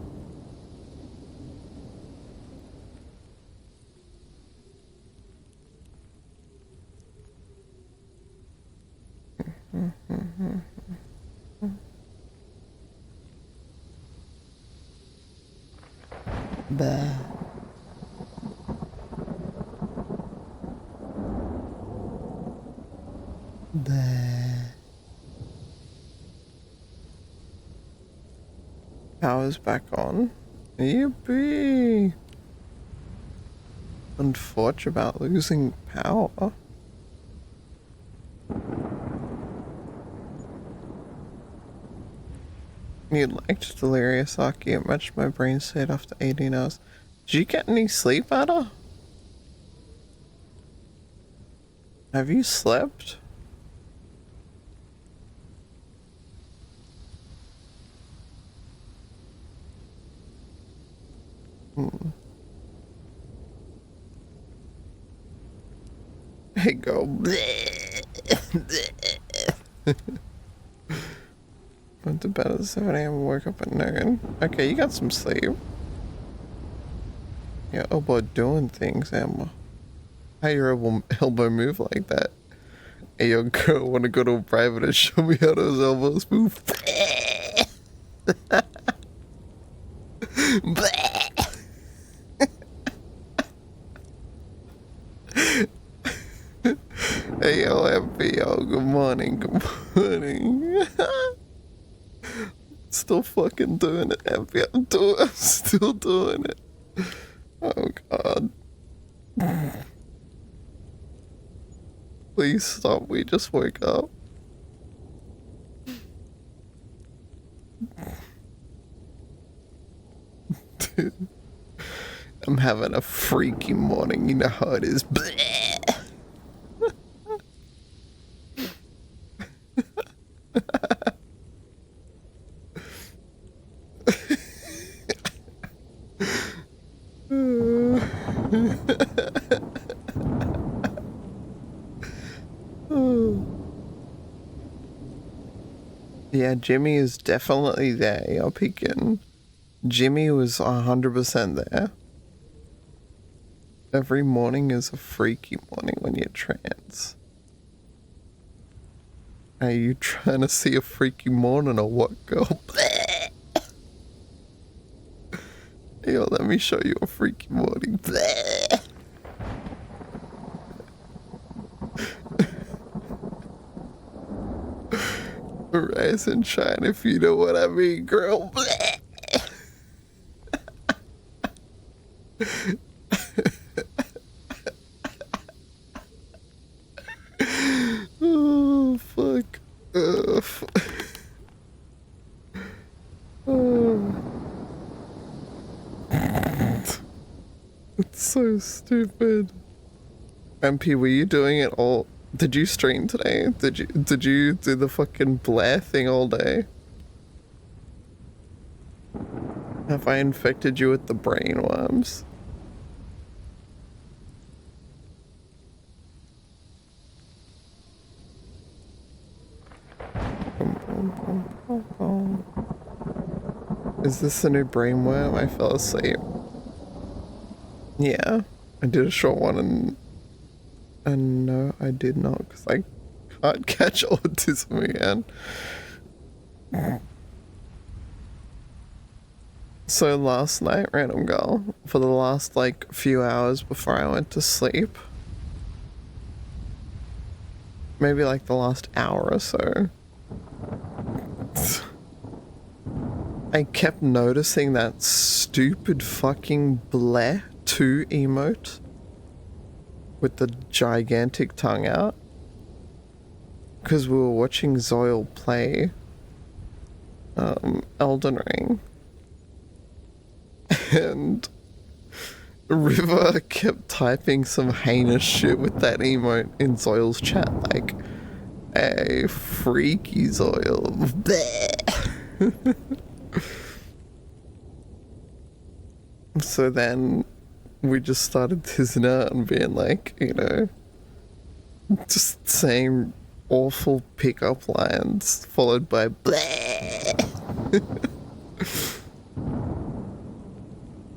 Speaker 18: Bah. Bah. Power's back on. Yippee! Unfortunate about losing power. You liked Delirious Aki. It matched my brain state after 18 hours. Did you get any sleep out of? Have you slept? Hey, go. Went to bed at 7 AM and woke up at noon. Okay, you got some sleep. Your elbow doing things, Emma. How your elbow move like that? Hey, yo, girl, wanna go to a private and show me how those elbows move? Hey, yo, MP, yo, good morning, good morning. Still fucking doing it, MP. I'm still doing it. Oh, God. Please stop, we just woke up. Dude, I'm having a freaky morning, you know how it is. Yeah, Jimmy is definitely there. You're peeking. Jimmy was 100% there. Every morning is a freaky morning when you're trans. Are you trying to see a freaky morning or what, girl? Yo, let me show you a freaky morning. Rise and shine if you know what I mean, girl. Oh, fuck. Oh. It's so stupid. MP, were you doing it all? Did you stream today? Did you do the fucking Blair thing all day? Have I infected you with the brain worms? Is this a new brainworm? I fell asleep. Yeah, I did a short one and no, I did not because I can't catch autism again. So last night, random girl, for the last like few hours before I went to sleep, maybe like the last hour or so, I kept noticing that stupid fucking bleh 2 emote with the gigantic tongue out because we were watching Zoil play Elden Ring and River kept typing some heinous shit with that emote in Zoil's chat like, hey, freaky Zoil. So then we just started teasing out and being like, you know, just saying awful pickup lines followed by bleh.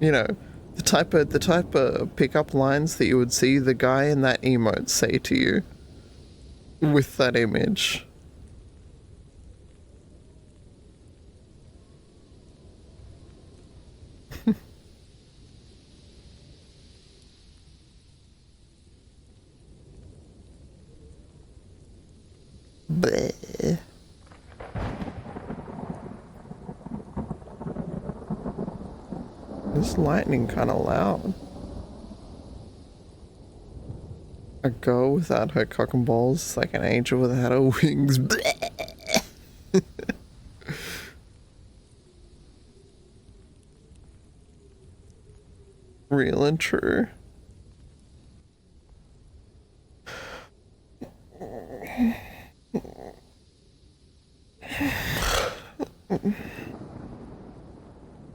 Speaker 18: You know, the type of pickup lines that you would see the guy in that emote say to you with that image. Bleh. This lightning kind of loud. A girl without her cock and balls is like an angel without her wings. Bleh. Real and true.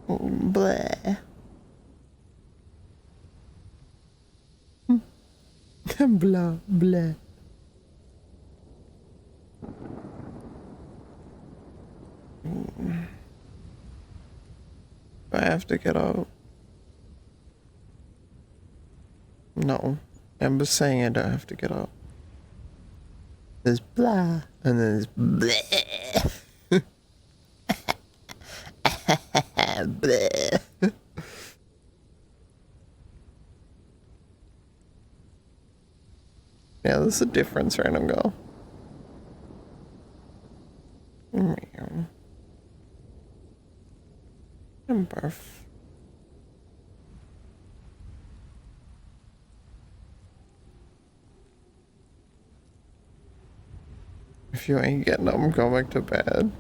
Speaker 18: Bleh. Blah, blah. I have to get out. No, Amber's saying I don't have to get up. There's blah, and then there's bleh. Bleh. Yeah, there's a difference, random girl. Amber. If you ain't getting up, I'm going back to bed.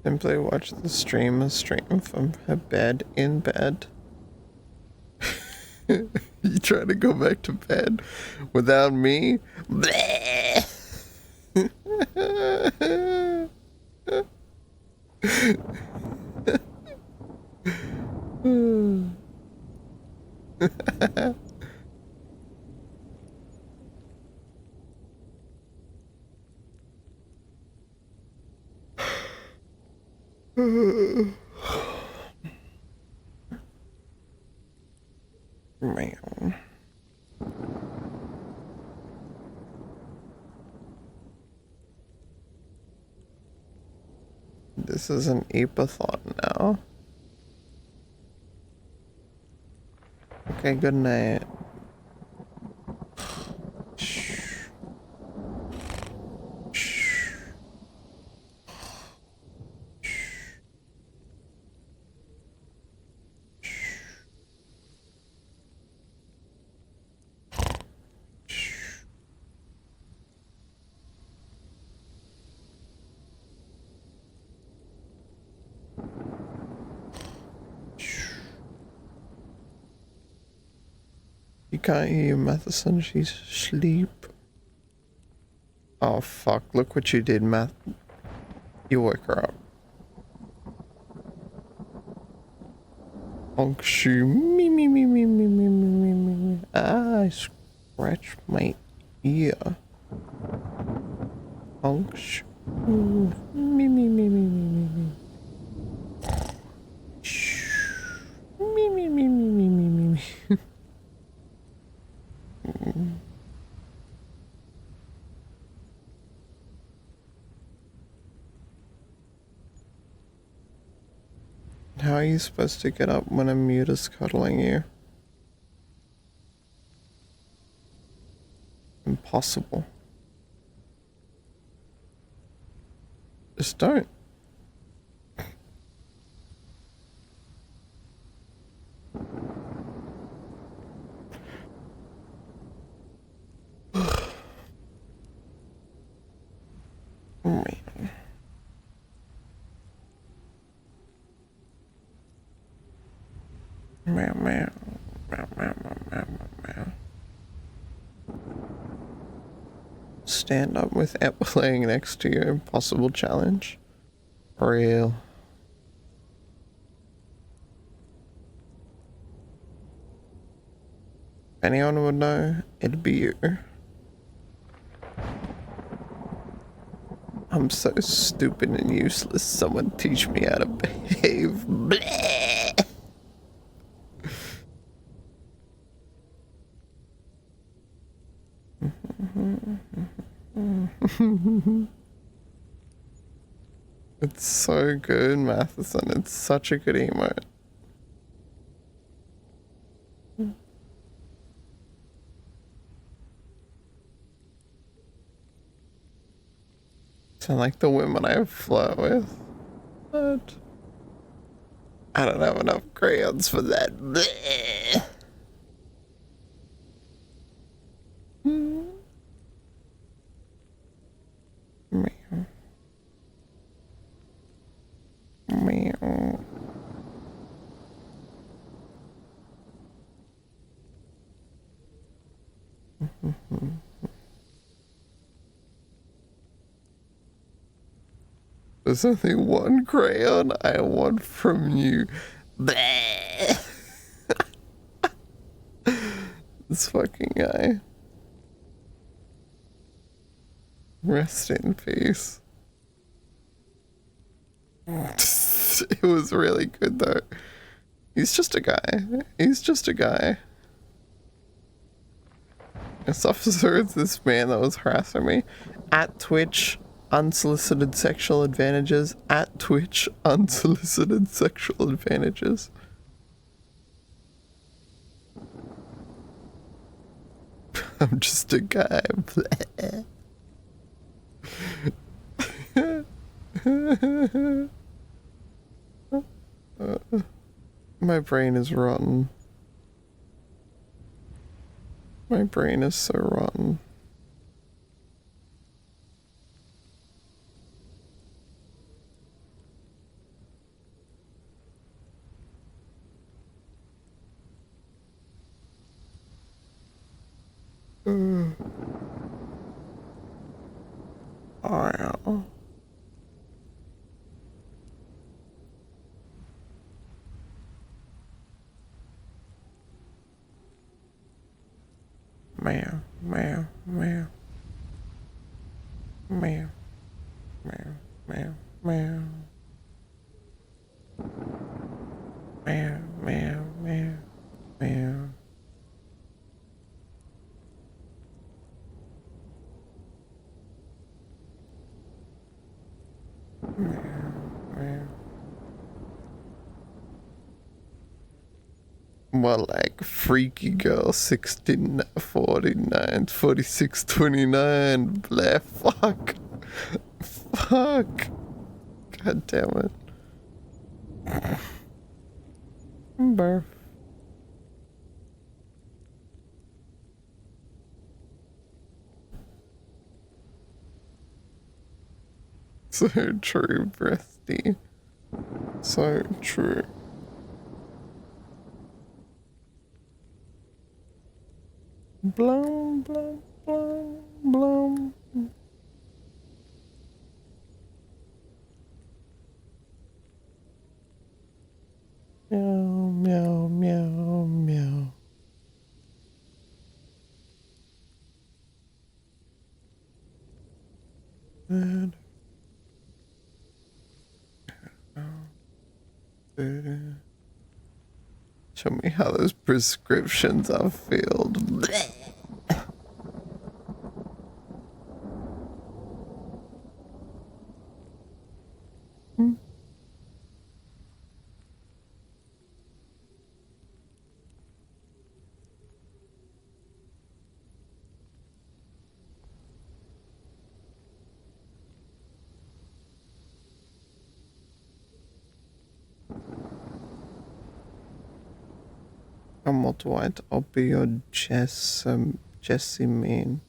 Speaker 18: Simply watch the streamer stream from her bed in bed. You trying to go back to bed without me? Bleh. Man. This is an apathon now. Okay, good night. You can't hear Matheson, she's asleep. Oh fuck, look what you did, Math. You woke her up. Honk shoo, me. Ah, I scratched my ear. Honk shoo, me. Shh, me. How are you supposed to get up when a mute is cuddling you? Impossible. Just don't. Meow. Stand up with Ep laying next to you. Impossible challenge. Real. If anyone would know, it'd be you. I'm so stupid and useless. Someone teach me how to behave. Bleh. It's so good, Matheson. It's such a good emote. Sound like the women I flirt with. But I don't have enough crayons for that. Bleh. Meow. There's only one crayon I want from you. Bleh. This fucking guy. Rest in peace. It was really good though. He's just a guy. He's just a guy. This officer is this man that was harassing me. At Twitch, unsolicited sexual advantages. At Twitch, unsolicited sexual advantages. I'm just a guy. My brain is rotten. My brain is so rotten. Oh. Meow. Meow, meow, meow, meow. More like freaky girl 16, 49, 46, 29. Blah, fuck. Fuck. God damn it. Burp. So true, Breathy. So true. Blum, blum, blum, blum. Meow, meow, meow, meow. And show me how those prescriptions are filled. I'm what white. I'll be your Jessamine. Jasmine.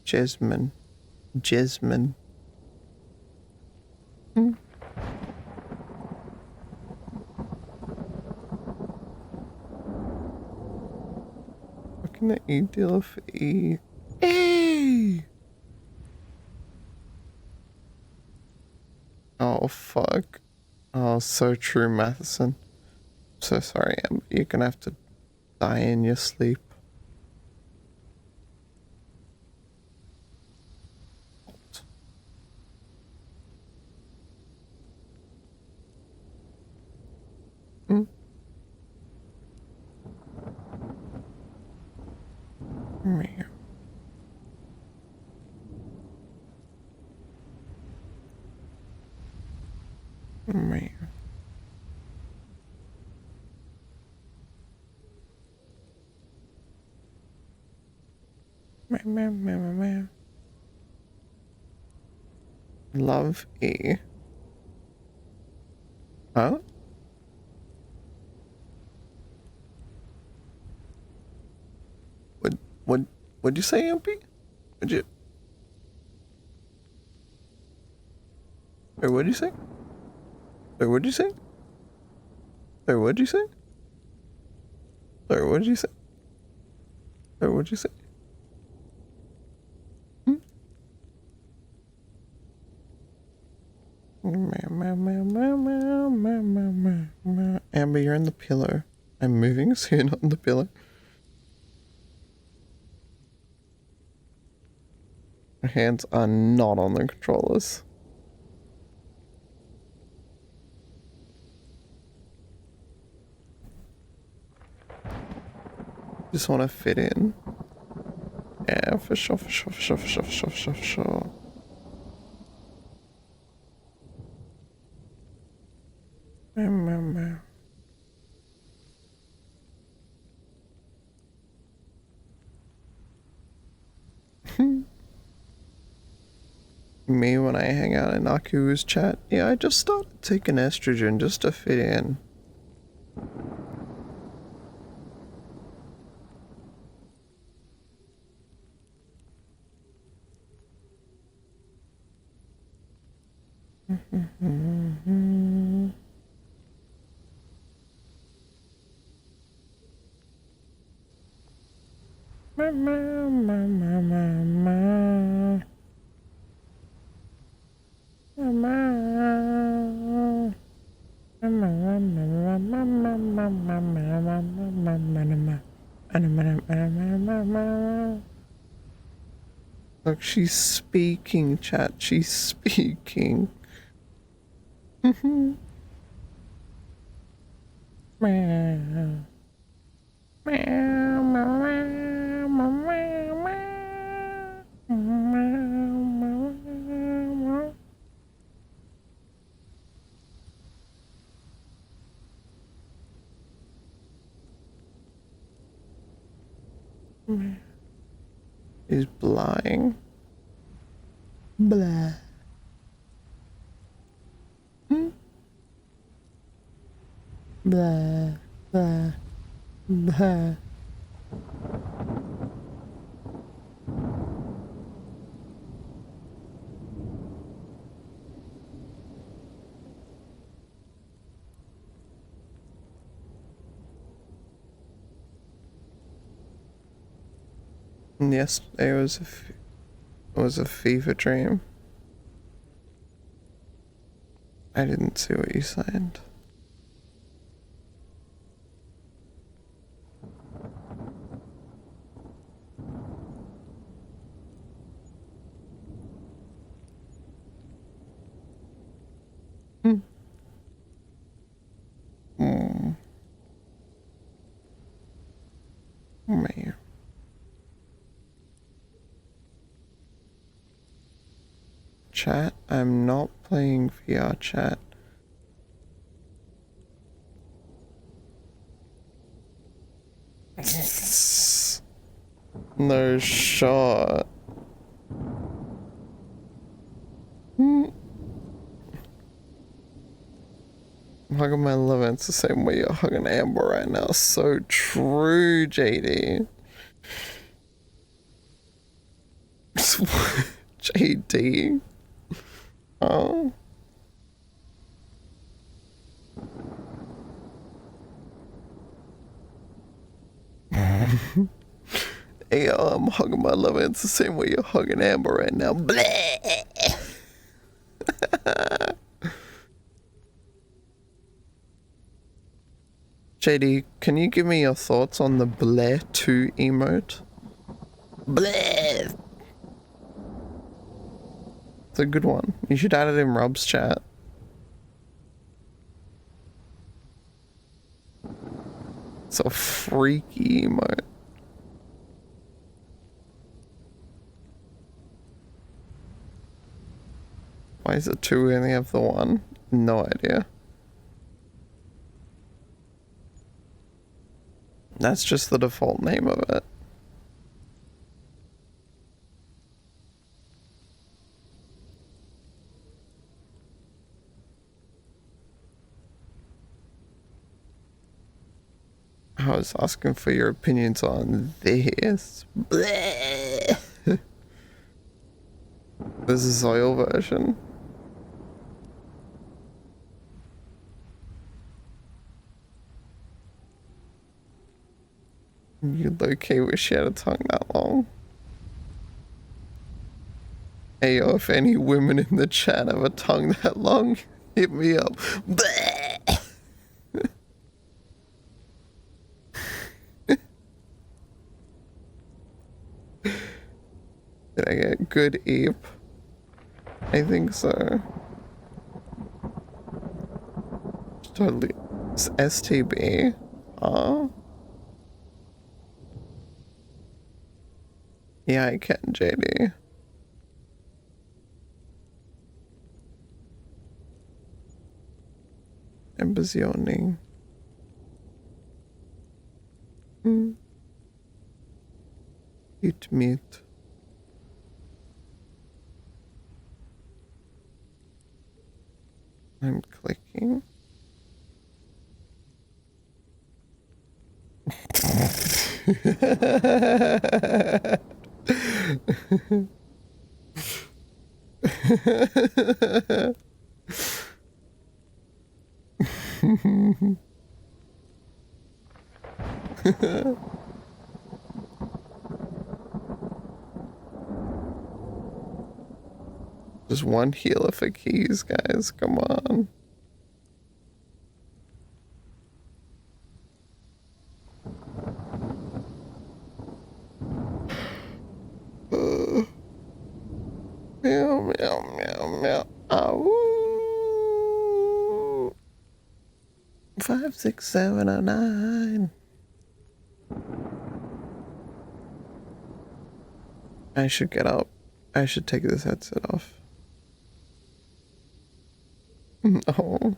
Speaker 18: Jasmine. Fucking the E deal of E. Hey! Oh, fuck. Oh, so true, Matheson. So sorry, Amber. You're gonna have to die in your sleep. Meow. Meow. Meow, meow, meow, meow, meow. Love E. Huh? What'd you say, MP? What'd you... Or what'd you say? Or what'd you say? Or what'd you say? Or what'd you say? Or what'd you say? Meow, meow, meow, meow, meow, meow, meow, meow, meow. Amber, you're in the pillow. I'm moving so you're not in the pillow. My hands are not on the controllers. Just want to fit in. Yeah, for sure, for sure, for sure, for sure, for sure, for sure, for sure. Meow, meow, meow. Me when I hang out in Akiwoo's chat. Yeah, I just started taking estrogen just to fit in. Look, she's speaking, chat. She's speaking. Meow. Meow, meow, meow, meow, meow, meow. He's lying. Blah. Blah, blah, blah. And yesterday was a fever dream. I didn't see what you signed. Man. Chat, I'm not playing VR chat. No shot. I'm hugging my lover, it's the same way you're hugging Amber right now. So true, JD. JD. Oh. Hey, I'm hugging my lover, it's the same way you're hugging Amber right now. Bleh. JD, can you give me your thoughts on the Blair 2 emote? Blair! It's a good one. You should add it in Rob's chat. It's a freaky emote. Why is it 2? We only have the 1? No idea. That's just the default name of it. I was asking for your opinions on this. Bleh. This is oil version. You low-key wish you had a tongue that long. Hey yo, if any women in the chat have a tongue that long, hit me up. Bleh. Did I get good ape? I think so. Totally. It's STB. Yeah, I can, JD. Ember's yawning. Eat meat. I'm clicking. Just one healer for keys, guys. Come on. Meow, meow, meow, meow. Ow. 5, 6, 7, or 9. I should get up. I should take this headset off. No.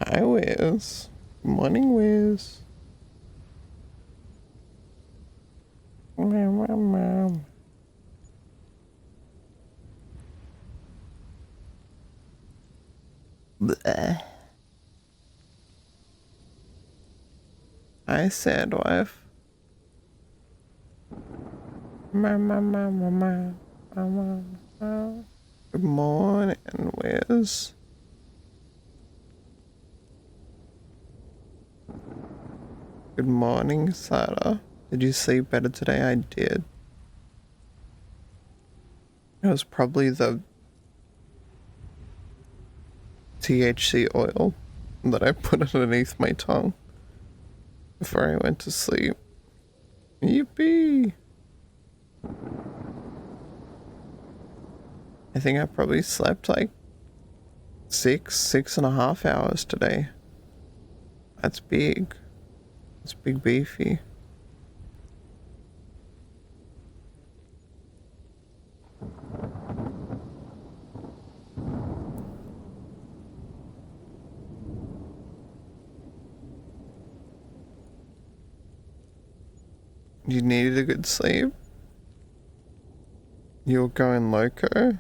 Speaker 18: Hi, Wiz. Good morning, Wiz. Meow. Bleh. Hi, Sandwife. Good morning, Wiz. Good morning, Sarah. Did you sleep better today? I did. It was probably the THC oil that I put underneath my tongue before I went to sleep. Yippee! I think I probably slept like 6.5 hours today. That's big. It's big beefy. You needed a good sleep? You were going loco?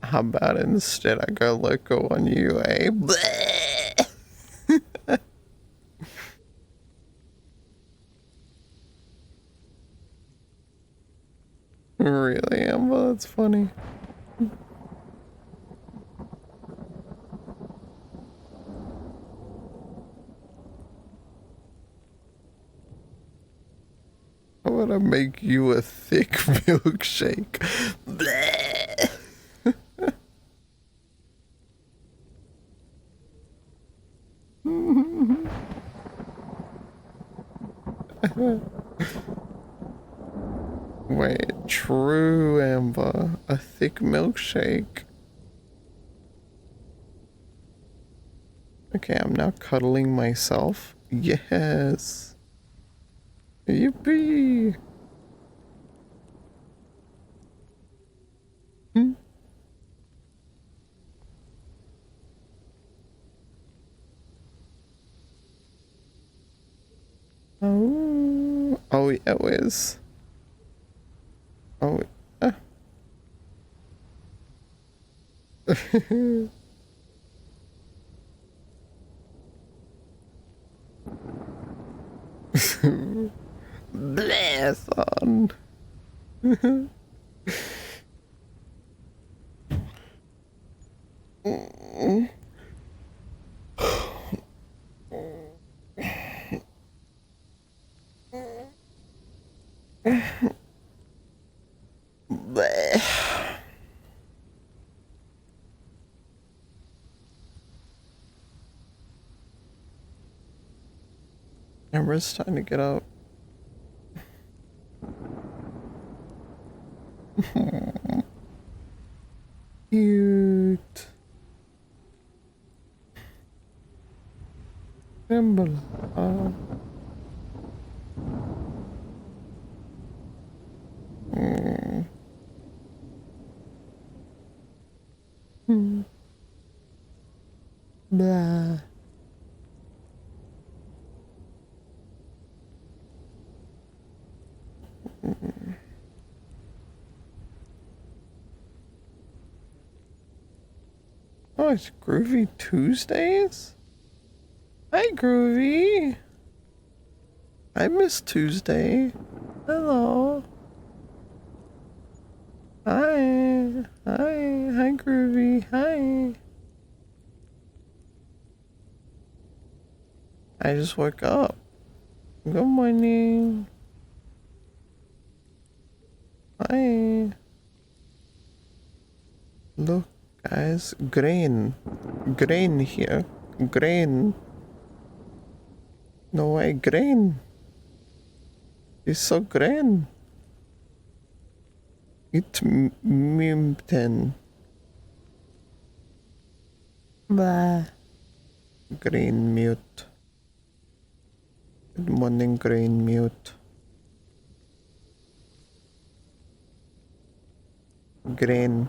Speaker 18: How about instead I go loco on you, eh? Bleh! Really, Amber? That's funny. I want to make you a thick milkshake. Bleh! Wait, true, Amber. A thick milkshake. Okay, I'm now cuddling myself. Yes. Yippee. Oh, yeah, Wiz. Oh, Bless on. Amber's time to get up. Cute. Amber. Blah. Oh, it's Groovy Tuesdays? Hi, Groovy. I miss Tuesday. Hello. Hi. Hi, Groovy. Hi. I just woke up. Good morning. Hi. Look, guys. Grain here. Grain. No way, green. He's so green. It's Mimten. Blah. Green mute. Good morning, green mute. Green.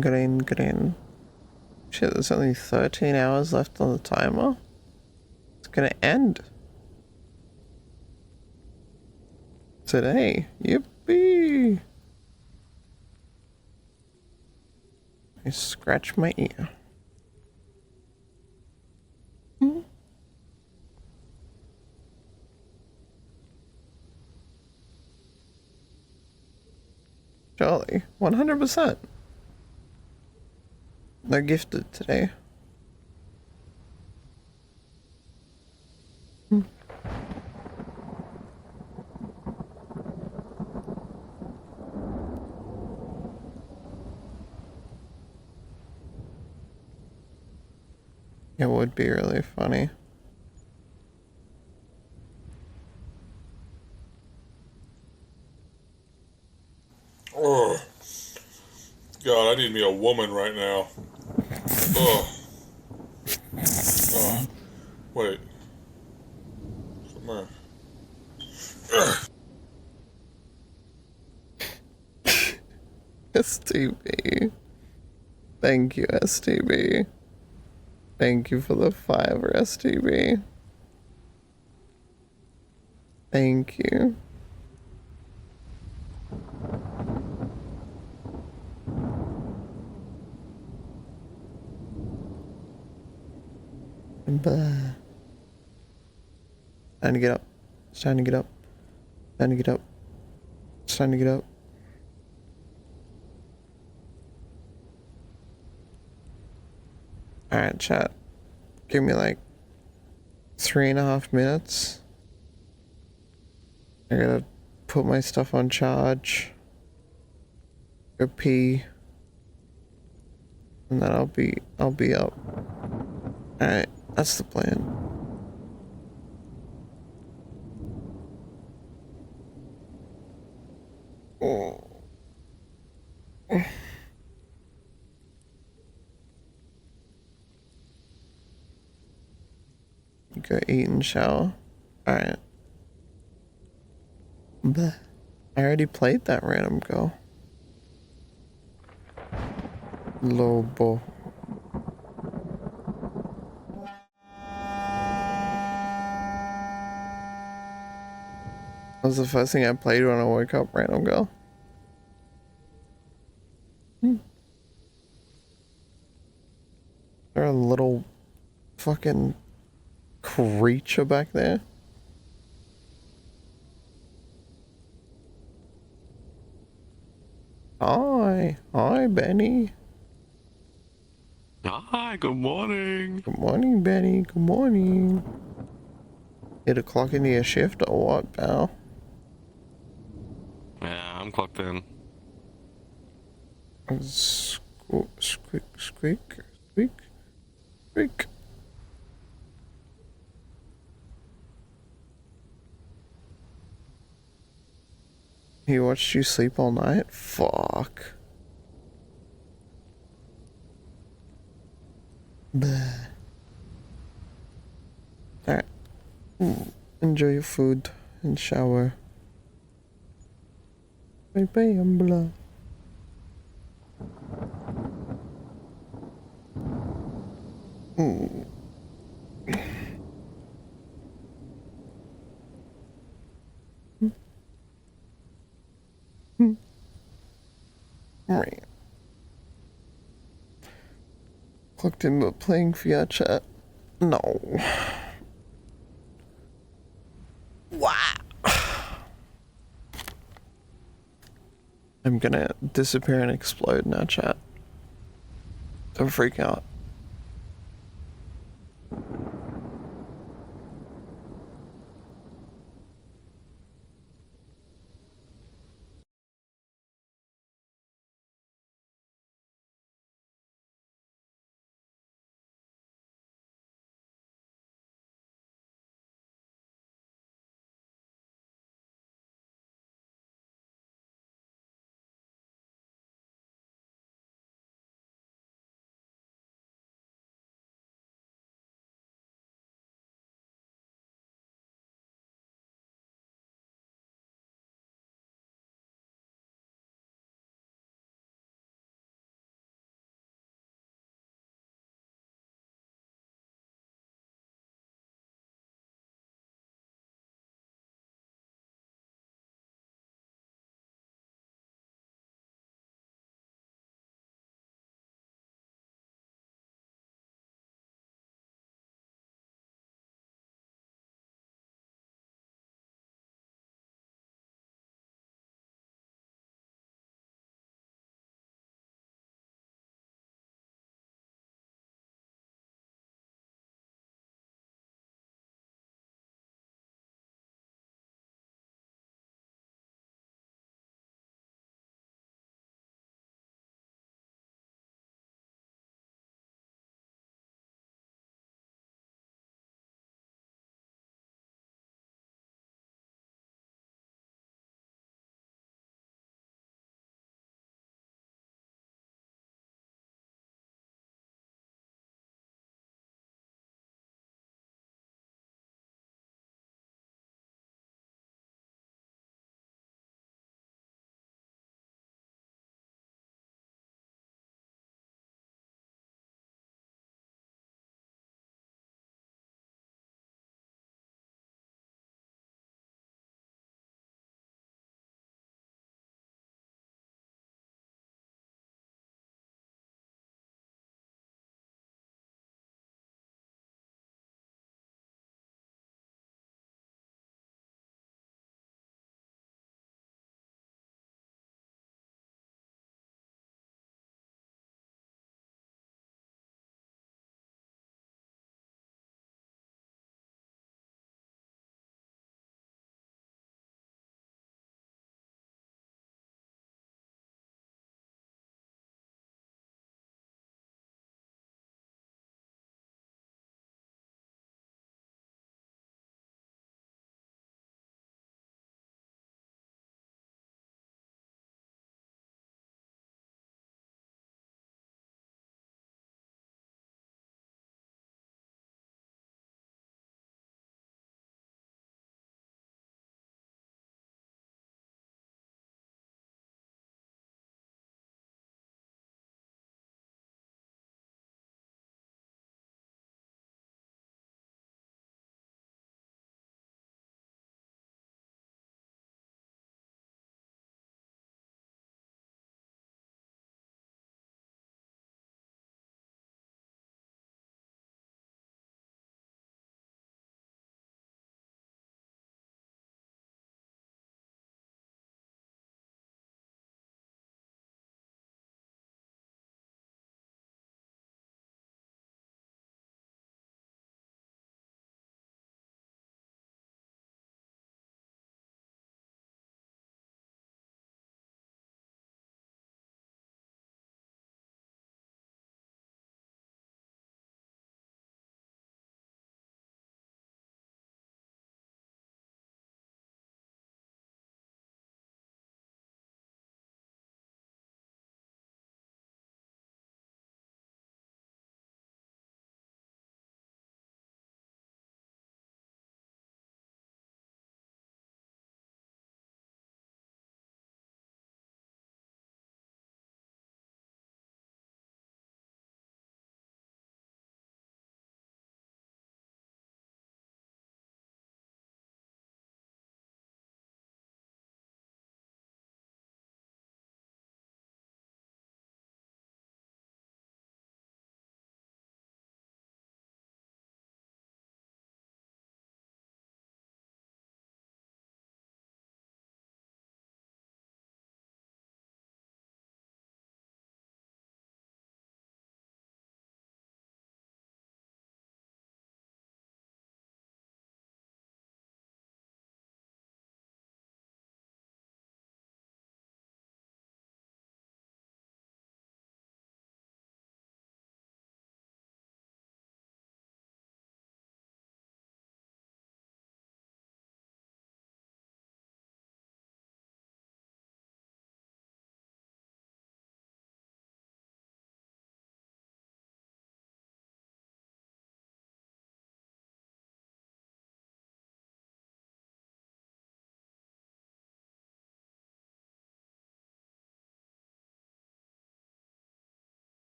Speaker 18: Green. Shit, there's only 13 hours left on the timer. It's gonna end. Today. Yippee! I scratch my ear. Jolly. 100%. They're gifted today. It would be really funny.
Speaker 19: Oh, God, I need me a woman right now. Oh. Oh. Wait. Come on.
Speaker 18: STB. Thank you, STB. Thank you for the $5, STB. Thank you. Blah. Time to get up. It's time to get up. Time to get up. It's time to get up. Alright, chat. Give me like 3.5 minutes. I gotta put my stuff on charge. Go pee. And then I'll be up. Alright, that's the plan. Oh. Go eat and shower. Alright. Bleh. I already played that random girl. Lobo. That was the first thing I played when I woke up, random girl. Is there a little fucking creature back there? Hi, Benny.
Speaker 20: Hi, good morning.
Speaker 18: Good morning, Benny. Good morning. Hit a clock into your shift or what, pal?
Speaker 20: Yeah, I'm clocked in.
Speaker 18: Squeak. He watched you sleep all night? Fuck. Bleh. Alright. Enjoy your food and shower. Bye bye, Umbla. Right. Clocked in but playing Fiat chat. No. Wow. I'm gonna disappear and explode now, chat. Don't freak out.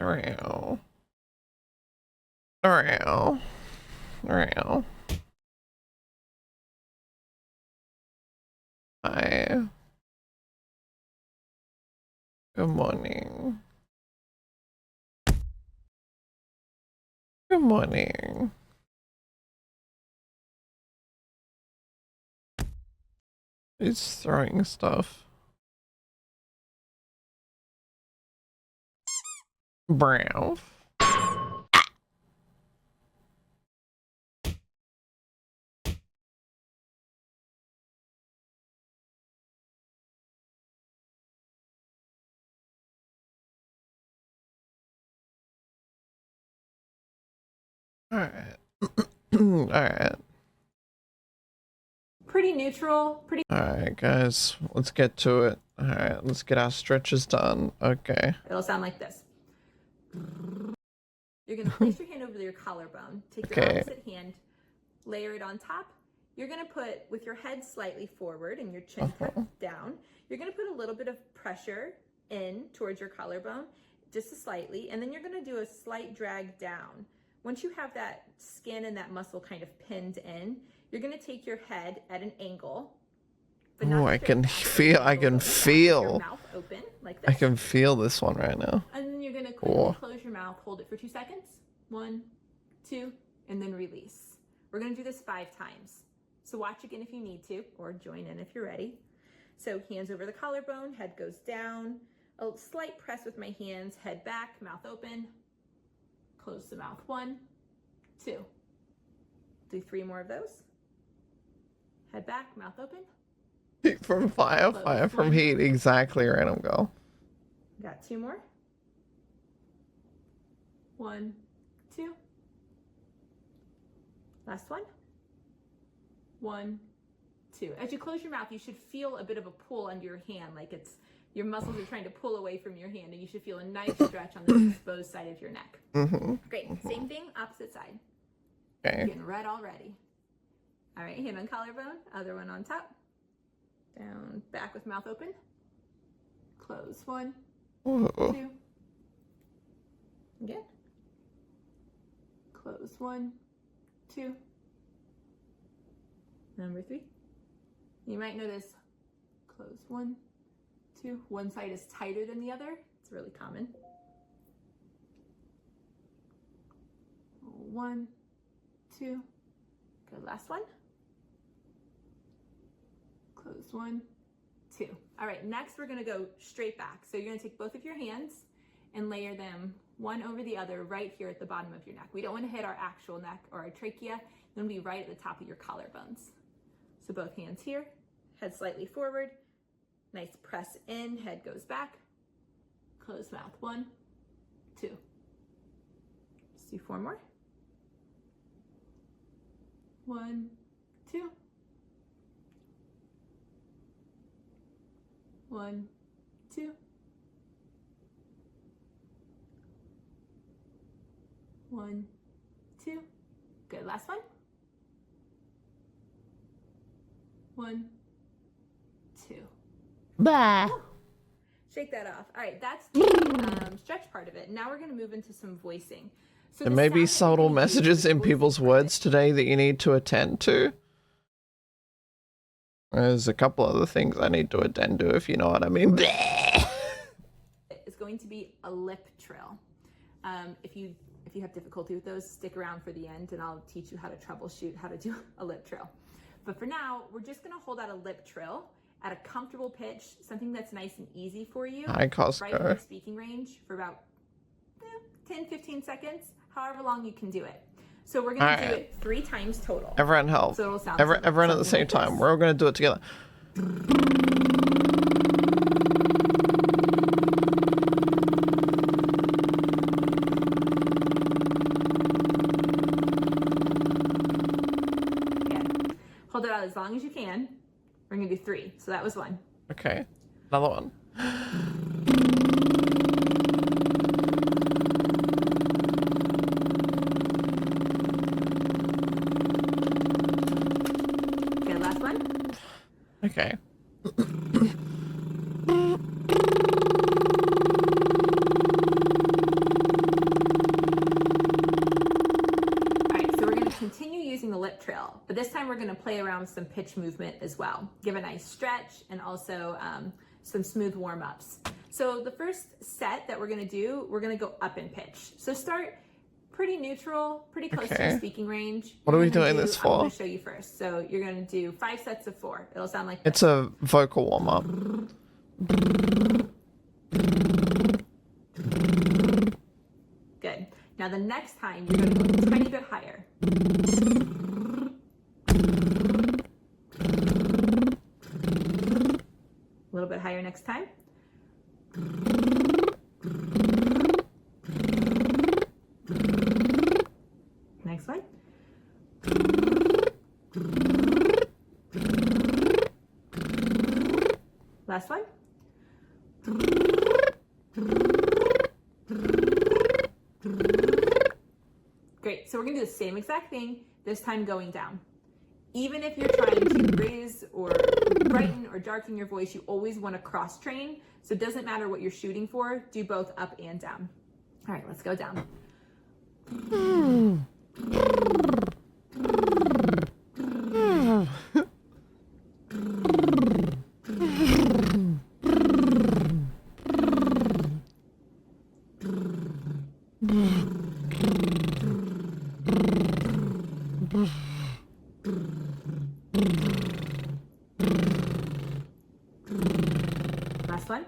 Speaker 18: Around. Around. Around. Hi. Good morning. Good morning. He's throwing stuff. Brown. Alright. Alright.
Speaker 21: Pretty neutral, pretty.
Speaker 18: Alright, guys, let's get to it. Alright, let's get our stretches done. Okay.
Speaker 21: It'll sound like this. You're going to place your hand over your collarbone. Take your opposite hand, layer it on top. You're going to put, with your head slightly forward and your chin tucked down, you're going to put a little bit of pressure in towards your collarbone, just slightly, and then you're going to do a slight drag down. Once you have that skin and that muscle kind of pinned in, you're going to take your head at an angle.
Speaker 18: Oh, I can feel
Speaker 21: Mouth open, like this.
Speaker 18: I can feel this one right now.
Speaker 21: And then you're going to quickly close your mouth, hold it for 2 seconds. 1, 2, and then release. We're going to do this 5 times. So watch again if you need to, or join in if you're ready. So hands over the collarbone, head goes down. A slight press with my hands, head back, mouth open. Close the mouth. 1, 2. Do 3 more of those. Head back, mouth open.
Speaker 18: Heat from fire, fire from heat. Exactly, random go.
Speaker 21: Got 2 more. 1, 2. Last one. 1, 2. As you close your mouth, you should feel a bit of a pull under your hand, like it's your muscles are trying to pull away from your hand, and you should feel a nice stretch on the exposed side of your neck. Great. Same thing, opposite side.
Speaker 18: Okay.
Speaker 21: Getting red already. All right, hand on collarbone, other one on top. Down, back with mouth open. Close. 1, 2. Again. Close. 1, 2. Number 3. You might notice close. 1, 2. One side is tighter than the other. It's really common. 1, 2. Good. Last one. Close. 1, 2. All right, next we're gonna go straight back. So you're gonna take both of your hands and layer them one over the other right here at the bottom of your neck. We don't wanna hit our actual neck or our trachea. Then be right at the top of your collarbones. So both hands here, head slightly forward, nice press in, head goes back, close mouth. 1, 2. Let's do 4 more. 1, 2. 1, 2. 1, 2. Good. Last one. 1, 2.
Speaker 18: Bah.
Speaker 21: Shake that off. All right, that's the stretch part of it. Now we're going to move into some voicing. So
Speaker 18: There may be subtle messages in people's words today that you need to attend to. There's a couple other things I need to attend to, if you know what I mean.
Speaker 21: It's going to be a lip trill. If you have difficulty with those, stick around for the end and I'll teach you how to troubleshoot how to do a lip trill. But for now, we're just going to hold out a lip trill at a comfortable pitch, something that's nice and easy for you.
Speaker 18: Hi, Costco.
Speaker 21: Right in the speaking range for about 10, 15 seconds, however long you can do it. So we're going to do it 3 times total.
Speaker 18: Everyone help.
Speaker 21: So it'll sound
Speaker 18: Everyone at the same time. We're all going to do it together.
Speaker 21: Hold it out as long as you can. We're going to do 3. So that was 1.
Speaker 18: Okay. Another one.
Speaker 21: Okay, last one.
Speaker 18: Okay.
Speaker 21: drill, but this time we're gonna play around with some pitch movement as well. Give a nice stretch and also some smooth warm-ups. So the first set that we're gonna do, we're gonna go up in pitch. So start pretty neutral, pretty close to your speaking range.
Speaker 18: What are we doing this for?
Speaker 21: I'm gonna show you first. So you're gonna do 5 sets of 4. It'll sound like
Speaker 18: It's a vocal warm-up.
Speaker 21: Good. Now the next time you're gonna go a tiny bit higher. A little bit higher next time. Next one. Last one. Great, so we're gonna do the same exact thing, this time going down. Even if you're trying to raise or brighten or darken your voice, you always want to cross train. So it doesn't matter what you're shooting for, do both up and down. All right, let's go down. Last one.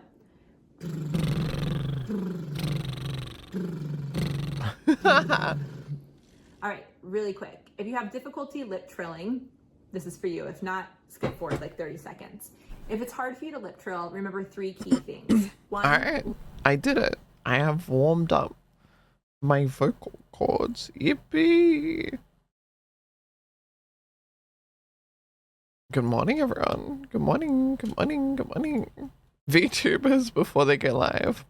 Speaker 21: All right, really quick. If you have difficulty lip trilling, this is for you. If not, skip forward like 30 seconds. If it's hard for you to lip trill, remember 3 key things. One,
Speaker 18: Alright, I did it. I have warmed up my vocal cords. Yippee! Good morning, everyone. Good morning, good morning, good morning. VTubers before they go live.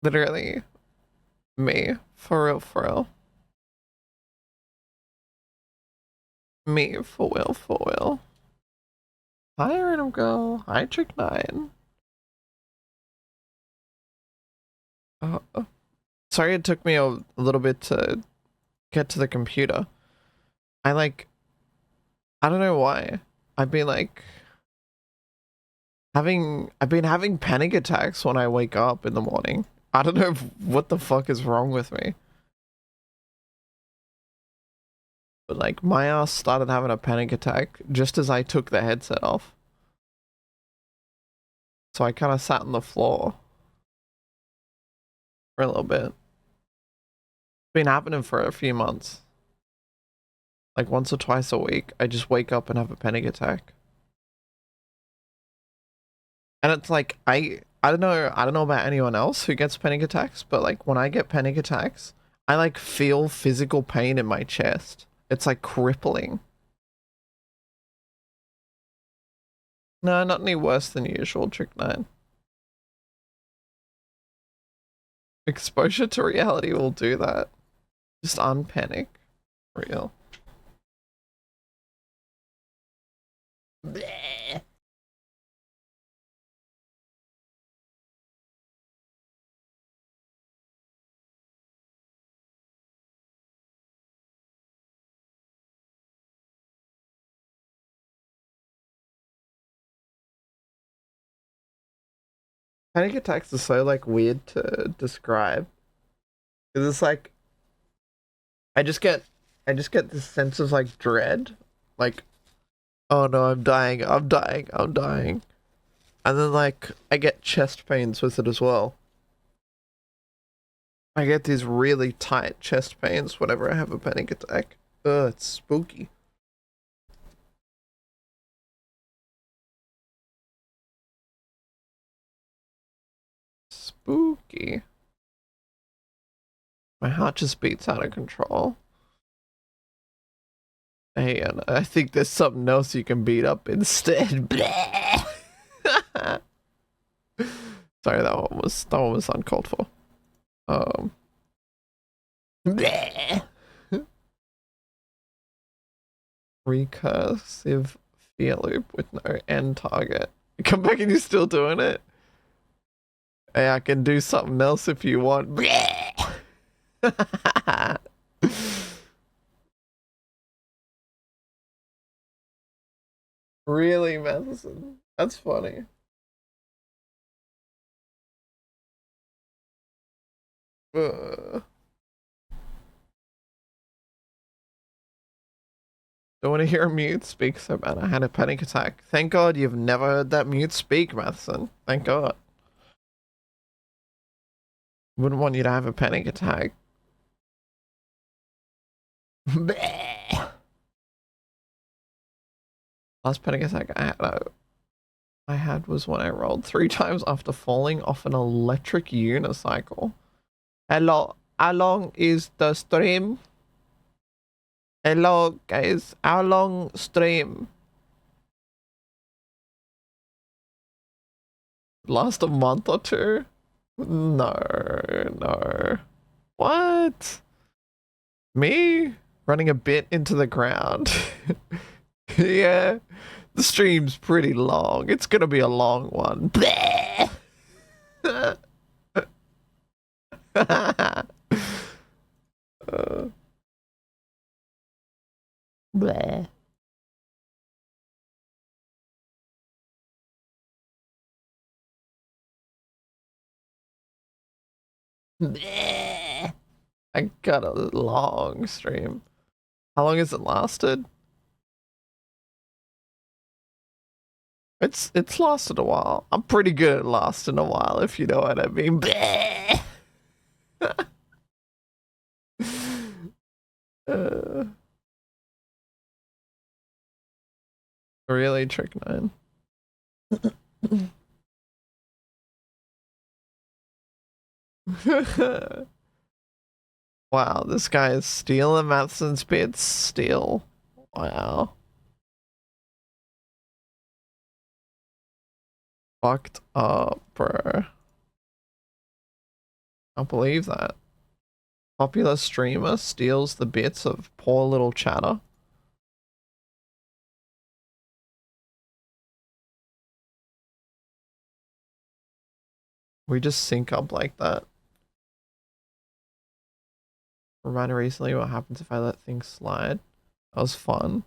Speaker 18: Literally. Me. For real, for real. Me. For real, for real. Hi, Random Girl. Hi, Trick 9. Sorry it took me a little bit to get to the computer. I don't know why. I've been having panic attacks when I wake up in the morning. I don't know what the fuck is wrong with me. But like my ass started having a panic attack just as I took the headset off. So I kind of sat on the floor for a little bit. It's been happening for a few months. Like once or twice a week, I just wake up and have a panic attack. And it's like, I don't know about anyone else who gets panic attacks, but like when I get panic attacks, I like feel physical pain in my chest. It's like crippling. No, not any worse than usual, Trick 9. Exposure to reality will do that. Just unpanic. Real. Bleh. Panic attacks are so like weird to describe. Cause it's like I just get this sense of like dread. Like, oh no, I'm dying. And then like I get chest pains with it as well. I get these really tight chest pains whenever I have a panic attack. Ugh, it's spooky. Spooky. My heart just beats out of control. Hey, and I think there's something else you can beat up instead. Sorry, that one was uncalled for. Recursive fear loop with no end target. You come back and you're still doing it? Hey, I can do something else if you want. Really, Madison? That's funny. Don't want to hear a mute speak so bad. I had a panic attack. Thank God you've never heard that mute speak, Madison. Thank God. Wouldn't want you to have a panic attack. Last panic attack I had was when I rolled 3 times after falling off an electric unicycle. Hello, how long is the stream? Hello, guys. How long stream? Last a month or two? No, no. What? Me? Running a bit into the ground? Yeah, the stream's pretty long. It's gonna be a long one. Bleh. Bleh. I got a long stream. How long has it lasted? It's lasted a while. I'm pretty good at lasting a while, if you know what I mean. Bleh. Really, Trick 9? Wow, this guy is stealing Matheson's bits still. Wow. Fucked up, bro. Can't believe that. Popular streamer steals the bits of poor little chatter. We just sync up like that. Reminder recently what happens if I let things slide. That was fun.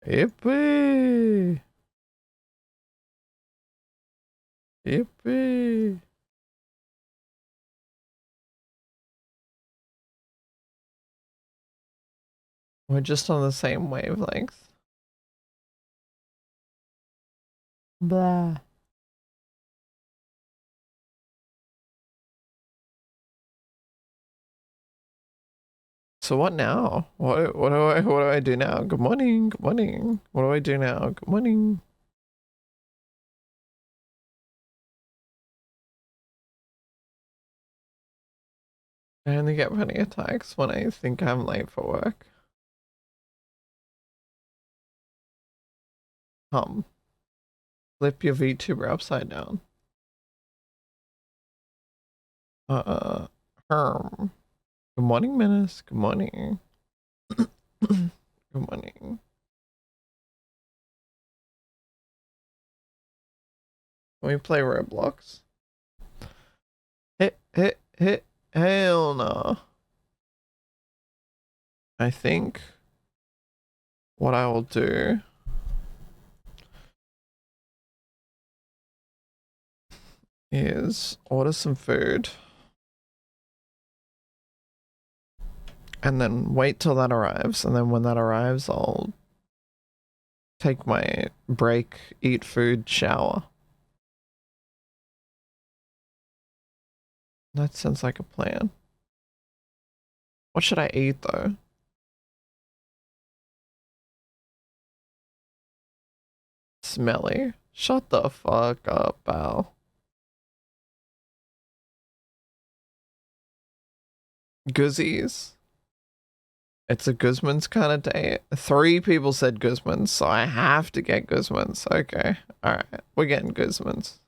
Speaker 18: Yippee! Yippee! We're just on the same wavelength. Blah. So what now? What do I do now? Good morning. Good morning. What do I do now? Good morning. I only get panic attacks when I think I'm late for work. Flip your VTuber upside down. Good morning, Menace. Good morning. Good morning. Can we play Roblox? Hell no. I think what I will do is order some food and then wait till that arrives, and then when that arrives I'll take my break, eat food, shower. That sounds like a plan. What should I eat though? Smelly. Shut the fuck up, pal. Guzzies. It's a Guzman's kind of day. 3 people said Guzman's, so I have to get Guzman's. Okay. Alright. We're getting Guzman's.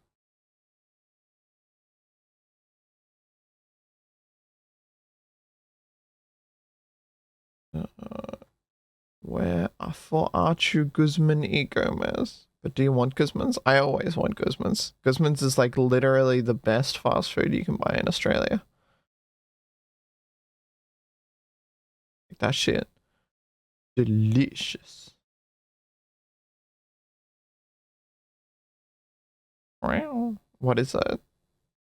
Speaker 18: Where I thought Archu Guzman e Gomez. But do you want Guzman's? I always want Guzman's. Guzman's is like literally the best fast food you can buy in Australia. Like that shit. Delicious. Wow. What is it?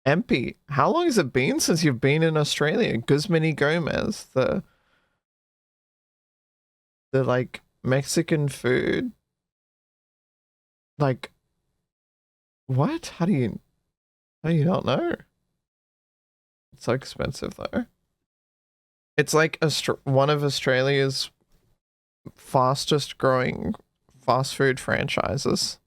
Speaker 18: MP, how long has it been since you've been in Australia? Guzmini Gomez, the like Mexican food. Like, what? How do you not know? It's so expensive though. It's like one of Australia's fastest growing fast food franchises.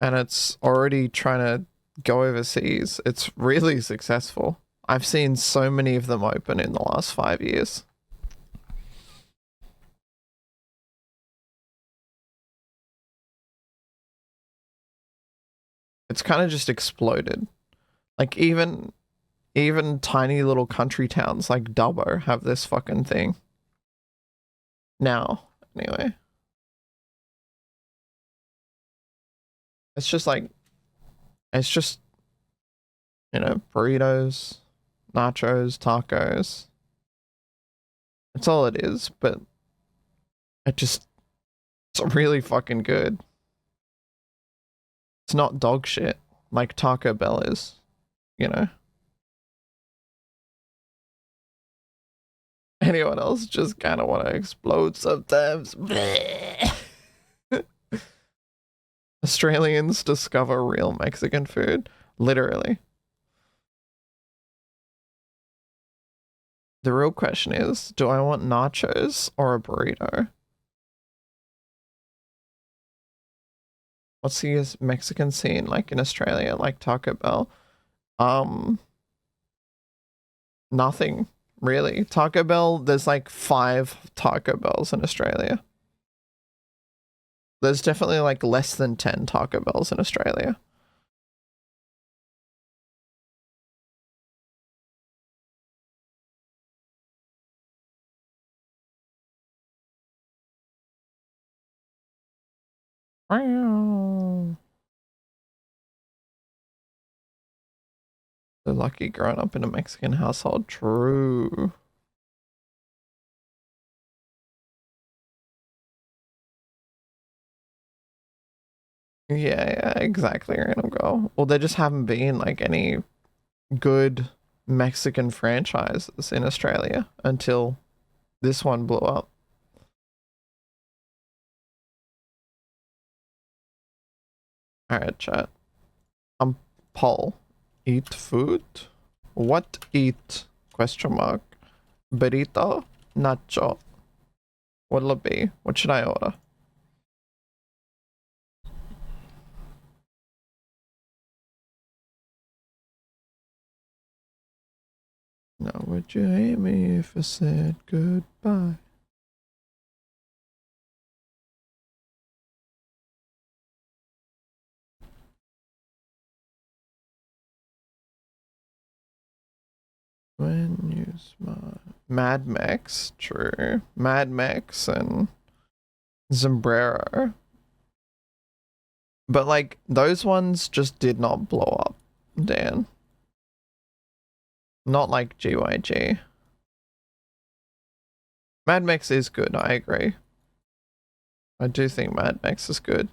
Speaker 18: And it's already trying to go overseas. It's really successful. I've seen so many of them open in the last 5 years. It's kind of just exploded. Like even tiny little country towns like Dubbo have this fucking thing. Now, anyway. It's just, you know, burritos, nachos, tacos. That's all it is, but it's really fucking good. It's not dog shit like Taco Bell is, you know. Anyone else just kind of want to explode sometimes? Australians discover real Mexican food. Literally. The real question is, do I want nachos or a burrito? What's the Mexican scene like in Australia, like Taco Bell? Nothing, really. Taco Bell, there's like 5 Taco Bells in Australia. There's definitely like less than 10 Taco Bells in Australia. So lucky growing up in a Mexican household. True. Yeah, exactly, Random Girl. Well, there just haven't been like any good Mexican franchises in Australia until this one blew up. Alright, chat. Paul. Eat food? What eat? Question mark. Burrito? Nacho? What'll it be? What should I order? Now would you hate me if I said goodbye? When you smile. Mad Max, true. Mad Max and Sombrero. But like, those ones just did not blow up, Dan. Not like GYG. Mad Max is good, I agree. I do think Mad Max is good.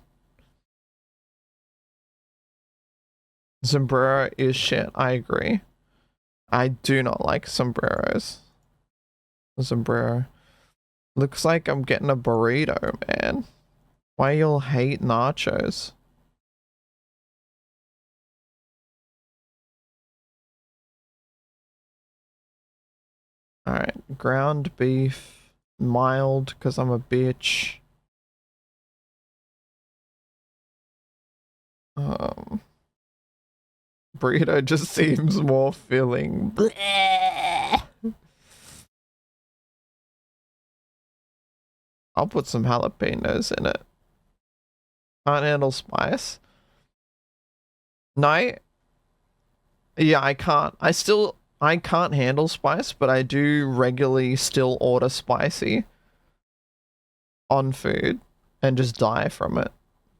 Speaker 18: Sombrero is shit, I agree. I do not like sombreros. Sombrero. Looks like I'm getting a burrito, man. Why y'all hate nachos? Alright, ground beef, mild, because I'm a bitch. Burrito just seems more filling. I'll put some jalapenos in it. Can't handle spice? No. Yeah, I can't. I can't handle spice, but I do regularly still order spicy on food and just die from it.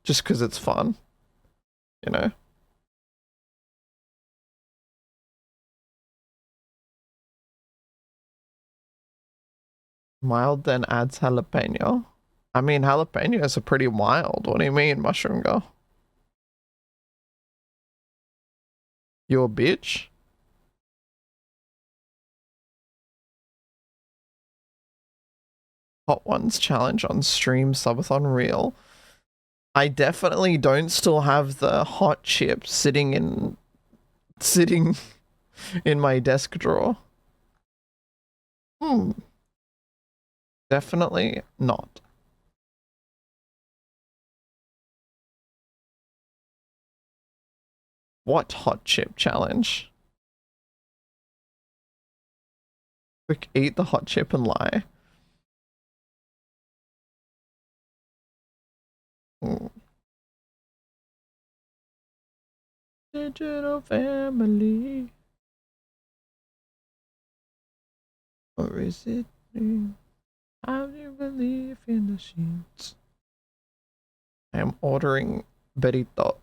Speaker 18: Just because it's fun. You know? Mild then adds jalapeno. I mean, jalapenos are pretty mild. What do you mean, Mushroom Girl? You a bitch? Hot Ones challenge on stream Subathon reel. I definitely don't still have the hot chip sitting in my desk drawer. Definitely not. What hot chip challenge? Quick, eat the hot chip and lie. Digital family. Or is it me? How do you believe in the sheets? I am ordering burrito.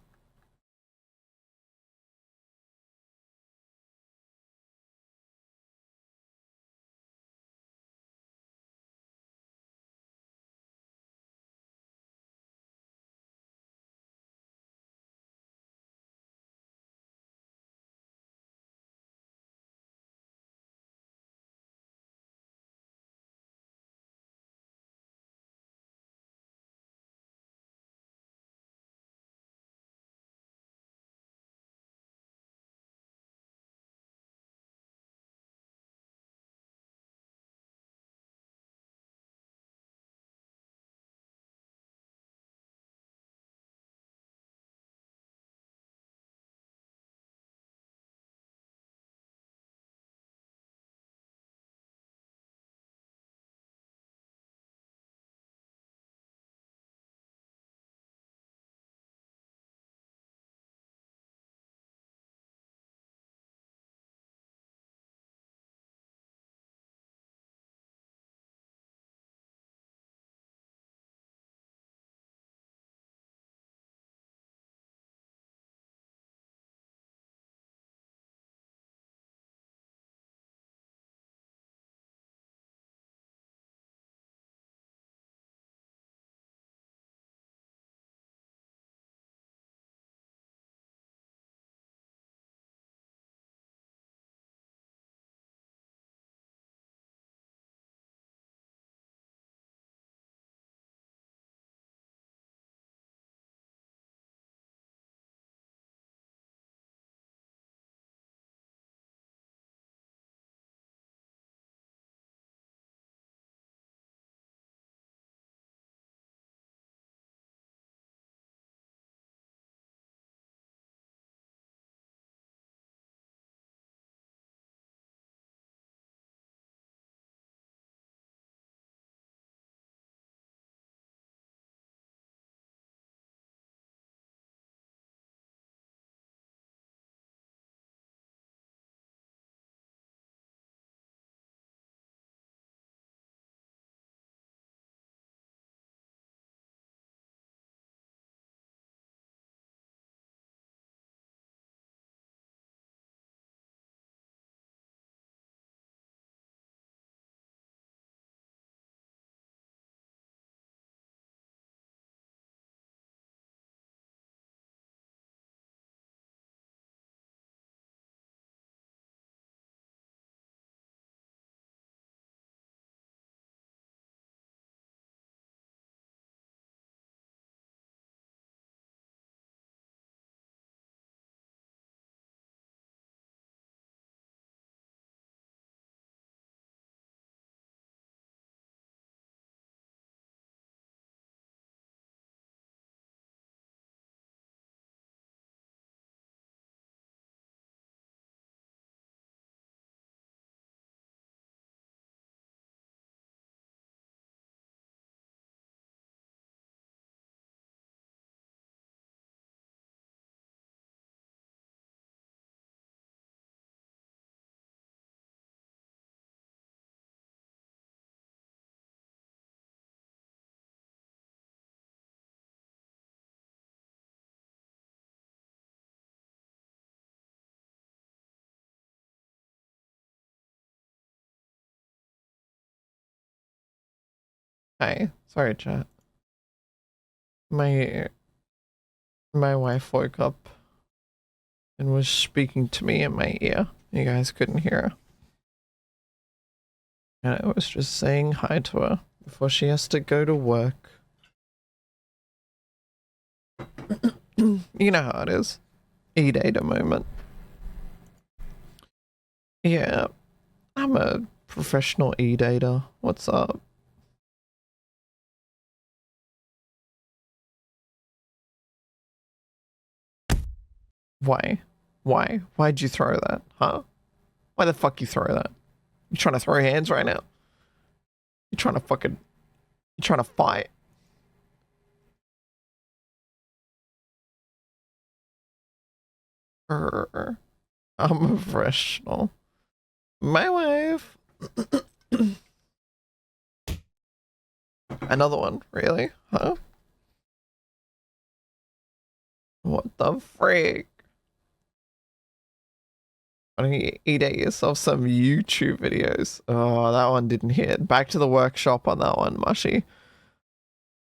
Speaker 18: Hi, sorry chat. My wife woke up and was speaking to me in my ear. You guys couldn't hear her. And I was just saying hi to her before she has to go to work. You know how it is. E-data moment. Yeah, I'm a professional e-data. What's up? Why? Why? Why'd you throw that, huh? Why the fuck you throw that? You trying to throw hands right now? You trying to fucking... You trying to fight? I'm a professional. My wife. Another one, really? Huh? What the freak? Why don't you eat yourself some YouTube videos? Oh, that one didn't hit. Back to the workshop on that one, Mushy.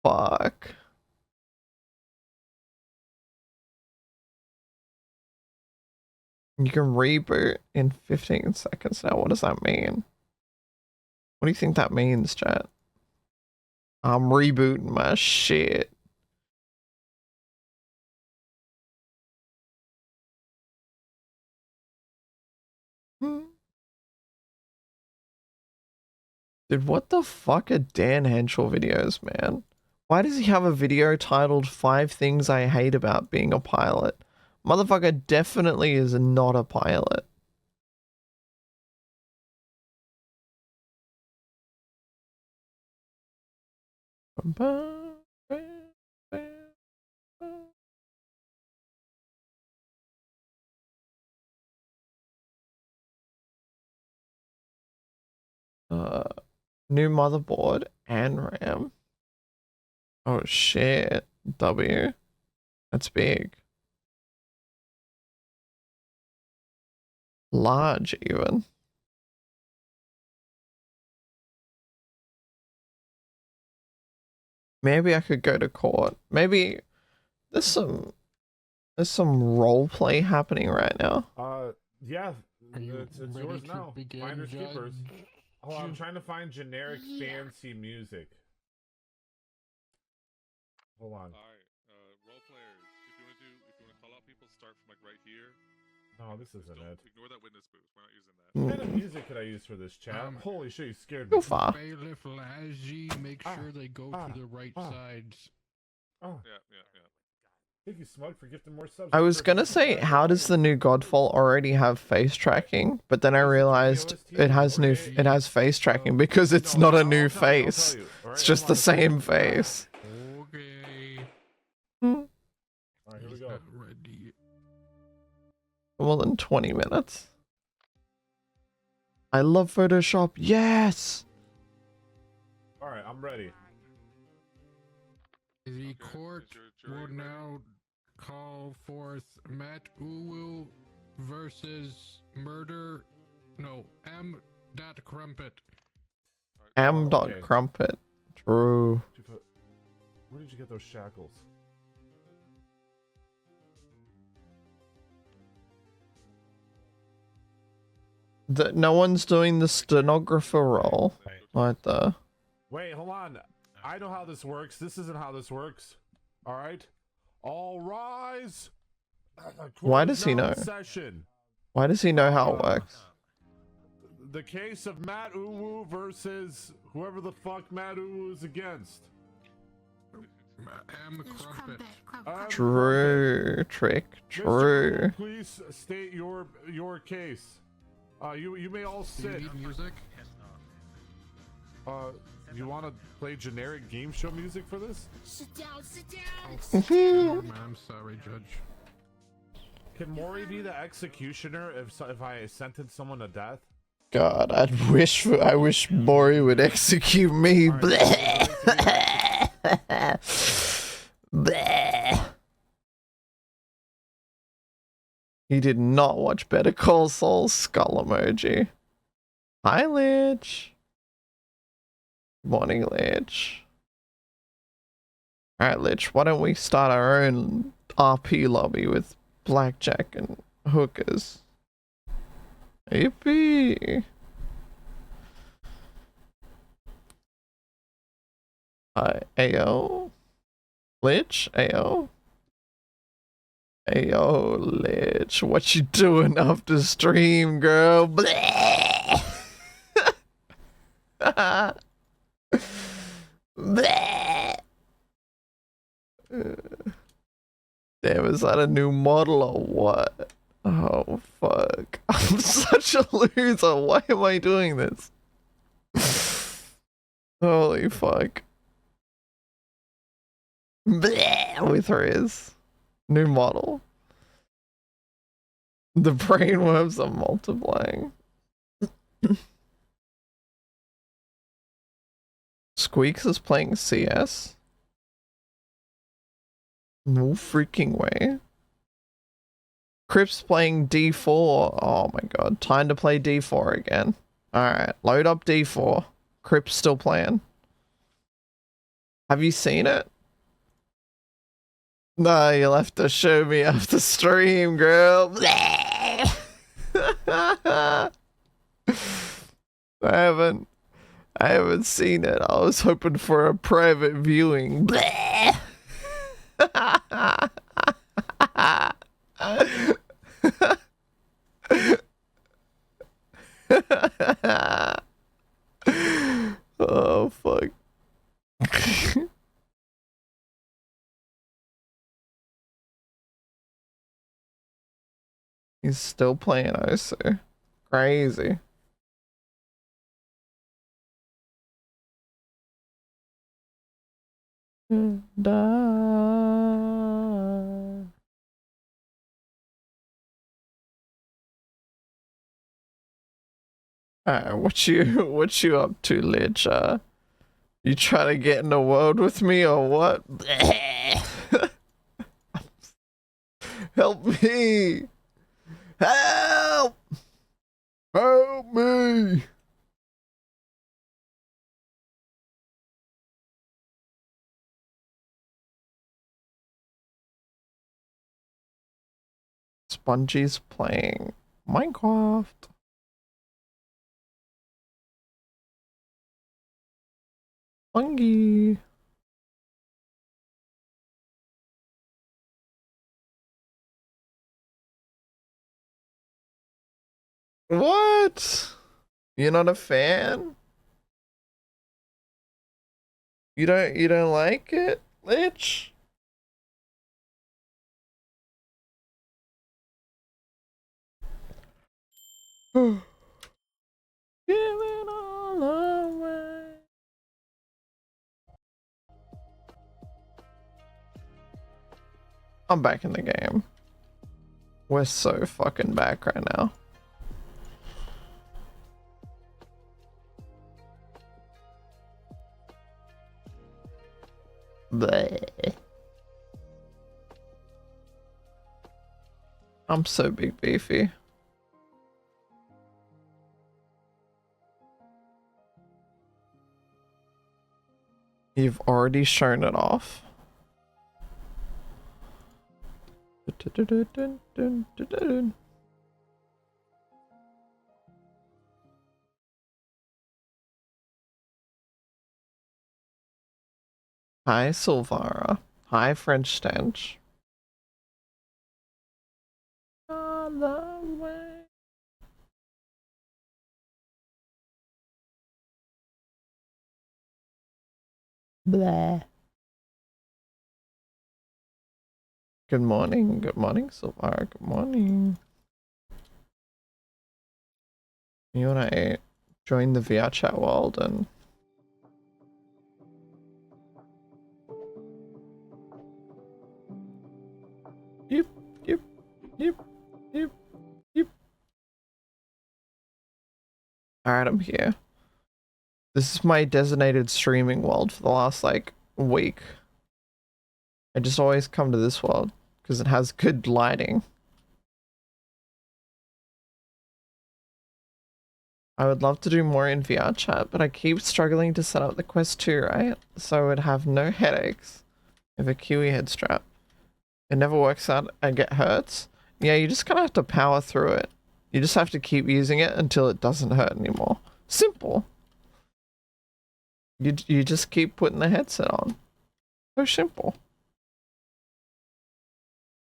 Speaker 18: Fuck. You can reboot in 15 seconds now. What does that mean? What do you think that means, chat? I'm rebooting my shit. Dude, what the fuck are Dan Henschel videos, man? Why does he have a video titled 5 Things I Hate About Being a Pilot? Motherfucker definitely is not a pilot. New motherboard and RAM. Oh shit. W. That's big. Large even. Maybe I could go to court. Maybe there's some role play happening right now.
Speaker 3: Yeah, it's yours now. Finders keepers. Oh, I'm trying to find generic fancy music. Hold on.
Speaker 2: Alright, role players, if you want to call out people, start from like right here.
Speaker 3: No, this isn't it.
Speaker 2: Ignore that witness booth. We're not using that.
Speaker 3: What kind of music could I use for this chat? Holy shit, you scared me.
Speaker 18: Go far.
Speaker 22: Bailiff Lassie, make sure they go to the right sides.
Speaker 3: Oh.
Speaker 2: Yeah.
Speaker 3: Thank you, Smug, for gifting more subs.
Speaker 18: I was gonna say, how does the new Godfall already have face tracking? But then I realized it has face tracking because it's not a new face. It's just the same face.
Speaker 22: Okay.
Speaker 3: Alright, here we go.
Speaker 22: Ready.
Speaker 18: More than 20 minutes. I love Photoshop. Yes.
Speaker 3: Alright, I'm ready.
Speaker 22: The court will now call forth Matt Uwu versus M. Crumpet.
Speaker 18: M. Crumpet. True.
Speaker 3: Where did you get those shackles?
Speaker 18: No one's doing the stenographer role. What the?
Speaker 3: Wait, hold on. I know how this works. This isn't how this works. Alright? All rise.
Speaker 18: Why does he know?
Speaker 3: Session.
Speaker 18: Why does he know how it works?
Speaker 3: The case of Matt Uwu versus whoever the fuck Matt Uwu is against.
Speaker 22: M. Crumpet.
Speaker 18: True. Trick. True.
Speaker 3: Please state your case. You may all sit.
Speaker 22: Music?
Speaker 3: You want to play generic game show music for this?
Speaker 22: Sit down. I'm sorry, Judge.
Speaker 3: Can Maury be the executioner if I sentence someone to death?
Speaker 18: God, I wish Maury would execute me. Bleh. Bleh. He did not watch Better Call Saul. Skull emoji. Hi, Lich. Morning, Lich. Alright, Lich, why don't we start our own RP lobby with Blackjack and hookers. Yippee! Ayo? Lich? Ayo? Ayo, Lich, what you doing after stream, girl? Bleh! Bleh! Damn, is that a new model or what? Oh, fuck. I'm such a loser. Why am I doing this? Holy fuck. Bleh! With Riz. New model. The brainworms are multiplying. Squeaks is playing CS? No freaking way. Crip's playing D4. Oh my god. Time to play D4 again. Alright, load up D4. Crip's still playing. Have you seen it? No, you'll have to show me after stream, girl. I haven't seen it. I was hoping for a private viewing. Oh, fuck. He's still playing OSU. Crazy. What you up to, Lich? You trying to get in the world with me or what? Help me! Help! Help me! Spongie's playing Minecraft. Fungi. What? You're not a fan? You don't like it, Lich? Give it all away. I'm back in the game. We're so fucking back right now. Bleh. I'm so big beefy. You've already shown it off. Hi, Silvara. Hi, French Stench. On the way. Blah. Good morning, Silvara. Good morning. You wanna join the VR chat world and Yep. Alright, I'm here. This is my designated streaming world for the last, like, week. I just always come to this world, because it has good lighting. I would love to do more in VR chat, but I keep struggling to set up the Quest 2, right? So I would have no headaches with a Kiwi head strap. It never works out, I get hurts. Yeah, you just kind of have to power through it. You just have to keep using it until it doesn't hurt anymore. Simple. You just keep putting the headset on. So simple.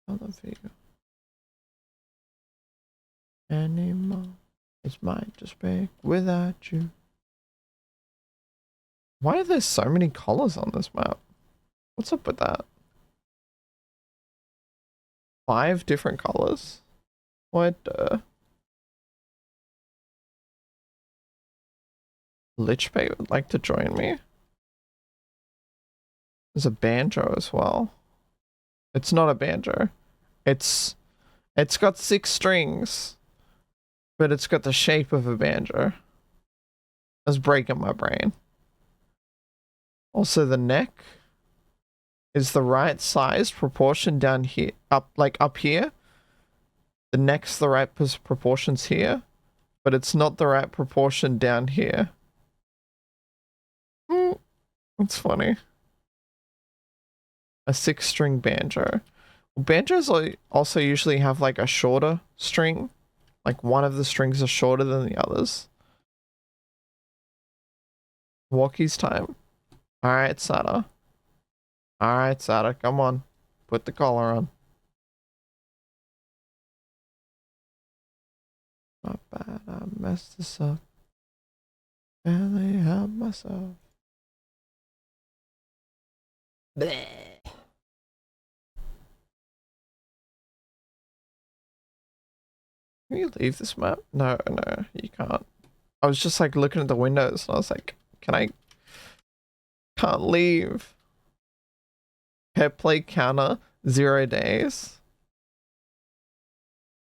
Speaker 18: I love you. Anymore. It's mine to speak without you. Why are there so many colors on this map? What's up with that? 5 different colors? What Lichbait would like to join me. There's a banjo as well. It's not a banjo. It's got 6 strings, but it's got the shape of a banjo. That's breaking my brain. Also, the neck is the right size proportion down here, up here. The neck's the right proportions here, but it's not the right proportion down here. That's funny. A 6-string banjo. Banjos also usually have like a shorter string. Like one of the strings are shorter than the others. Walkie's time. Alright, Sada. Alright, Sada, come on. Put the collar on. Not bad, I messed this up. Barely help myself. Bleh. Can you leave this map? No, you can't. I was just like looking at the windows and I was like, can't leave. Pet play counter, 0 days.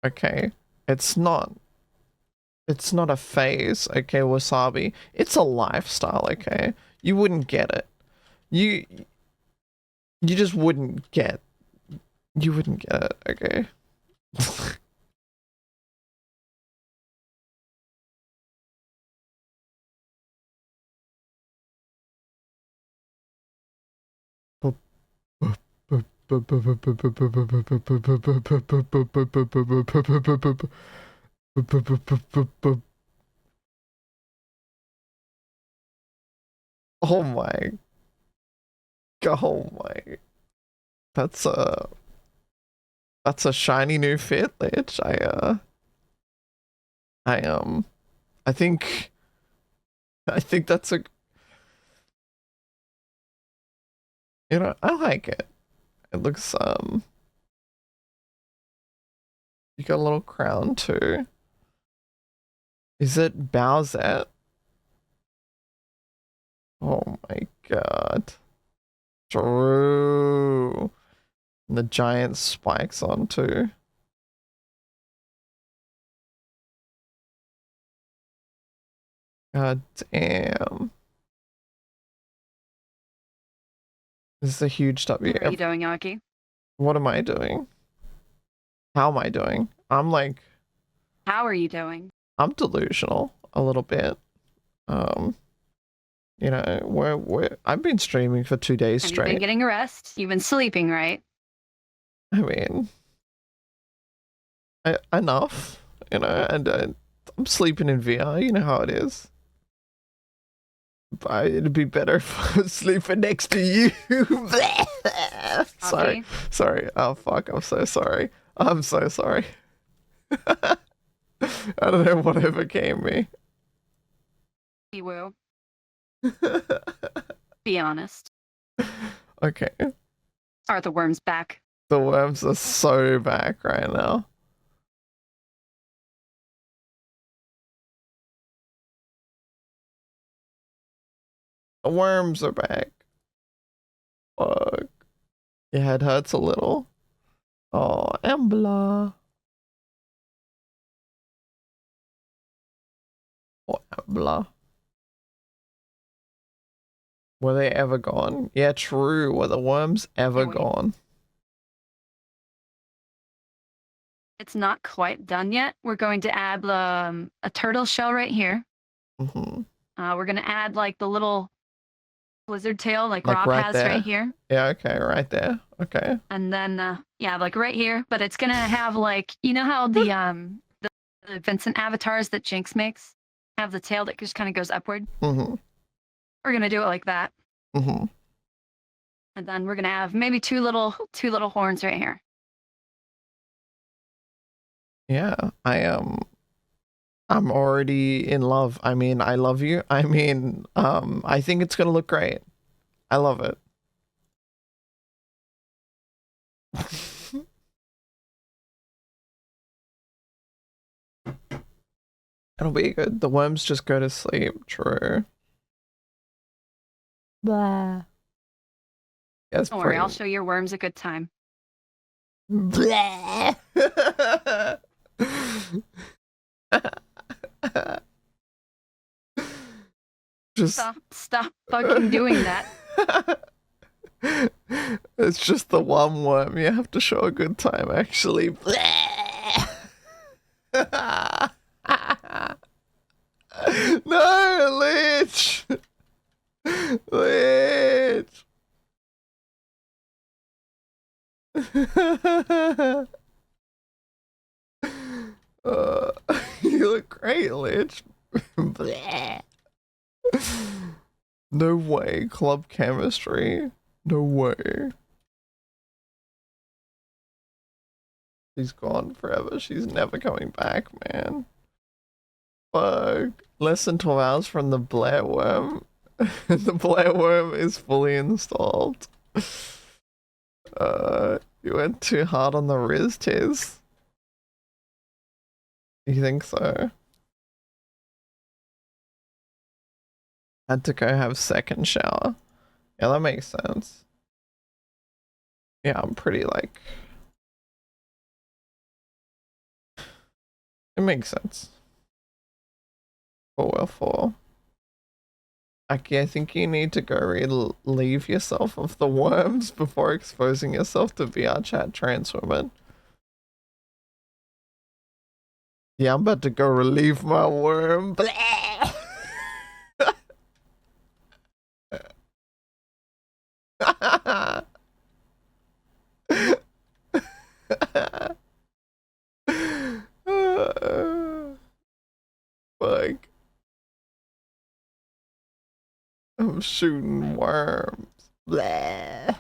Speaker 18: Okay. It's not a phase, okay, Wasabi. It's a lifestyle, okay? You wouldn't get it. You just wouldn't get it, okay? Oh my. Oh my. That's a shiny new fit, Lich. I think that's a, you know, I like it. It looks you got a little crown too. Is it Bowsette? Oh my god. True. And the giant spikes on too. God damn. This is a huge W.
Speaker 5: What are you doing, Aki?
Speaker 18: What am I doing? How am I doing? I'm like...
Speaker 5: How are you doing?
Speaker 18: I'm delusional a little bit. You know, I've been streaming for 2 days straight.
Speaker 5: You've been getting a rest. You've been sleeping, right?
Speaker 18: I mean, enough, you know, and I'm sleeping in VR, you know how it is. But it'd be better if I was sleeping next to you. Sorry. Oh, fuck, I'm so sorry. I'm so sorry. I don't know what overcame me.
Speaker 5: Akiwoo. Be honest.
Speaker 18: Okay.
Speaker 5: Are the worms back?
Speaker 18: The worms are so back right now. The worms are back. Fuck. Your head hurts a little. Oh, Embla. Oh, Embla. Were they ever gone? Yeah, true. Were the worms ever gone?
Speaker 5: It's not quite done yet. We're going to add a turtle shell right here.
Speaker 18: Mm-hmm.
Speaker 5: We're going to add like the little lizard tail like,
Speaker 18: Like
Speaker 5: Rob
Speaker 18: right
Speaker 5: has
Speaker 18: there?
Speaker 5: right here.
Speaker 18: Yeah, okay, right there. Okay.
Speaker 5: And then, yeah, like right here. But it's gonna have like, you know how the Vincent avatars that Jinx makes have the tail that just kind of goes upward?
Speaker 18: Mm-hmm.
Speaker 5: We're gonna do it like that.
Speaker 18: Mm-hmm.
Speaker 5: And then we're gonna have maybe two little horns right here.
Speaker 18: Yeah, I'm already in love. I mean, I love you. I mean, I think it's gonna look great. I love it. It'll be good. The worms just go to sleep. True.
Speaker 5: Blah.
Speaker 18: Yes,
Speaker 5: Don't worry, I'll show your worms a good time.
Speaker 18: Blah. Just
Speaker 5: Stop fucking doing that.
Speaker 18: It's just the one worm. You have to show a good time, actually. No, Lich! Lich! You look great, Lich. No way, club chemistry. No way. She's gone forever. She's never coming back, man. Fuck. Less than 12 hours from the Blair worm. The Blair worm is fully installed. You went too hard on the Riz, Tiz. You think so? Had to go have second shower. Yeah, that makes sense. Yeah, I'm pretty like... It makes sense. 4 Aki, I think you need to go relieve yourself of the worms before exposing yourself to VR chat trans women. Yeah, I'm about to go relieve my worm. Fuck. I'm shooting worms. Blah.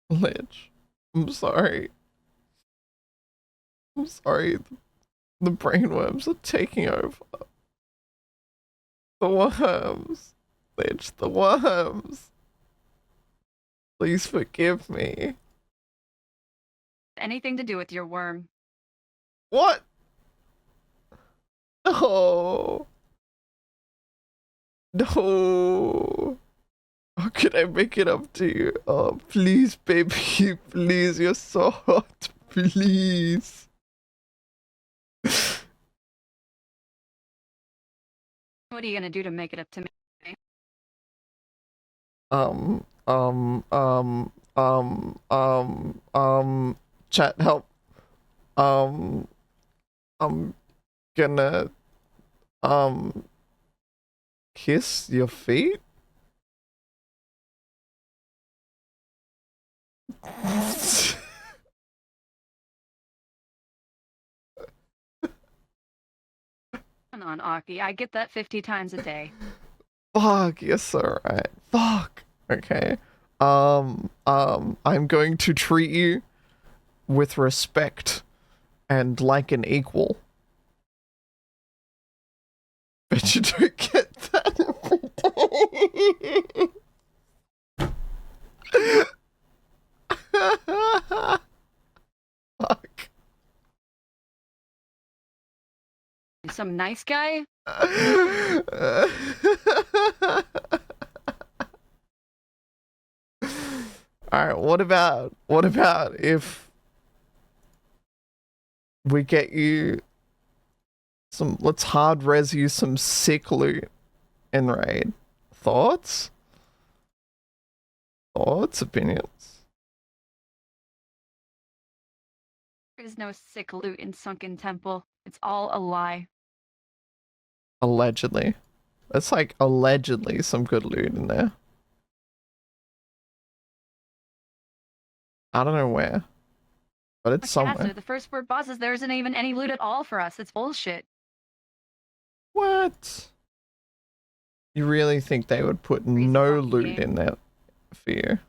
Speaker 18: Lich, I'm sorry. I'm sorry. The brainworms are taking over. The worms. Lich, the worms. Please forgive me.
Speaker 5: Anything to do with your worm.
Speaker 18: What? No. No. How can I make it up to you? Oh, please, baby. Please, you're so hot. Please.
Speaker 5: What are you gonna do to make it up to me?
Speaker 18: Chat, help. I'm gonna, kiss your feet?
Speaker 5: Come on, Aki. I get that 50 times a day.
Speaker 18: Fuck, yes, alright. Fuck. Okay. I'm going to treat you with respect and like an equal. Bet you don't get that every day. Fuck.
Speaker 5: Some nice guy?
Speaker 18: Alright, what about if we get you Let's hard res you some sick loot in raid. Thoughts? Thoughts? Opinions?
Speaker 5: There's no sick loot in Sunken Temple. It's all a lie.
Speaker 18: Allegedly. That's like allegedly some good loot in there. I don't know where. But it's somewhere.
Speaker 5: Caster, the first word bosses, there isn't even any loot at all for us. It's bullshit.
Speaker 18: What? You really think they would put no loot in there for you?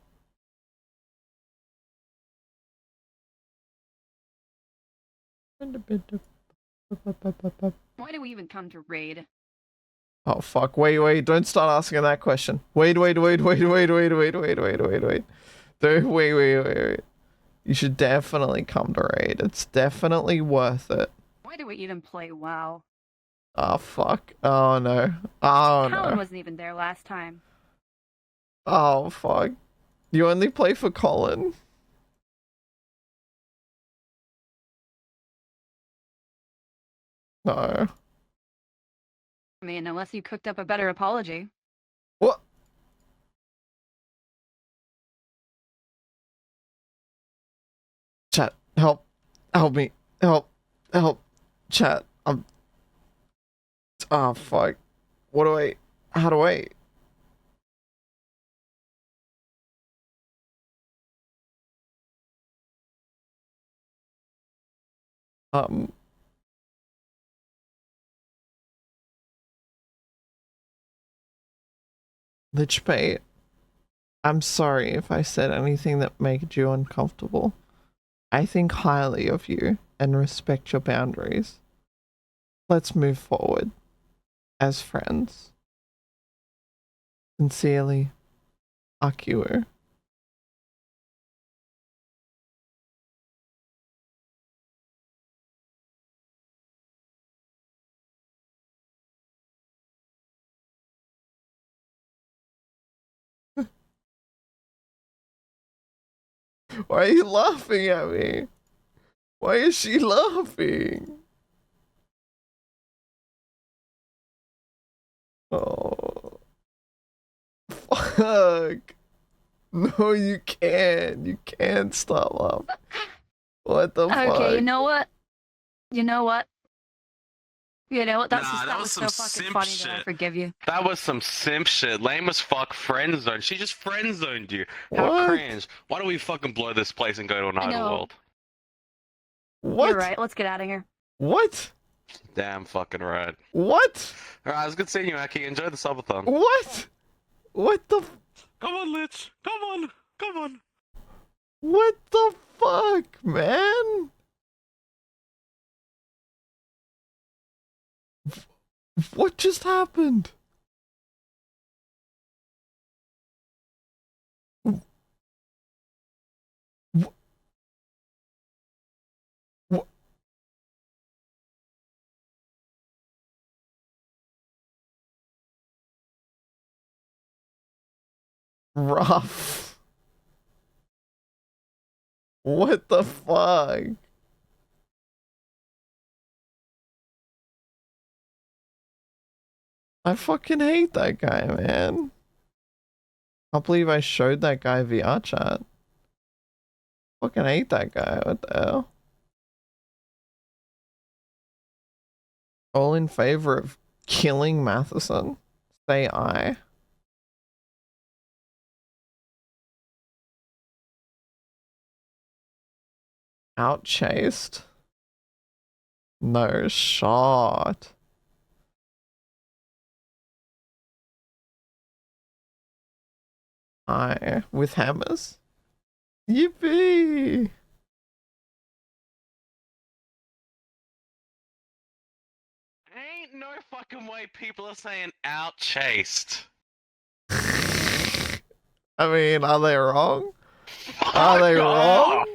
Speaker 5: Why do we even come to raid?
Speaker 18: Oh fuck, wait, don't start asking that question. Wait. Dude, wait. You should definitely come to raid. It's definitely worth it.
Speaker 5: Why do we even play WoW?
Speaker 18: Oh fuck. Oh no. Oh
Speaker 5: Colin
Speaker 18: no.
Speaker 5: wasn't even there last time.
Speaker 18: Oh fuck. You only play for Colin? No.
Speaker 5: I mean, unless you cooked up a better apology.
Speaker 18: What? Chat, help me, help, chat, oh fuck, how do I? Lichbait, I'm sorry if I said anything that made you uncomfortable. I think highly of you and respect your boundaries. Let's move forward as friends. Sincerely, Akiwoo. Why are you laughing at me? Why is she laughing? Oh. Fuck. No, you can't. You can't stop laughing. What the fuck?
Speaker 5: Okay, you know what? You know what? That's
Speaker 20: Nah,
Speaker 5: just,
Speaker 20: that
Speaker 5: that
Speaker 20: was
Speaker 5: was
Speaker 20: some
Speaker 5: so fucking
Speaker 20: simp
Speaker 5: funny that I
Speaker 20: shit.
Speaker 5: forgive you.
Speaker 20: That was some simp shit. Lame as fuck friend zone. She just friend zoned you. How
Speaker 18: What?
Speaker 20: cringe. Why don't we fucking blow this place and go to an
Speaker 5: I
Speaker 20: idle
Speaker 5: know.
Speaker 20: world?
Speaker 18: What?
Speaker 5: You're right. Let's get out of here.
Speaker 18: What?
Speaker 20: Damn fucking right.
Speaker 18: What?
Speaker 20: Alright, it was good seeing you, Aki. Enjoy the subathon.
Speaker 18: What? What the?
Speaker 20: Come on, Lich. Come on. Come on.
Speaker 18: What the fuck, man? What just happened? Rough. What the fuck? I fucking hate that guy, man. Can't believe I showed that guy VR chat. Fucking hate that guy. What the hell? All in favor of killing Matheson? Say aye. Outchased? No shot. Aye. With hammers? Yippee!
Speaker 20: Ain't no fucking way people are saying outchased.
Speaker 18: I mean, are they wrong? Are they wrong?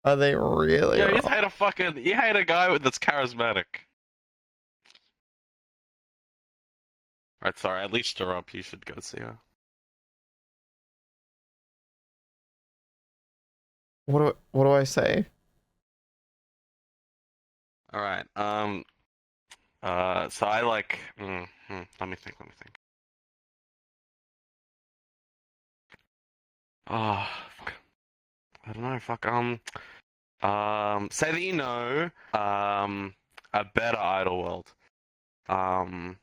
Speaker 18: Are they really
Speaker 20: Yeah,
Speaker 18: wrong?
Speaker 20: you hate a guy that's charismatic. Right, sorry, I leached her up. You should go see her.
Speaker 18: What do I say?
Speaker 20: All right. So I like. Let me think. Oh, fuck. I don't know. Fuck. Say that you know. A better idle world. And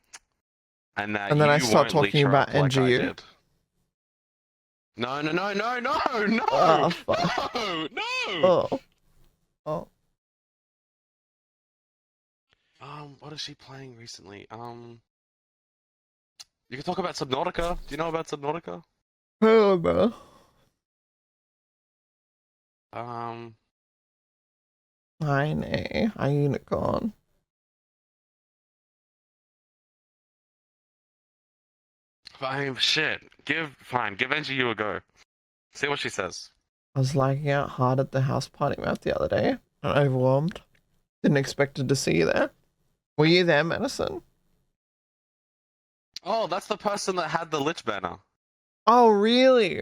Speaker 20: that
Speaker 18: And then I
Speaker 20: you
Speaker 18: start
Speaker 20: won't leech
Speaker 18: talking
Speaker 20: her
Speaker 18: about
Speaker 20: up like I
Speaker 18: NGU.
Speaker 20: did. No, no, no, no, no, no,
Speaker 18: Oh, fuck.
Speaker 20: no, no.
Speaker 18: Oh. Oh.
Speaker 20: What is she playing recently? You can talk about Subnautica. Do you know about Subnautica?
Speaker 18: Hell no. I know. A unicorn.
Speaker 20: Fine, shit. Give NGU a go. See what she says.
Speaker 18: I was lagging out hard at the house party map the other day. And overwhelmed. Didn't expect to see you there. Were you there, Madison?
Speaker 20: Oh, that's the person that had the Lich banner.
Speaker 18: Oh, really?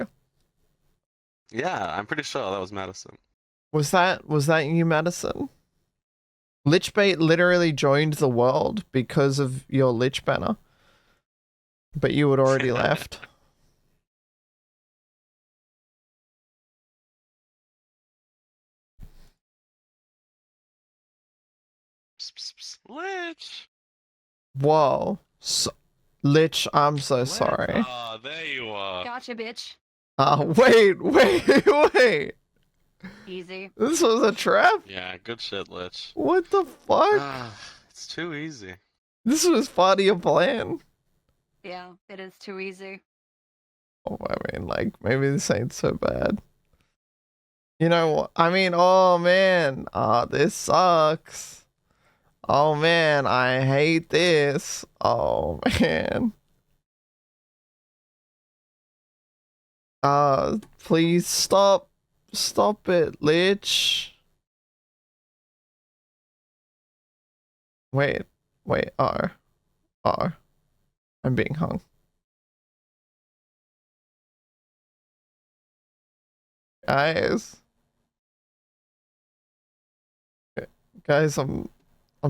Speaker 20: Yeah, I'm pretty sure that was Madison.
Speaker 18: Was that you, Madison? Lichbait literally joined the world because of your Lich banner. But you had already left.
Speaker 20: Lich!
Speaker 18: Whoa. Lich, I'm so sorry.
Speaker 20: Oh, there you are.
Speaker 5: Gotcha, bitch.
Speaker 18: Wait.
Speaker 5: Easy.
Speaker 18: This was a trap?
Speaker 20: Yeah, good shit, Lich.
Speaker 18: What the fuck?
Speaker 20: It's too easy.
Speaker 18: This was part of your plan.
Speaker 5: Yeah, it is too easy.
Speaker 18: Oh, I mean, like, maybe this ain't so bad. You know what? I mean, oh man. This sucks. Oh man, I hate this. Oh man. Please stop. Stop it, Lich. Wait. R. I'm being hung. Guys. Guys, I'm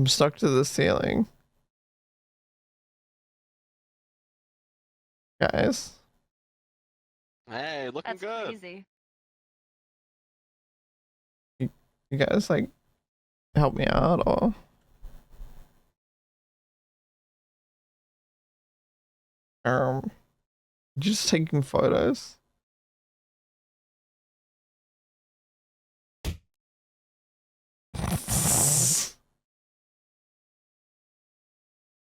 Speaker 18: stuck to the ceiling. Guys.
Speaker 20: Hey, looking
Speaker 5: That's
Speaker 20: good.
Speaker 5: crazy.
Speaker 18: You guys, like, help me out, or... Just taking photos.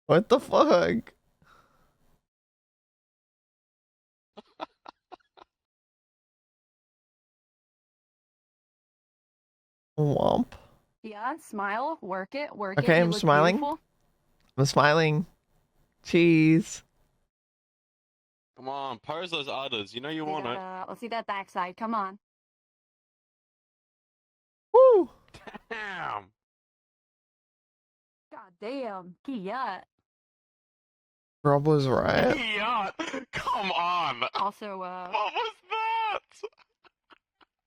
Speaker 18: What the fuck? Womp.
Speaker 5: Yeah, smile, work it.
Speaker 18: Okay,
Speaker 5: You
Speaker 18: I'm
Speaker 5: look
Speaker 18: smiling.
Speaker 5: beautiful.
Speaker 18: I'm smiling. Cheese.
Speaker 20: Come on, pose those udders. You know you want it.
Speaker 5: Let's see that backside. Come on.
Speaker 18: Woo!
Speaker 20: Damn.
Speaker 5: God damn. Yacht.
Speaker 18: Rob was right.
Speaker 20: Yacht. Come on.
Speaker 5: Also,
Speaker 20: What was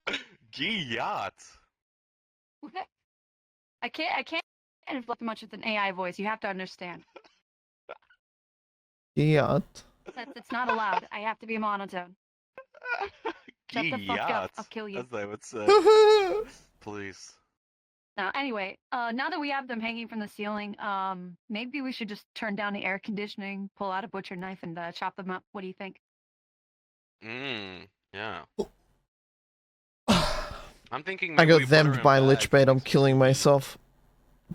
Speaker 20: that? Yacht.
Speaker 5: I can't inflict much with an AI voice. You have to understand.
Speaker 18: Yacht.
Speaker 5: It's not allowed. I have to be monotone. Shut the fuck up. I'll kill you.
Speaker 20: As they would say. Please.
Speaker 5: Now, anyway, now that we have them hanging from the ceiling, maybe we should just turn down the air conditioning, pull out a butcher knife, and chop them up. What do you think?
Speaker 20: Yeah. I'm thinking
Speaker 18: I
Speaker 20: maybe
Speaker 18: got
Speaker 20: we put her
Speaker 18: themmed
Speaker 20: in
Speaker 18: by
Speaker 20: bags.
Speaker 18: Lichbait. I'm killing myself.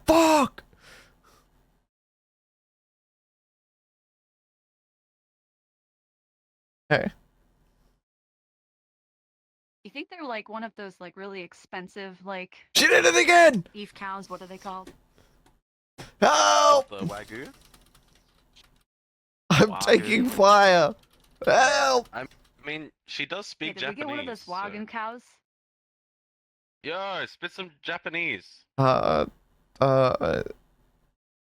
Speaker 18: Fuck! Hey.
Speaker 5: You think they're like one of those like really expensive like
Speaker 18: She did it again!
Speaker 5: beef cows? What are they called?
Speaker 18: Help!
Speaker 20: The Wagyu?
Speaker 18: I'm
Speaker 20: Wagyu.
Speaker 18: taking fire. Help!
Speaker 20: I mean, she does
Speaker 5: Hey,
Speaker 20: speak
Speaker 5: did we get one of
Speaker 20: Japanese.
Speaker 5: those Wagyu cows?
Speaker 20: Yo, spit some Japanese.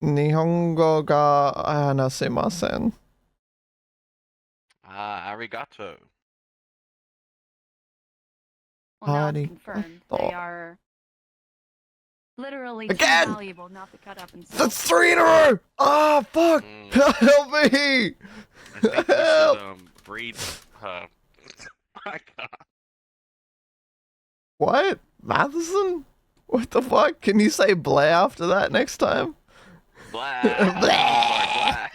Speaker 18: 日本語が話せません。
Speaker 20: Arigato.
Speaker 5: Well, now it's
Speaker 18: Arigato.
Speaker 5: confirmed. They are literally
Speaker 18: Again!
Speaker 5: too valuable not to cut up and sell.
Speaker 18: That's 3 in a row! Ah, fuck! Help me!
Speaker 20: I think we should breed her. I can't.
Speaker 18: What? Matheson? What the fuck? Can you say Blair after that next time?
Speaker 20: Blah.
Speaker 18: Blah.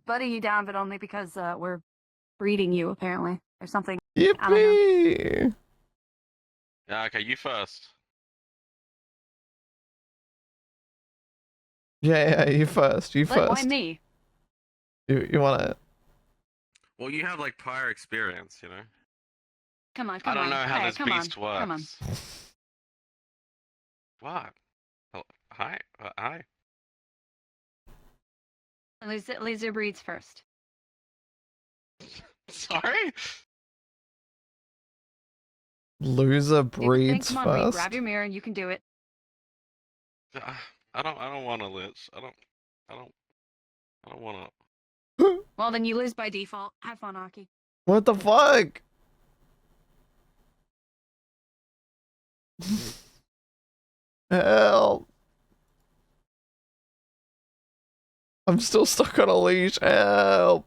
Speaker 5: Butting you down, but only because we're breeding you apparently or something. I don't know.
Speaker 18: Yippee!
Speaker 20: Yeah, okay, you first.
Speaker 18: Yeah, you first. You
Speaker 5: Why
Speaker 18: first.
Speaker 5: me?
Speaker 18: You wanna...
Speaker 20: Well, you have like prior experience, you know.
Speaker 5: Come on,
Speaker 20: I
Speaker 5: come
Speaker 20: don't
Speaker 5: on.
Speaker 20: know how
Speaker 5: Hey,
Speaker 20: this
Speaker 5: come
Speaker 20: beast
Speaker 5: on,
Speaker 20: works.
Speaker 5: come on.
Speaker 20: What? Oh, hi. Hi.
Speaker 5: Loser breeds first.
Speaker 20: Sorry.
Speaker 18: Loser
Speaker 5: Do the thing.
Speaker 18: breeds
Speaker 5: Come on, Reed,
Speaker 18: first.
Speaker 5: grab your mirror and you can do it.
Speaker 20: I don't want to lich. I don't want to.
Speaker 5: Well, then you lose by default. Have fun, Aki.
Speaker 18: What the fuck? Help. I'm still stuck on a leash. Help.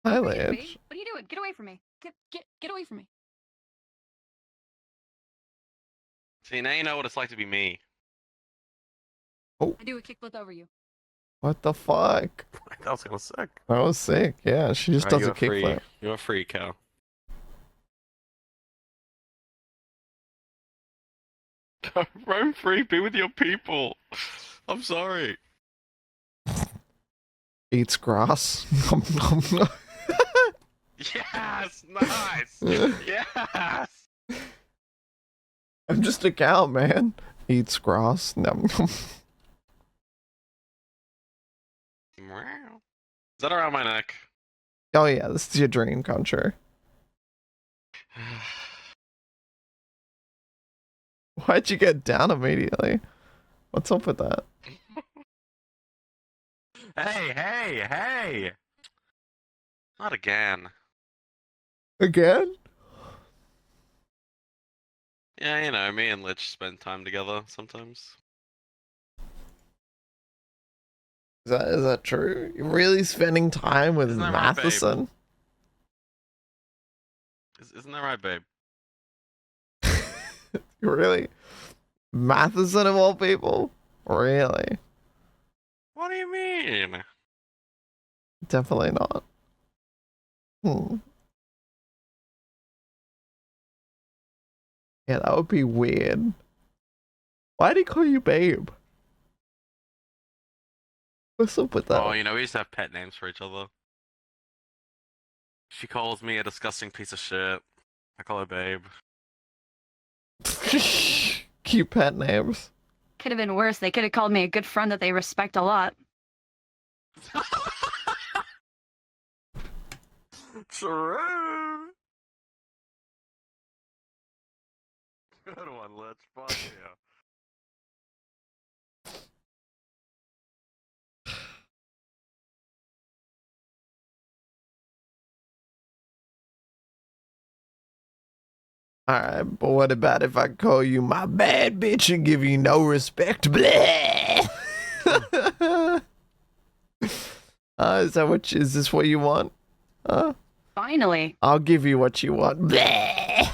Speaker 18: Hi,
Speaker 5: What are you doing,
Speaker 18: Lance.
Speaker 5: babe? What are you doing? Get away from me. Get away from me.
Speaker 20: See, now you know what it's like to be me.
Speaker 18: Oh.
Speaker 5: I do a kickflip over you.
Speaker 18: What the fuck?
Speaker 20: That was kind of sick.
Speaker 18: That was sick. Yeah, she just does a kickflip.
Speaker 20: You're free, Cal. Roam free. Be with your people. I'm sorry.
Speaker 18: Eats grass.
Speaker 20: Yes, nice. Yes.
Speaker 18: I'm just a cow, man. Eats grass. Nom nom.
Speaker 20: Is that around my neck?
Speaker 18: Oh yeah, this is your dream come true. Why'd you get down immediately? What's up with that?
Speaker 20: Hey! Not again.
Speaker 18: Again?
Speaker 20: Yeah, you know, me and Lich spend time together sometimes.
Speaker 18: Is that true? You're really spending time with
Speaker 20: Isn't that right, babe?
Speaker 18: Matheson?
Speaker 20: Isn't that right, babe?
Speaker 18: Really? Matheson of all people? Really?
Speaker 20: What do you mean?
Speaker 18: Definitely not. Yeah, that would be weird. Why'd he call you babe? What's up with that?
Speaker 20: Oh, you know, we used to have pet names for each other. She calls me a disgusting piece of shit. I call her babe.
Speaker 18: Cute pet names.
Speaker 5: Could have been worse. They could have called me a good friend that they respect a lot.
Speaker 20: True. Good one, Lich. Fuck yeah.
Speaker 18: Alright, but what about if I call you my bad bitch and give you no respect? Bleh! Is this what you want?
Speaker 5: Finally.
Speaker 18: I'll give you what you want. Bleh!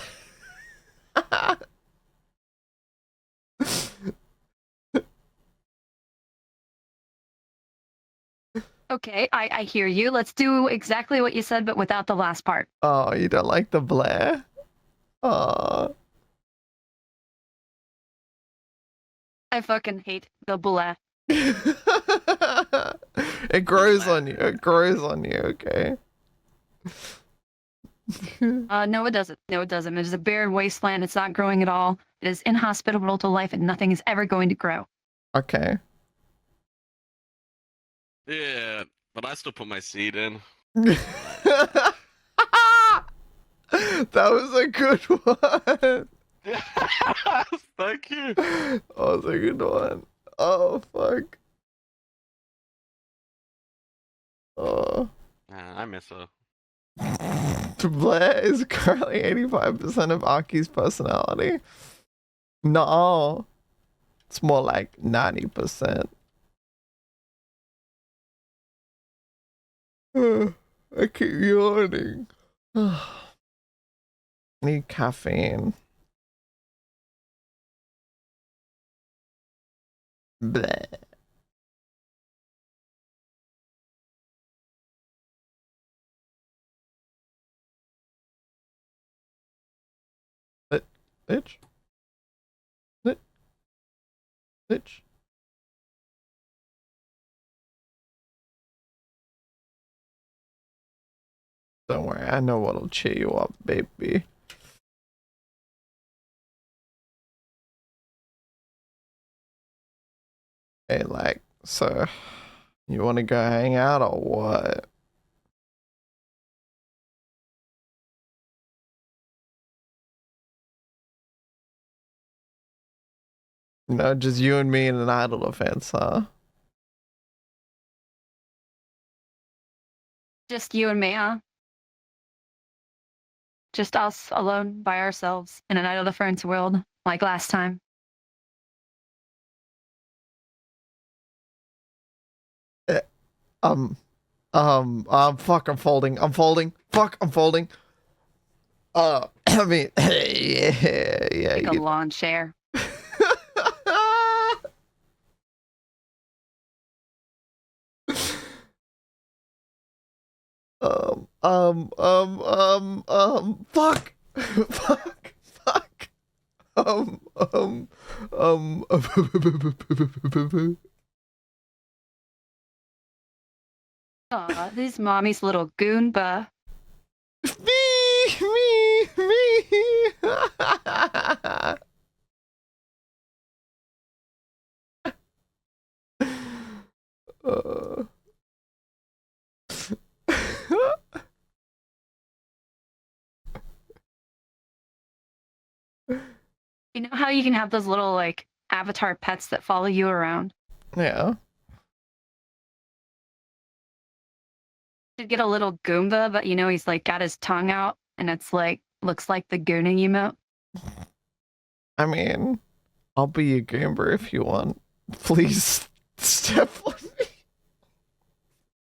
Speaker 5: Okay, I hear you. Let's do exactly what you said, but without the last part.
Speaker 18: Oh, you don't like the bleh? Oh.
Speaker 5: I fucking hate the blah.
Speaker 18: It grows on you. It grows on you, okay?
Speaker 5: No, it doesn't. No, it doesn't. It is a barren wasteland. It's not growing at all. It is inhospitable to life, and nothing is ever going to grow.
Speaker 18: Okay.
Speaker 20: Yeah, but I still put my seed in.
Speaker 18: That was a good one.
Speaker 20: Thank you.
Speaker 18: That was a good one. Oh, fuck. Oh.
Speaker 20: I miss her.
Speaker 18: Blair is currently 85% of Aki's personality. No. It's more like 90%. I keep yawning. Need caffeine. Bleh. Bitch. Bitch. Don't worry, I know what'll cheer you up, baby. Hey, like, so, you wanna go hang out or what? No, just you and me in an idle defense, huh?
Speaker 5: Just you and me, huh? Just us alone by ourselves in an idle defense world, like last time.
Speaker 18: Fuck, I'm folding. Fuck, I'm folding. I mean, yeah.
Speaker 5: Like a lawn chair.
Speaker 18: Fuck. Fuck.
Speaker 5: Aw, this mommy's little goomba.
Speaker 18: Me.
Speaker 5: You know how you can have those little, like, avatar pets that follow you around?
Speaker 18: Yeah.
Speaker 5: Should get a little Goomba, but you know he's like got his tongue out, and it's like looks like the gooning emote.
Speaker 18: I mean, I'll be your Goomba if you want. Please step on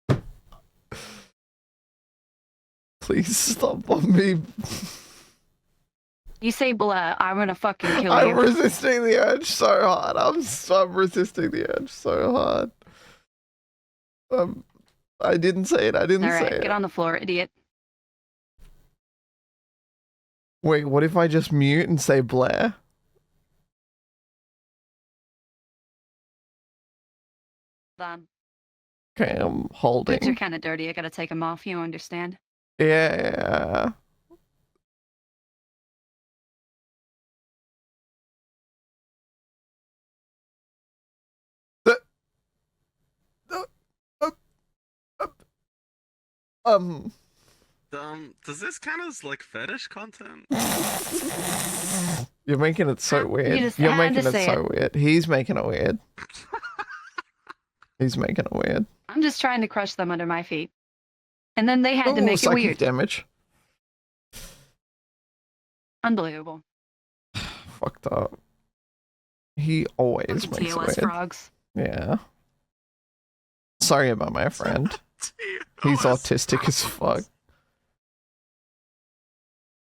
Speaker 18: me. Please stop on me.
Speaker 5: You say blah, I'm gonna fucking kill you.
Speaker 18: I'm resisting the urge so hard. I'm resisting the urge so hard. I didn't say it. I didn't say it.
Speaker 5: Get on the floor, idiot.
Speaker 18: Wait, what if I just mute and say Blair?
Speaker 5: Done.
Speaker 18: Okay, I'm holding.
Speaker 5: Boots are kind of dirty. I gotta take them off. You understand?
Speaker 18: Yeah.
Speaker 20: Does this count as like fetish content?
Speaker 18: You're making it so weird.
Speaker 5: just
Speaker 18: You're
Speaker 5: had
Speaker 18: making
Speaker 5: to
Speaker 18: it
Speaker 5: say
Speaker 18: so weird. He's making it weird. He's making it weird.
Speaker 5: I'm just trying to crush them under my feet. And then they had to
Speaker 18: Ooh,
Speaker 5: make it
Speaker 18: psychic
Speaker 5: weird.
Speaker 18: damage.
Speaker 5: Unbelievable.
Speaker 18: Fucked up. He always makes it
Speaker 5: TOS
Speaker 18: weird.
Speaker 5: frogs.
Speaker 18: Yeah. Sorry about my friend. He's autistic as fuck.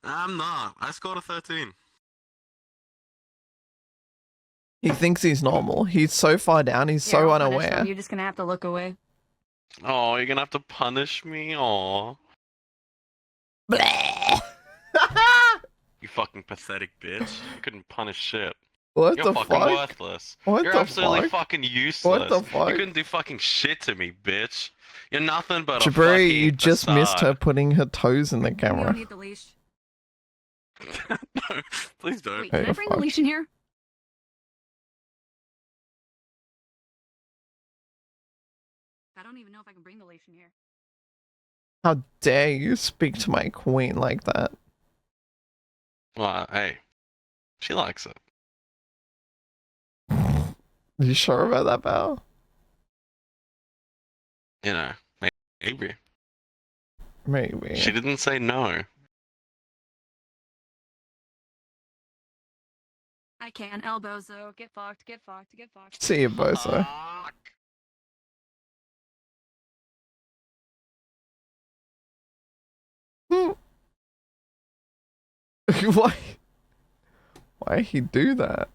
Speaker 20: I'm not. I scored a 13.
Speaker 18: He thinks he's normal. He's so far down. He's so
Speaker 5: I'll punish them.
Speaker 18: unaware.
Speaker 5: You're just gonna have to look away.
Speaker 20: Oh, you're gonna have to punish me? Aw. You fucking pathetic bitch. You couldn't punish shit.
Speaker 18: What
Speaker 20: You're
Speaker 18: the
Speaker 20: fucking
Speaker 18: fuck?
Speaker 20: worthless.
Speaker 18: What
Speaker 20: You're
Speaker 18: the
Speaker 20: absolutely
Speaker 18: fuck?
Speaker 20: fucking useless.
Speaker 18: What the fuck?
Speaker 20: You couldn't do fucking shit to me, bitch. You're nothing but a
Speaker 18: Jabari,
Speaker 20: fucking
Speaker 18: you just missed her
Speaker 20: facade.
Speaker 18: putting her toes in the camera.
Speaker 5: Need the leash.
Speaker 20: No, please don't.
Speaker 5: Wait, can
Speaker 18: Hey,
Speaker 5: I bring the
Speaker 18: fuck.
Speaker 5: leash in here? I don't even know if I can bring the leash in here.
Speaker 18: How dare you speak to my queen like that?
Speaker 20: Well, hey, she likes it.
Speaker 18: You sure about that, pal?
Speaker 20: You know, maybe.
Speaker 18: Maybe.
Speaker 20: She didn't say no.
Speaker 5: I can. Elbows, though. Get fucked, get fucked, get fucked.
Speaker 18: See you, bozo. Why? Why he do that?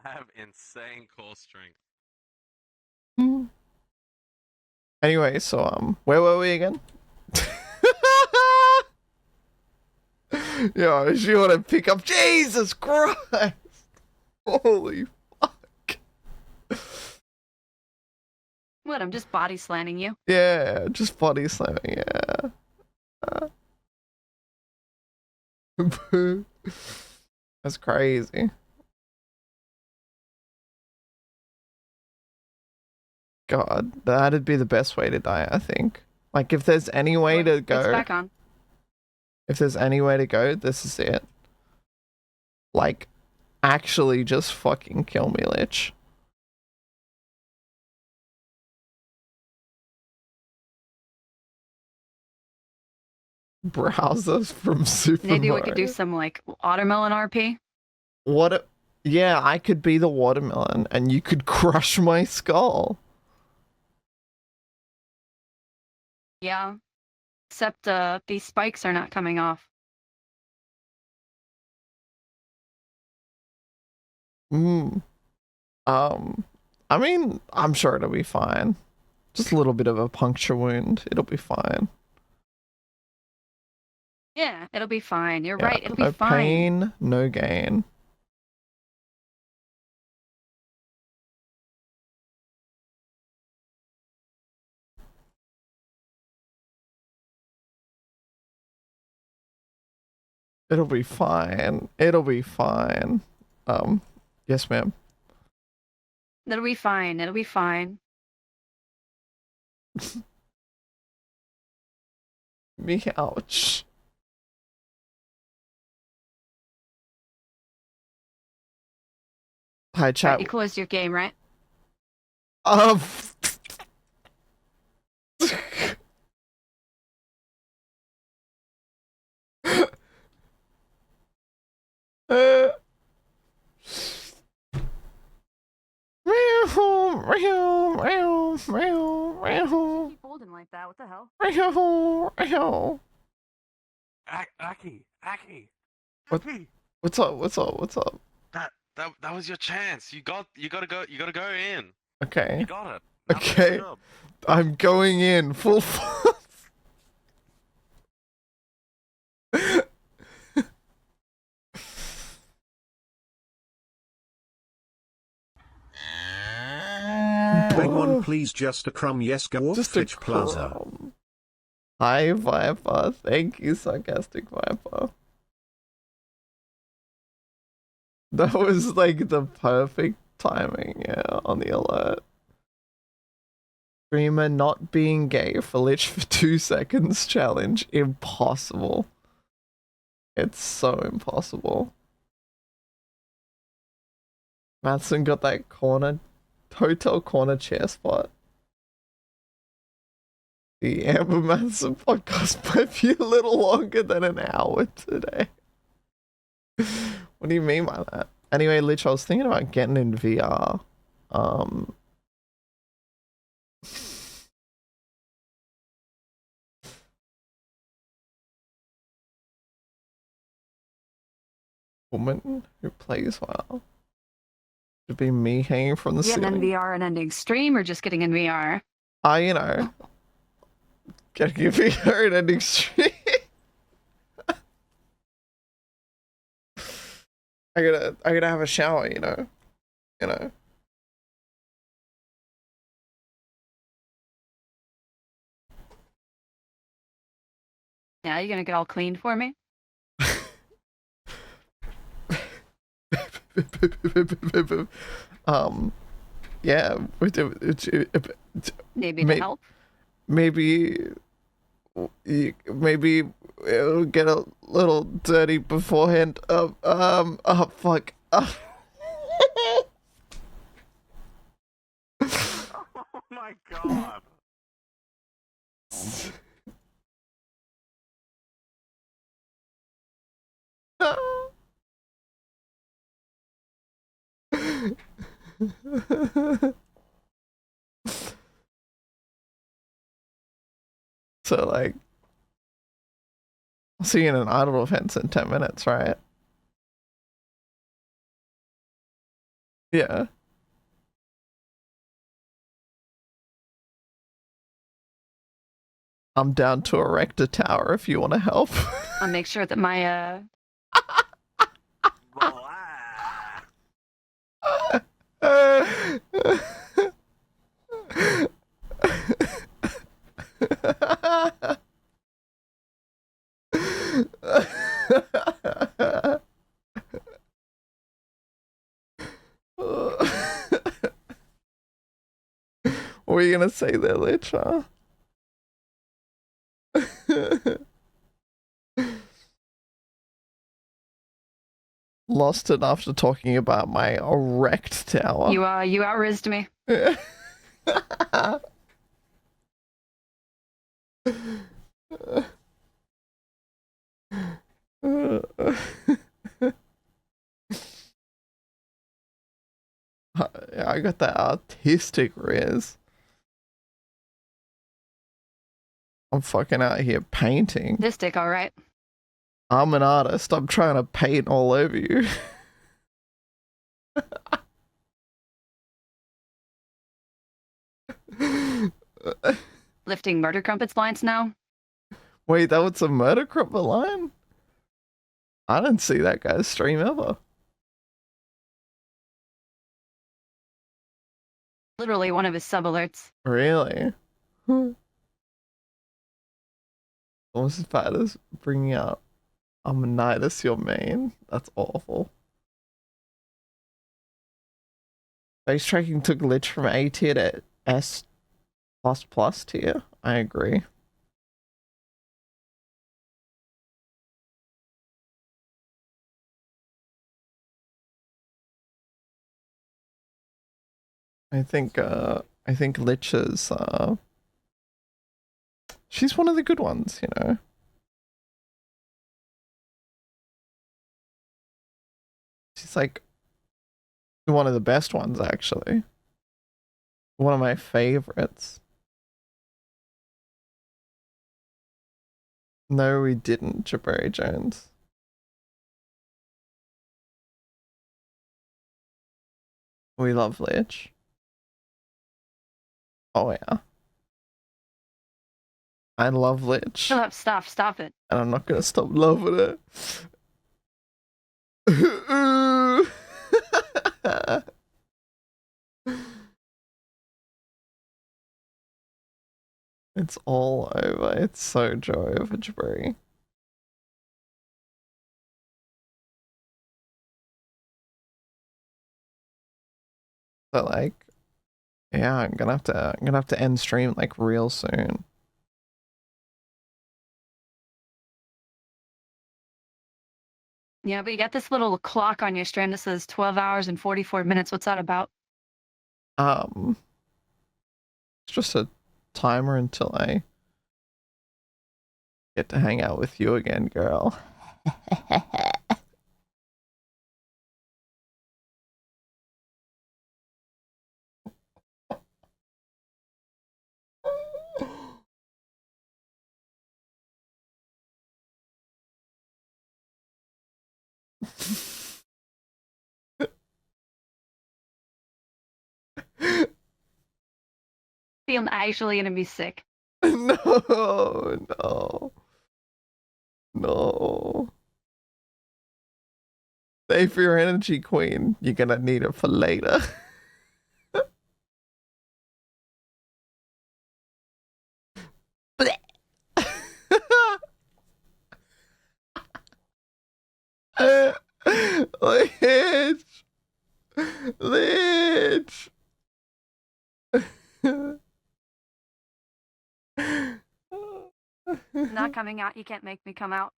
Speaker 20: I have insane core strength.
Speaker 18: Anyway, so where were we again? Yo, she want to pick up. Jesus Christ! Holy fuck!
Speaker 5: What? I'm just body slamming you.
Speaker 18: Yeah, just body slamming. Yeah. That's crazy. God, that'd be the best way to die, I think. Like, if there's any way to go...
Speaker 5: It's back on.
Speaker 18: If there's any way to go, this is it. Like, actually just fucking kill me, Lich. Browsers from Super
Speaker 5: Maybe
Speaker 18: Mario.
Speaker 5: we could do some, like, watermelon RP.
Speaker 18: Yeah, I could be the watermelon, and you could crush my skull.
Speaker 5: Yeah. Except, these spikes are not coming off.
Speaker 18: I mean, I'm sure it'll be fine. Just a little bit of a puncture wound. It'll be fine.
Speaker 5: Yeah, it'll be fine. You're
Speaker 18: Yeah,
Speaker 5: right, it'll be
Speaker 18: no
Speaker 5: fine.
Speaker 18: pain, no gain. It'll be fine. It'll be fine. Yes, ma'am.
Speaker 5: It'll be fine, it'll be fine.
Speaker 18: Me, ouch. Hi, chat.
Speaker 5: Right, you closed your game, right? Keep holding like that, what the hell?
Speaker 20: Aki.
Speaker 18: What's up? What's up? What's up?
Speaker 20: That was your chance. You gotta go in.
Speaker 18: Okay.
Speaker 20: You got it. Now finish
Speaker 18: Okay.
Speaker 20: it up.
Speaker 18: I'm going in full force.
Speaker 8: Beg one please, just a crumb, yes, go off
Speaker 18: Just a
Speaker 8: Fitch Plaza.
Speaker 18: crumb. Hi, Viper. Thank you, Sarcastic Viper. That was like the perfect timing, yeah, on the alert. Streamer not being gay for Lich for 2 seconds challenge. Impossible. It's so impossible. Matson got that hotel corner chair spot. The Amber Matson podcast might be a little longer than an hour today. What do you mean by that? Anyway, Lich, I was thinking about getting in VR. Woman who plays well. Should be me hanging from the
Speaker 5: Getting in
Speaker 18: ceiling.
Speaker 5: VR and ending stream, or just getting in VR?
Speaker 18: You know. Getting in VR and ending stream. I gotta have a shower, you know.
Speaker 5: Yeah, you gonna get all cleaned for me?
Speaker 18: Yeah.
Speaker 5: Maybe to help?
Speaker 18: Maybe maybe it'll get a little dirty beforehand. Oh fuck.
Speaker 20: Oh my god.
Speaker 18: So like, I'll see you in an idle defense in 10 minutes, right? Yeah. I'm down to erect a tower if you want to help.
Speaker 5: I'll make sure that my
Speaker 18: What were you gonna say there, Lich, huh? Lost it after talking about my erect tower.
Speaker 5: you outrizzed me.
Speaker 18: I got that artistic riz. I'm fucking out here painting.
Speaker 5: Artistic, all right.
Speaker 18: I'm an artist. I'm trying to paint all over you.
Speaker 5: Lifting murder crumpets lines now.
Speaker 18: Wait, that was a murder crumpet line? I didn't see that guy's stream ever.
Speaker 5: Literally one of his sub alerts.
Speaker 18: Really? Almost as bad as bringing up Amanitis your main. That's awful. Face tracking took Lich from A tier to S++ tier. I agree. I think Lich is she's one of the good ones, you know. She's like one of the best ones, actually. One of my favorites. No, we didn't, Jabari Jones. We love Lich. Oh yeah. I love Lich.
Speaker 5: Shut up, stop it.
Speaker 18: And I'm not gonna stop loving it. It's all over. It's so joy over Jabari. So like, yeah, I'm gonna have to end stream like real soon.
Speaker 5: Yeah, but you got this little clock on your stream that says 12 hours and 44 minutes. What's that about?
Speaker 18: It's just a timer until I get to hang out with you again, girl.
Speaker 5: I'm actually gonna be sick.
Speaker 18: No. Save for your energy, queen. You're gonna need it for later. Lich.
Speaker 5: I'm not coming out. You can't make me come out.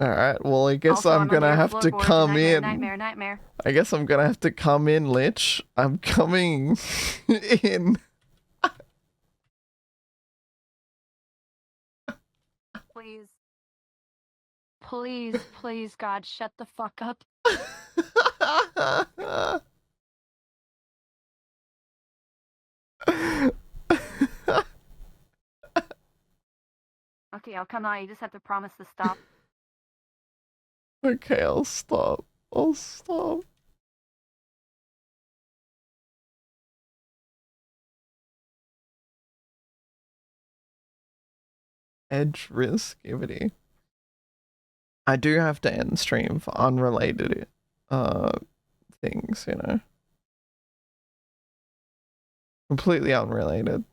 Speaker 18: Alright, well, I guess
Speaker 5: Also,
Speaker 18: I'm
Speaker 5: on
Speaker 18: gonna
Speaker 5: your
Speaker 18: have to
Speaker 5: floorboards,
Speaker 18: come
Speaker 5: nightmare,
Speaker 18: in.
Speaker 5: Nightmare, nightmare.
Speaker 18: I guess I'm gonna have to come in, Lich. I'm coming in.
Speaker 5: Please. Please, please, God, shut the fuck up. Okay, I'll come out. You just have to promise to stop.
Speaker 18: Okay, I'll stop. I'll stop. Edge riskivity. I do have to end stream for unrelated things, you know. Completely unrelated.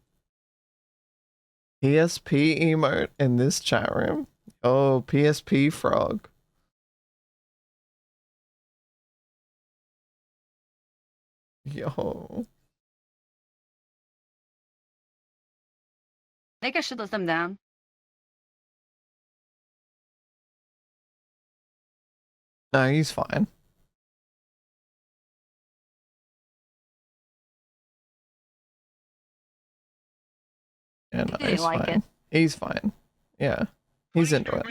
Speaker 18: PSP emote in this chat room. Oh, PSP frog. Yo.
Speaker 5: I think I should let them down.
Speaker 18: No, he's fine. Yeah, no,
Speaker 5: He
Speaker 18: he's
Speaker 5: like
Speaker 18: fine.
Speaker 5: it.
Speaker 18: He's fine. Yeah. He's into it.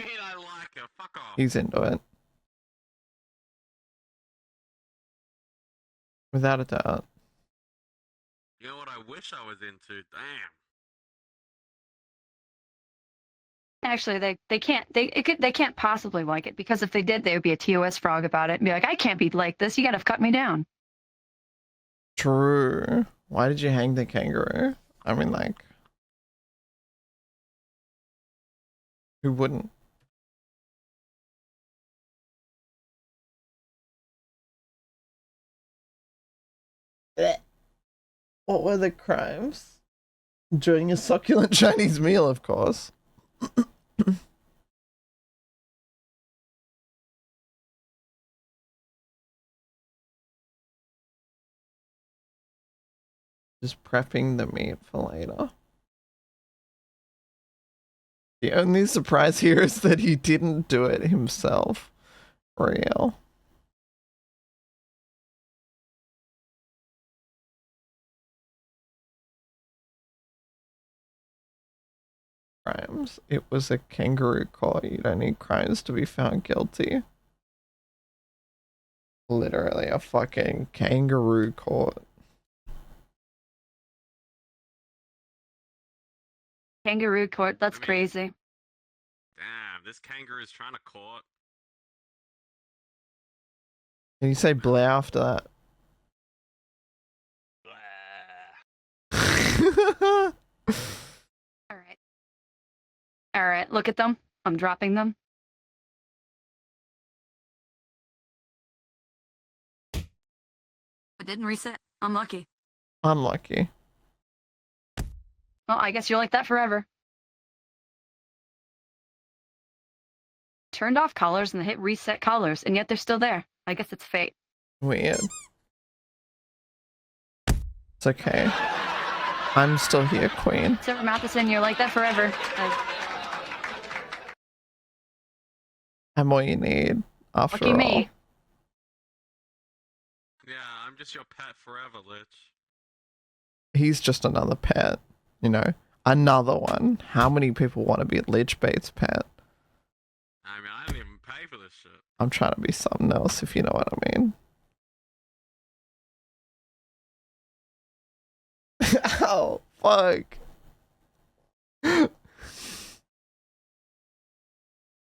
Speaker 18: He's into it. Without a doubt.
Speaker 20: You know what I wish I was into? Damn.
Speaker 5: Actually, they can't possibly like it, because if they did, they would be a TOS frog about it and be like, I can't be like this. You gotta cut me down.
Speaker 18: True. Why did you hang the kangaroo? I mean, like, who wouldn't? What were the crimes? Enjoying a succulent Chinese meal, of course. Just prepping the meat for later. The only surprise here is that he didn't do it himself. Real. Crimes. It was a kangaroo court. You don't need crimes to be found guilty. Literally a fucking kangaroo court.
Speaker 5: Kangaroo court, that's crazy.
Speaker 20: Damn, this kangaroo is trying to court.
Speaker 18: Can you say bleh after that?
Speaker 5: Alright, look at them. I'm dropping them. It didn't reset. Unlucky.
Speaker 18: Unlucky.
Speaker 5: Well, I guess you're like that forever. Turned off colors and hit reset colors, and yet they're still there. I guess it's fate.
Speaker 18: Weird. It's okay. I'm still here, Queen.
Speaker 5: Silver Matheson, you're like that forever.
Speaker 18: I'm all you need, after
Speaker 5: Lucky
Speaker 18: all.
Speaker 5: me.
Speaker 20: Yeah, I'm just your pet forever, Lich.
Speaker 18: He's just another pet, you know? Another one. How many people want to be Lich Bait's pet?
Speaker 20: I mean, I didn't even pay for this shit.
Speaker 18: I'm trying to be something else, if you know what I mean. Oh, fuck.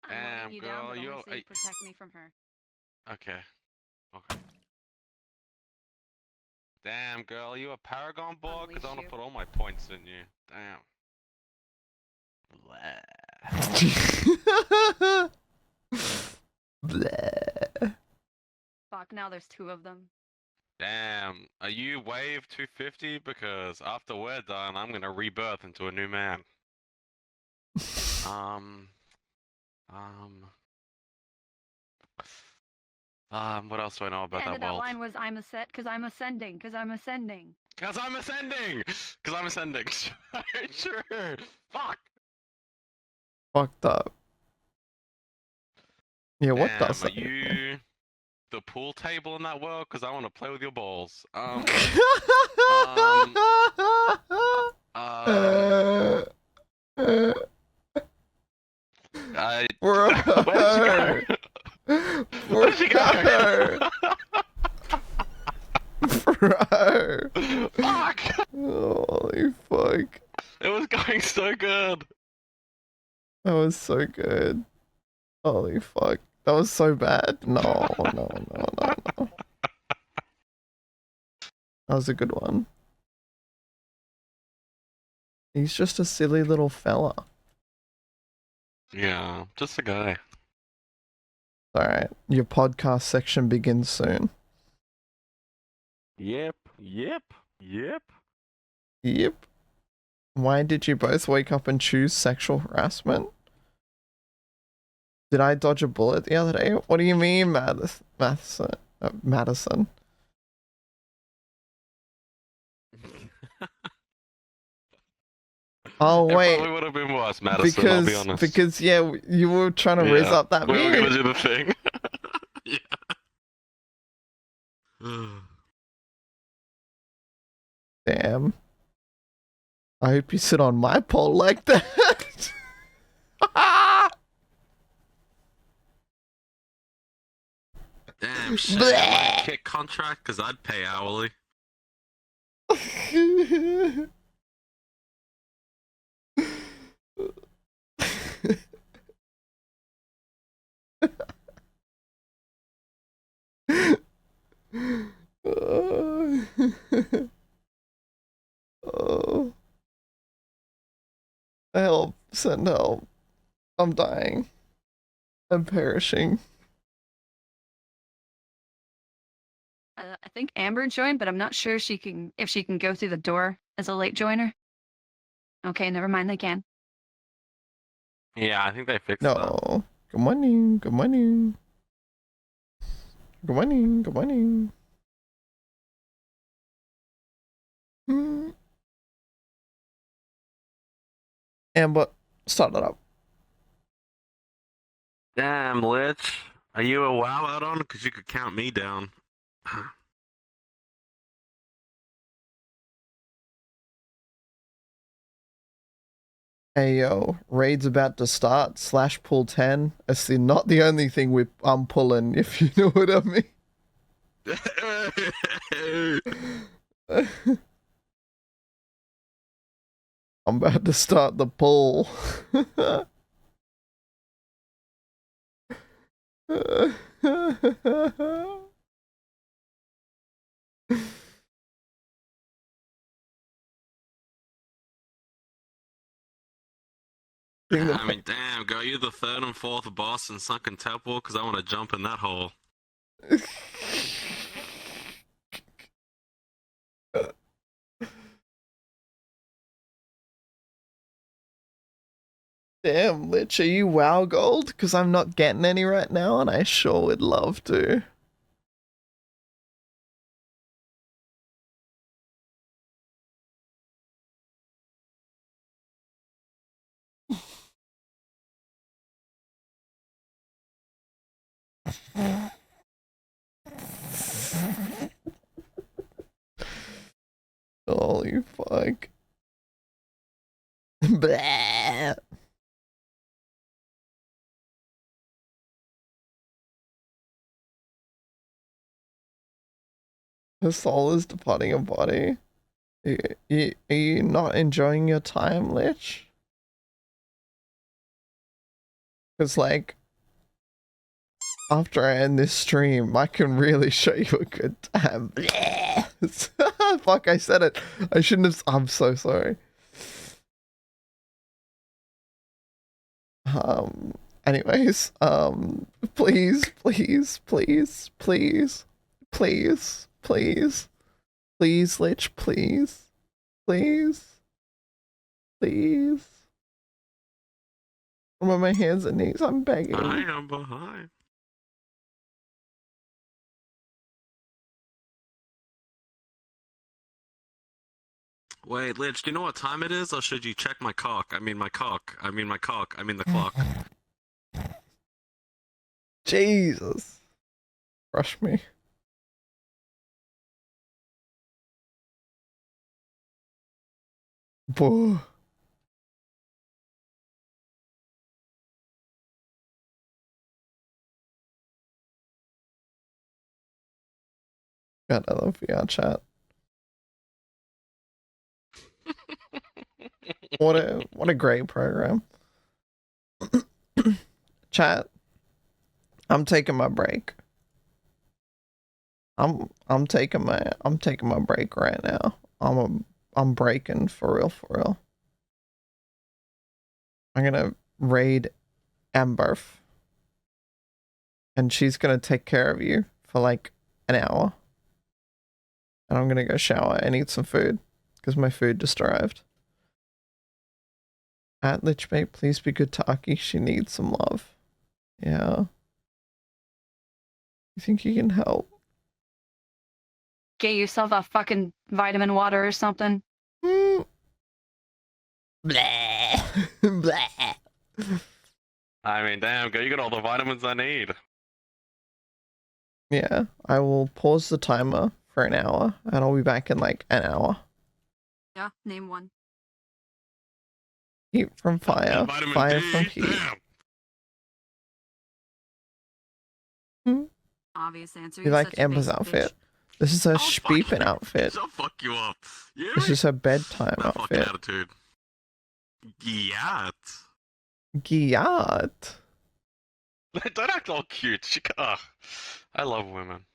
Speaker 20: Damn, girl, you're...
Speaker 5: Protect me from her.
Speaker 20: Okay. Okay. Damn, girl, you a Paragon bot? Because I want to put all my points in you. Damn.
Speaker 18: Bleh.
Speaker 5: Fuck, now there's two of them.
Speaker 20: Damn, are you wave 250? Because after we're done, I'm gonna rebirth into a new man. What else do I know about
Speaker 5: The end
Speaker 20: that
Speaker 5: of that
Speaker 20: world?
Speaker 5: line was, I'm ascending, because I'm ascending.
Speaker 20: Because I'm ascending! Because I'm ascending. Sure. Fuck.
Speaker 18: Fucked up. Yeah, what
Speaker 20: Damn,
Speaker 18: does
Speaker 20: are
Speaker 18: that?
Speaker 20: you the pool table in that world? Because I want to play with your balls.
Speaker 18: Bro.
Speaker 20: Where'd she go? Where'd she go?
Speaker 18: Bro.
Speaker 20: Fuck!
Speaker 18: Holy fuck.
Speaker 20: It was going so good.
Speaker 18: That was so good. Holy fuck. That was so bad. No. That was a good one. He's just a silly little fella.
Speaker 20: Yeah, just a guy.
Speaker 18: Alright, your podcast section begins soon.
Speaker 20: Yep.
Speaker 18: Yep. Why did you both wake up and choose sexual harassment? Did I dodge a bullet the other day? What do you mean, Madison? Oh
Speaker 20: It
Speaker 18: wait,
Speaker 20: probably would have been worse, Madison, I'll be honest.
Speaker 18: because yeah, you were trying to raise up that
Speaker 20: we were
Speaker 18: meme.
Speaker 20: gonna do the thing. Yeah.
Speaker 18: Damn. I hope you sit on my pole like that.
Speaker 20: Damn shit. Am I a kick contract? Because I'd pay hourly.
Speaker 18: Oh. Help, send help. I'm dying. I'm perishing.
Speaker 5: I think Amber joined, but I'm not sure if she can go through the door as a late joiner. Okay, never mind. They can.
Speaker 20: Yeah, I think they fixed that.
Speaker 18: No. Good morning. Good morning. Good morning. Good morning. Amber, start it up.
Speaker 20: Damn, Lich. Are you a WoW add-on? Because you could count me down.
Speaker 18: Hey yo, raid's about to start. / pull 10. It's not the only thing I'm pulling, if you know what I mean. I'm about to start the pull.
Speaker 20: I mean, damn, go you the third and fourth boss in Sunken Temple? Because I want to jump in that hole.
Speaker 18: Damn, Lich, are you WoW gold? Because I'm not getting any right now, and I sure would love to. Holy fuck. Blah. Her soul is departing her body. Are you not enjoying your time, Lich? Because, like, after I end this stream, I can really show you a good time. Fuck, I said it. I shouldn't have. I'm so sorry. Anyways, please, Lich, please. I'm on my hands and knees, I'm begging.
Speaker 20: I am behind. Wait, Lich, do you know what time it is, or should you check my cock? I mean my cock. I mean my cock. I mean the clock.
Speaker 18: Jesus. Rush me. Whoa. God, I love VR chat. What a great program. Chat. I'm taking my break. I'm taking my break right now. I'm breaking for real. I'm gonna raid Amberf. And she's gonna take care of you for like an hour. And I'm gonna go shower and eat some food. Because my food just arrived. At Lichbait, please be good to Aki. She needs some love. Yeah. You think you can help?
Speaker 5: Get yourself a fucking vitamin water or something.
Speaker 18: Blah. Blah.
Speaker 20: I mean, damn, girl, you got all the vitamins I need.
Speaker 18: Yeah, I will pause the timer for an hour and I'll be back in like an hour.
Speaker 5: Yeah, name one.
Speaker 18: Heat from fire,
Speaker 20: Vitamin
Speaker 18: fire
Speaker 20: D,
Speaker 18: from heat.
Speaker 5: Obvious answer.
Speaker 18: You
Speaker 5: You're
Speaker 18: like
Speaker 5: such a
Speaker 18: Amber's
Speaker 5: basic
Speaker 18: outfit?
Speaker 5: bitch.
Speaker 18: This is her Speepin outfit.
Speaker 20: I'll fuck you up. You
Speaker 18: This is her bedtime
Speaker 20: that fucking
Speaker 18: outfit.
Speaker 20: attitude. Yeah.
Speaker 18: Giat.
Speaker 20: Don't act all cute. I love women.